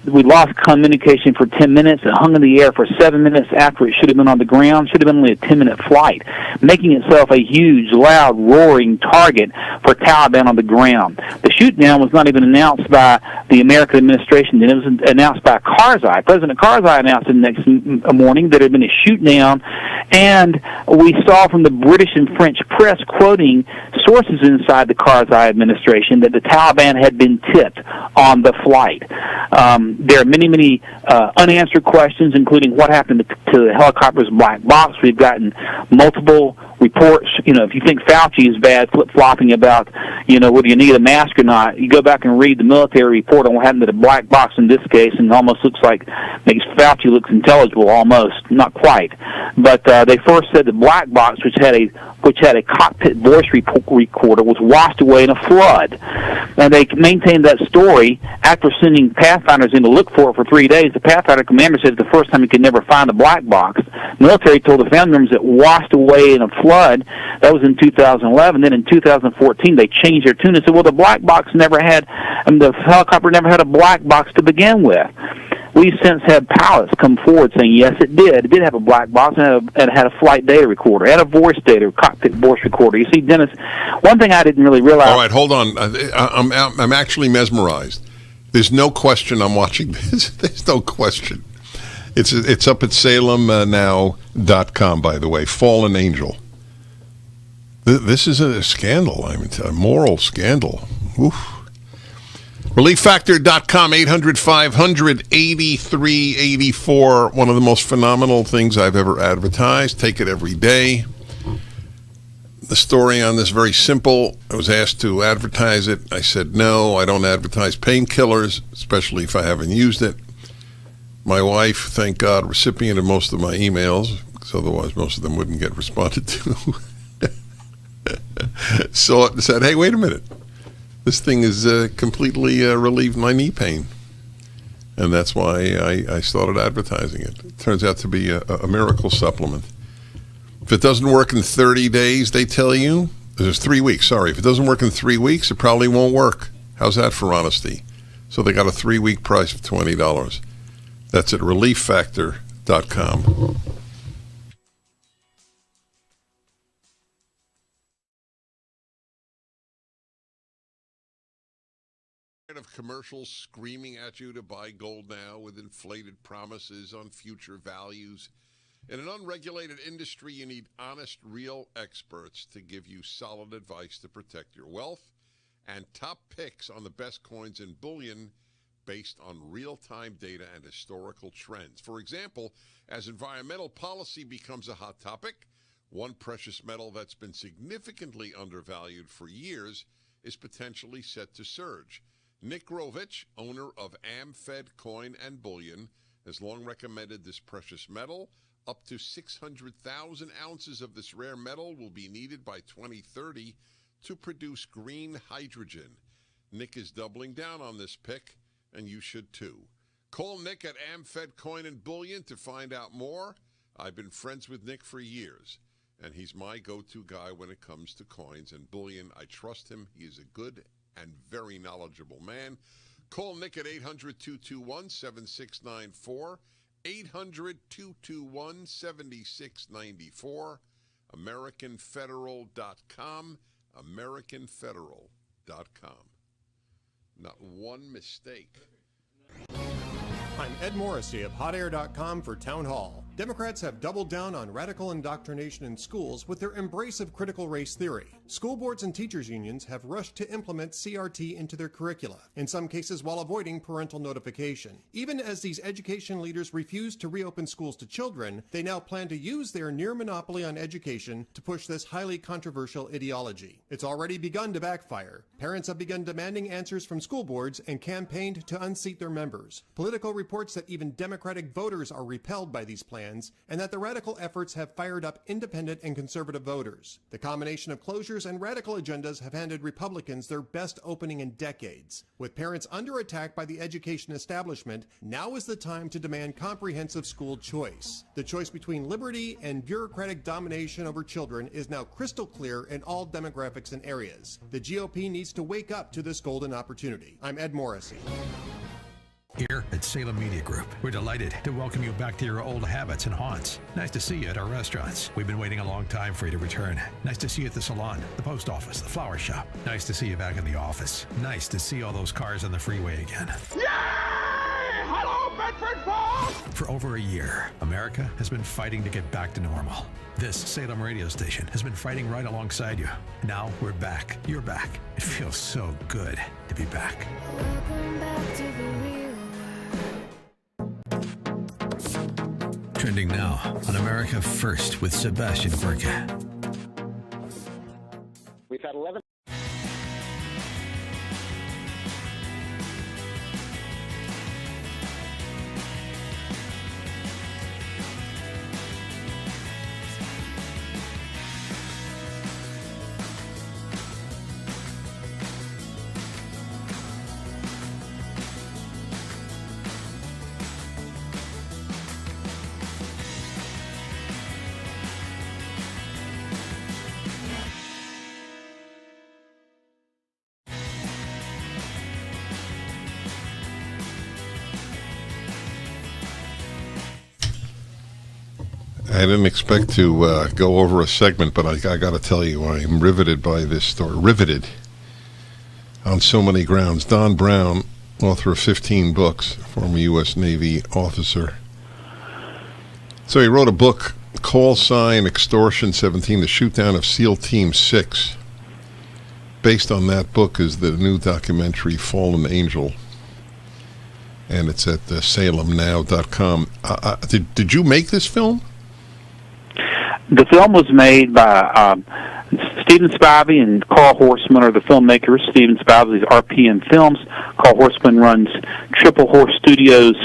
We lost communication for 10 minutes. It hung in the air for 7 minutes after it should have been on the ground. Should have been only a 10-minute flight, making itself a huge, loud, roaring target for Taliban on the ground. The shoot-down was not even announced by the American administration. It was announced by Karzai. President Karzai announced the next morning that there had been a shoot-down, and we saw from the British and French press, quoting sources inside the Karzai administration, that the Taliban had been tipped on the flight. There are many, many unanswered questions, including what happened to the helicopter's black box. We've gotten multiple reports. If you think Fauci is bad, flip-flopping about, whether you need a mask or not, you go back and read the military report on what happened to the black box in this case, and it almost looks like, makes Fauci looks intelligible, almost, not quite. But they first said the black box, which had a cockpit voice recorder, was washed away in a flood. And they maintained that story after sending Pathfinders in to look for it for 3 days. The Pathfinder commander said the first time he could never find the black box. Military told the family members it washed away in a flood. That was in 2011. Then in 2014, they changed their tune and said, well, the black box the helicopter never had a black box to begin with. We've since had pilots come forward saying, yes, it did. It did have a black box, and it had a flight data recorder, and a voice data, cockpit voice recorder. You see, Dennis, one thing I didn't really realize... All right, hold on. I'm actually mesmerized. There's no question I'm watching this. There's no question. It's up at SalemNow.com, by the way. Fallen Angel. This is a scandal. I mean, a moral scandal. Oof. ReliefFactor.com, 800-500-8384. One of the most phenomenal things I've ever advertised. Take it every day. The story on this, very simple. I was asked to advertise it. I said, no, I don't advertise painkillers, especially if I haven't used it. My wife, thank God, recipient of most of my emails, because otherwise most of them wouldn't get responded to. So I said, hey, wait a minute. This thing is completely relieved my knee pain. And that's why I started advertising it. It turns out to be a miracle supplement. If it doesn't work in 30 days, they tell you, there's 3 weeks, sorry. If it doesn't work in 3 weeks, it probably won't work. How's that for honesty? So they got a 3-week price of $20. That's at ReliefFactor.com. Of commercials screaming at you to buy gold now with inflated promises on future values. In an unregulated industry, you need honest, real experts to give you solid advice to protect your wealth and top picks on the best coins and bullion based on real-time data and historical trends. For example, as environmental policy becomes a hot topic, one precious metal that's been significantly undervalued for years is potentially set to surge. Nick Rovich, owner of AmFed Coin and Bullion, has long recommended this precious metal. Up to 600,000 ounces of this rare metal will be needed by 2030 to produce green hydrogen. Nick is doubling down on this pick, and you should too. Call Nick at AmFed Coin and Bullion to find out more. I've been friends with Nick for years, and he's my go-to guy when it comes to coins and bullion. I trust him. He is a good and very knowledgeable man. Call Nick at 800-221-7694, 800-221-7694, AmericanFederal.com, AmericanFederal.com. Not one mistake. I'm Ed Morrissey of HotAir.com for Town Hall. Democrats have doubled down on radical indoctrination in schools with their embrace of critical race theory. School boards and teachers unions have rushed to implement CRT into their curricula, in some cases while avoiding parental notification. Even as these education leaders refuse to reopen schools to children, they now plan to use their near monopoly on education to push this highly controversial ideology. It's already begun to backfire. Parents have begun demanding answers from school boards and campaigned to unseat their members. Political reports that even Democratic voters are repelled by these plans, and that the radical efforts have fired up independent and conservative voters. The combination of closures and radical agendas have handed Republicans their best opening in decades. With parents under attack by the education establishment, now is the time to demand comprehensive school choice. The choice between liberty and bureaucratic domination over children is now crystal clear in all demographics and areas. The GOP needs to wake up to this golden opportunity. I'm Ed Morrissey. Here at Salem Media Group, we're delighted to welcome you back to your old habits and haunts. Nice to see you at our restaurants. We've been waiting a long time for you to return. Nice to see you at the salon, the post office, the flower shop. Nice to see you back in the office. Nice to see all those cars on the freeway again. Yay! Hello, Bedford Falls! For over a year, America has been fighting to get back to normal. This Salem radio station has been fighting right alongside you. Now we're back. You're back. It feels so good to be back. Welcome back to the real. Trending now on America First with Sebastian Gorka. We've had 11. I didn't expect to go over a segment, but I got to tell you, I'm riveted by this story. Riveted on so many grounds. Don Brown, author of 15 books, former U.S. Navy officer. So he wrote a book, Call Sign Extortion 17, The Shootdown of SEAL Team 6. Based on that book is the new documentary, Fallen Angel. And it's at salemnow.com. Did you make this film? The film was made by Stephen Spivey and Carl Horseman are the filmmakers. Stephen Spivey is RPM Films. Carl Horseman runs Triple Horse Studios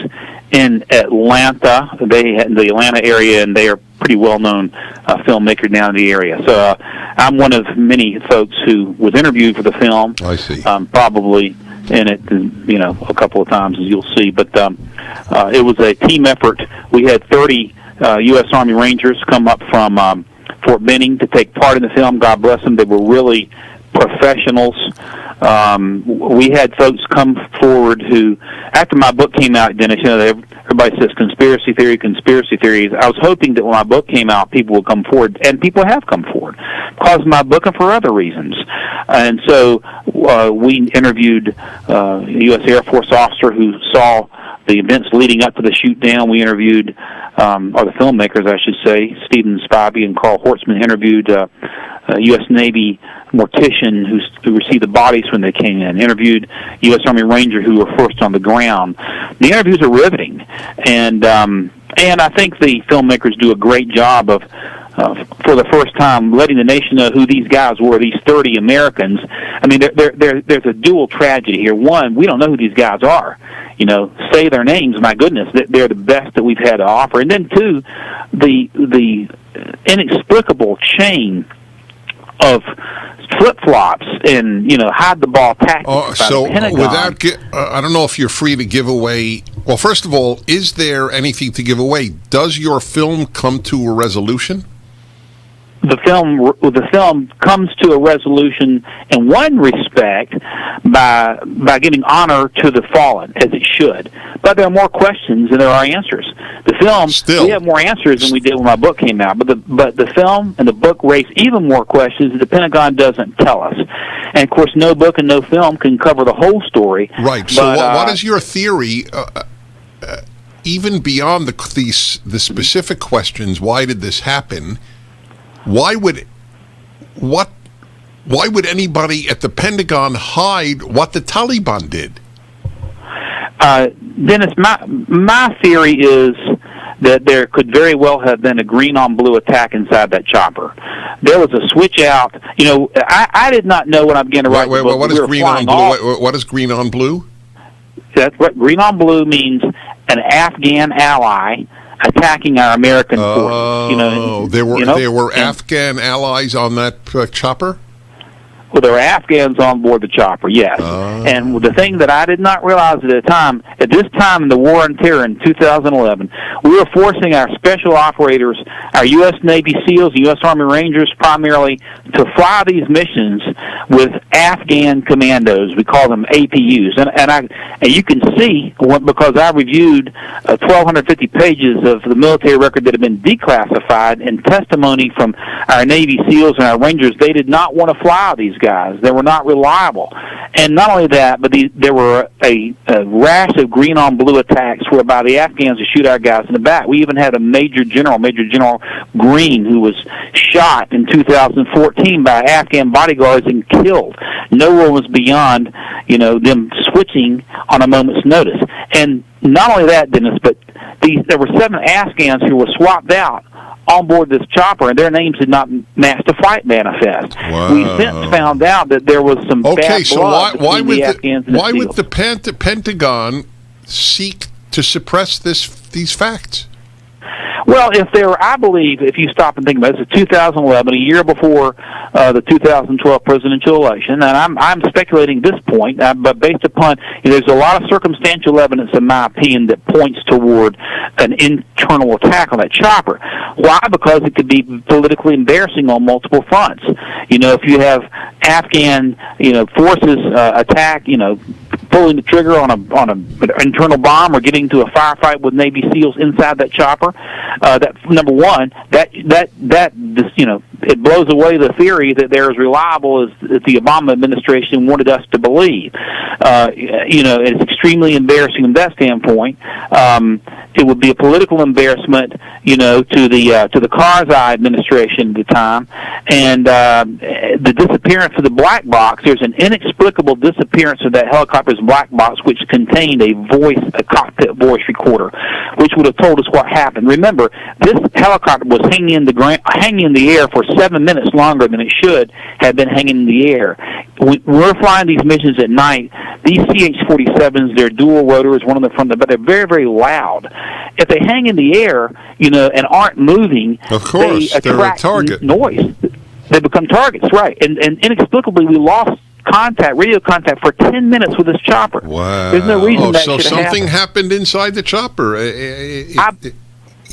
in Atlanta. They in the Atlanta area, and they are pretty well-known filmmaker down in the area. So I'm one of many folks who was interviewed for the film. I see. Probably in it, a couple of times, as you'll see. But it was a team effort. We had 30 U.S. Army Rangers come up from Fort Benning to take part in the film. God bless them. They were really professionals. We had folks come forward who, after my book came out, Dennis, everybody says conspiracy theories. I was hoping that when my book came out, people would come forward, and people have come forward because of my book and for other reasons. And so we interviewed a U.S. Air Force officer who saw the events leading up to the shoot down. We interviewed, or the filmmakers, I should say, Stephen Spivey and Carl Horseman interviewed a U.S. Navy mortician who received the bodies when they came in, interviewed U.S. Army Ranger who were first on the ground. The interviews are riveting, and I think the filmmakers do a great job of, for the first time, letting the nation know who these guys were, these 30 Americans. I mean, there's a dual tragedy here. One, we don't know who these guys are. Say their names, my goodness, they're the best that we've had to offer. And then, two, the inexplicable chain of flip-flops and hide the ball tactics. So without, I don't know if you're free to give away Well, first of all, is there anything to give away? Does your film come to a resolution? The film comes to a resolution in one respect by giving honor to the fallen, as it should. But there are more questions than there are answers. The film, we have more answers than we did when my book came out. But the film and the book raise even more questions that the Pentagon doesn't tell us. And of course, no book and no film can cover the whole story. Right. So, what is your theory? Even beyond the specific questions, why did this happen? Why would anybody at the Pentagon hide what the Taliban did? Dennis, my theory is that there could very well have been a green-on-blue attack inside that chopper. There was a switch out. You know, I did not know when I began to write the book. What is green-on-blue? What is green-on-blue? That's what green-on-blue means. An Afghan ally attacking our American forces. You know, there were Afghan allies on that chopper? Well, there were Afghans on board the chopper, yes. And the thing that I did not realize at this time in the War on Terror in 2011, we were forcing our special operators, our U.S. Navy SEALs, U.S. Army Rangers primarily, to fly these missions with Afghan commandos. We call them APUs. And you can see, because I reviewed 1,250 pages of the military record that had been declassified and testimony from our Navy SEALs and our Rangers, they did not want to fly these guys. They were not reliable. And not only that, but there were a rash of green-on-blue attacks whereby the Afghans would shoot our guys in the back. We even had a Major General Green, who was shot in 2014 by Afghan bodyguards and killed. No one was beyond, them switching on a moment's notice. And not only that, Dennis, but there were 7 Afghans who were swapped out on board this chopper, and their names did not match the flight manifest. Wow. We since found out that there was some bad blood between the Afghans and the why SEALs. would the Pentagon seek to suppress these facts? Well, I believe, if you stop and think about it, it's 2011, a year before the 2012 presidential election, and I'm speculating at this point, but based upon, there's a lot of circumstantial evidence, in my opinion, that points toward an internal attack on that chopper. Why? Because it could be politically embarrassing on multiple fronts. If you have Afghan, forces attack, pulling the trigger on an internal bomb or getting into a firefight with Navy SEALs inside that chopper. That number one, that it blows away the theory that they're as reliable as the Obama administration wanted us to believe. It's extremely embarrassing from that standpoint. It would be a political embarrassment, to the Karzai administration at the time, and the disappearance of the black box. There's an inexplicable disappearance of that helicopter's black box, which contained a cockpit voice recorder, which would have told us what happened. Remember, this helicopter was hanging in the air for 7 minutes longer than it should have been hanging in the air. We're flying these missions at night. These CH-47s, they're dual rotors, one on the front, but they're very, very loud. If they hang in the air, and aren't moving, of course, they attract they're a target. Noise. They become targets, right? And inexplicably, we lost radio contact for 10 minutes with this chopper. Wow. There's no reason that so should have something happened inside the chopper.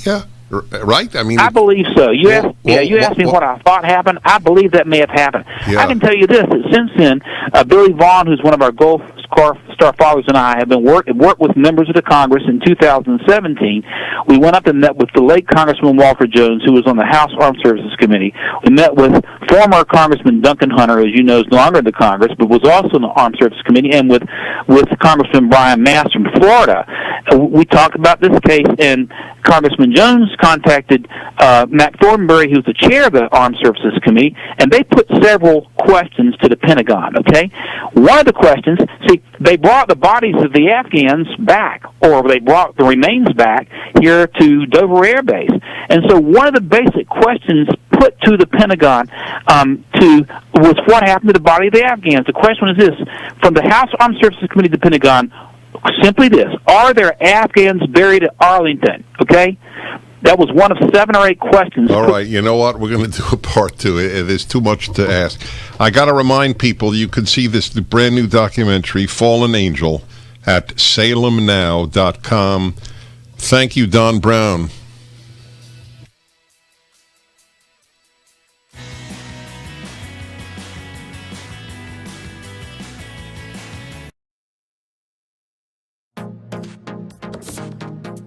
Yeah, right? I mean, I believe so. You asked me what I thought happened. I believe that may have happened. Yeah. I can tell you this, that since then, Billy Vaughn, who's one of our Gulf Star fathers, and I have been worked with members of the Congress in 2017. We went up and met with the late Congressman Walter Jones, who was on the House Armed Services Committee. We met with former Congressman Duncan Hunter, as you know, is no longer in the Congress, but was also in the Armed Services Committee, and with Congressman Brian Mast from Florida. We talked about this case, and Congressman Jones contacted Matt Thornberry, who's the chair of the Armed Services Committee, and they put several questions to the Pentagon, okay? One of the questions, they brought the bodies of the Afghans back, or they brought the remains back here to Dover Air Base. And so one of the basic questions put to the Pentagon was what happened to the body of the Afghans. The question is this, from the House Armed Services Committee to the Pentagon, simply this: are there Afghans buried at Arlington? Okay? That was one of 7 or 8 questions. All right, you know what? We're going to do a part 2. There's too much to ask. I got to remind people, you can see the brand new documentary, Fallen Angel, at salemnow.com. Thank you, Don Brown.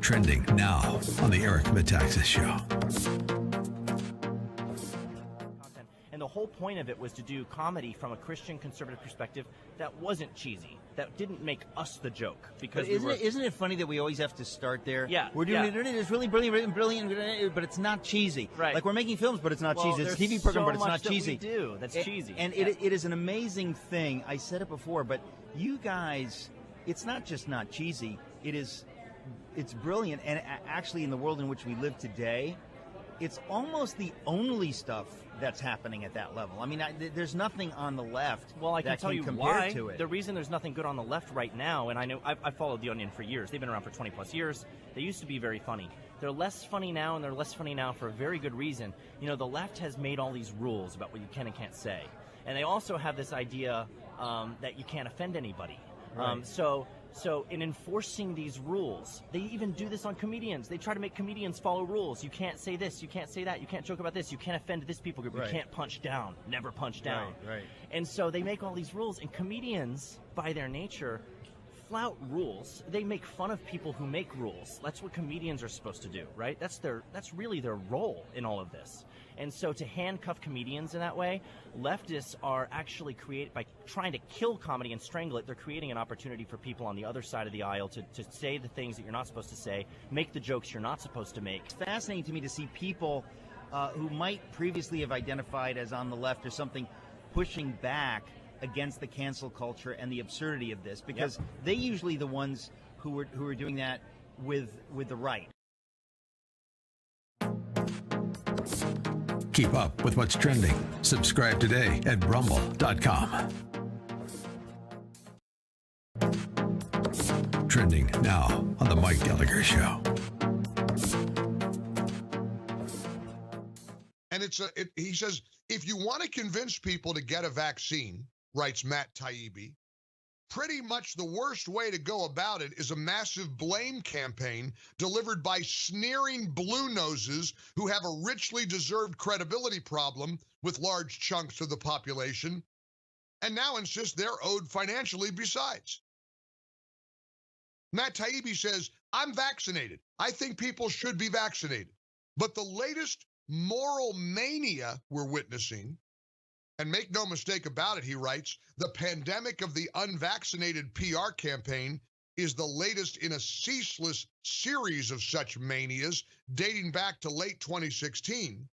Trending now on the Eric Metaxas Show. And the whole point of it was to do comedy from a Christian conservative perspective that wasn't cheesy, that didn't make us the joke. Because isn't it funny that we always have to start there? Yeah, we're doing it's really brilliant, but it's not cheesy. Right. Like we're making films, but it's not cheesy. It's a TV there's program, so but it's not much that cheesy. we do that's cheesy. And it is an amazing thing. I said it before, but you guys, it's not just not cheesy. It's brilliant, and actually, in the world in which we live today, it's almost the only stuff that's happening at that level. I mean, there's nothing on the left. Well, I can tell you compare why. To it. The reason there's nothing good on the left right now, and I know I've followed The Onion for years. They've been around for 20 plus years. They used to be very funny. They're less funny now, and they're less funny now for a very good reason. You know, the left has made all these rules about what you can and can't say, and they also have this idea that you can't offend anybody. Right. So in enforcing these rules, they even do this on comedians. They try to make comedians follow rules. You can't say this, you can't say that, you can't joke about this, you can't offend this people group, right. You can't punch down, never punch down. Right. And so they make all these rules, and comedians, by their nature, flout rules. They make fun of people who make rules. That's what comedians are supposed to do, right? That's really their role in all of this. And so to handcuff comedians in that way, leftists are actually by trying to kill comedy and strangle it, they're creating an opportunity for people on the other side of the aisle to say the things that you're not supposed to say, make the jokes you're not supposed to make. It's fascinating to me to see people who might previously have identified as on the left or something pushing back against the cancel culture and the absurdity of this, because they usually the ones who are doing that with the right. Keep up with what's trending. Subscribe today at rumble.com. Trending now on the Mike Gallagher Show. And he says, if you want to convince people to get a vaccine, writes Matt Taibbi, pretty much the worst way to go about it is a massive blame campaign delivered by sneering blue noses who have a richly deserved credibility problem with large chunks of the population and now insist they're owed financially besides. Matt Taibbi says, I'm vaccinated. I think people should be vaccinated. But the latest moral mania we're witnessing, and make no mistake about it, he writes, the pandemic of the unvaccinated PR campaign is the latest in a ceaseless series of such manias dating back to late 2016,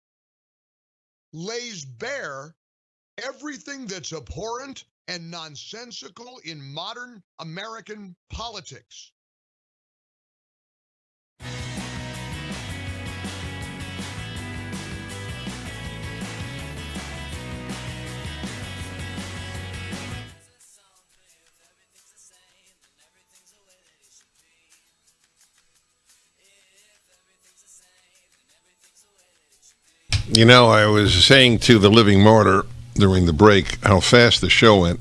lays bare everything that's abhorrent and nonsensical in modern American politics. You know, I was saying to the Living Martyr during the break how fast the show went.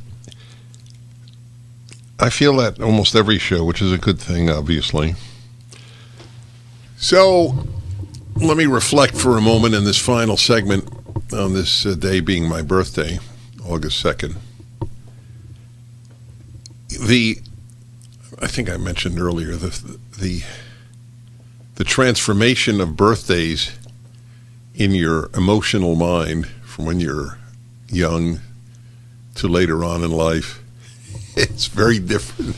I feel that almost every show, which is a good thing, obviously. So, let me reflect for a moment in this final segment on this day being my birthday, August 2nd. I think I mentioned earlier, the transformation of birthdays in your emotional mind from when you're young to later on in life, it's very different.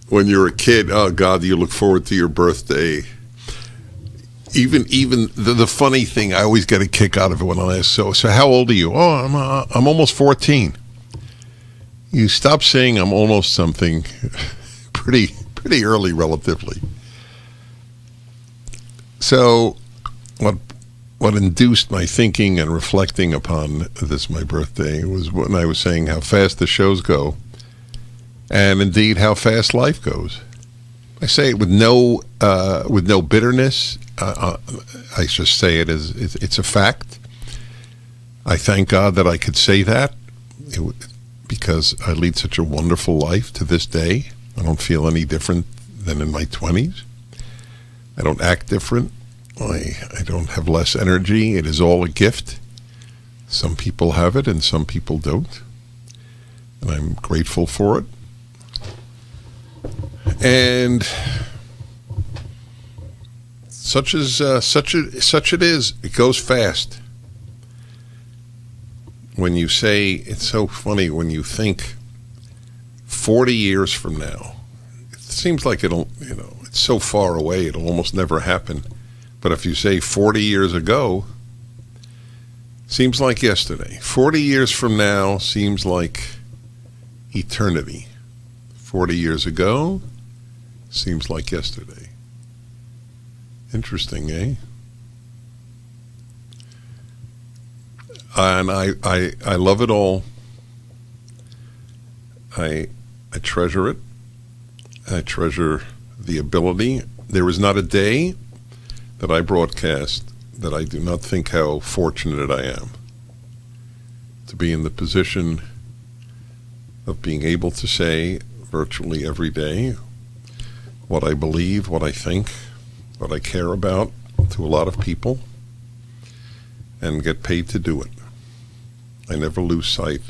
When you're a kid, oh God, you look forward to your birthday. Even the funny thing, I always get a kick out of it when I ask, so how old are you? Oh, I'm almost 14. You stop saying I'm almost something pretty early, relatively. So, what induced my thinking and reflecting upon this, my birthday, was when I was saying how fast the shows go, and indeed how fast life goes. I say it with no bitterness. I just say it as it's a fact. I thank God that I could say that, because because I lead such a wonderful life to this day. I don't feel any different than in my 20s. I don't act different. I don't have less energy. It is all a gift. Some people have it and some people don't. And I'm grateful for it. And such it is. It goes fast. When you say, it's so funny when you think 40 years from now, it seems like it'll, it's so far away, it'll almost never happen. But if you say 40 years ago, seems like yesterday. 40 years from now seems like eternity. 40 years ago seems like yesterday. Interesting, eh? And I love it all. I treasure it. I treasure the ability. There is not a day that I broadcast that I do not think how fortunate I am to be in the position of being able to say virtually every day what I believe, what I think, what I care about to a lot of people, and get paid to do it. I never lose sight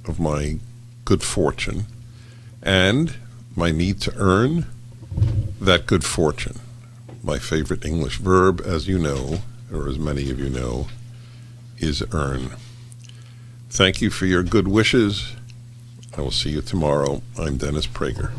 of my good fortune and my need to earn that good fortune. My favorite English verb, as you know, or as many of you know, is earn. Thank you for your good wishes. I will see you tomorrow. I'm Dennis Prager.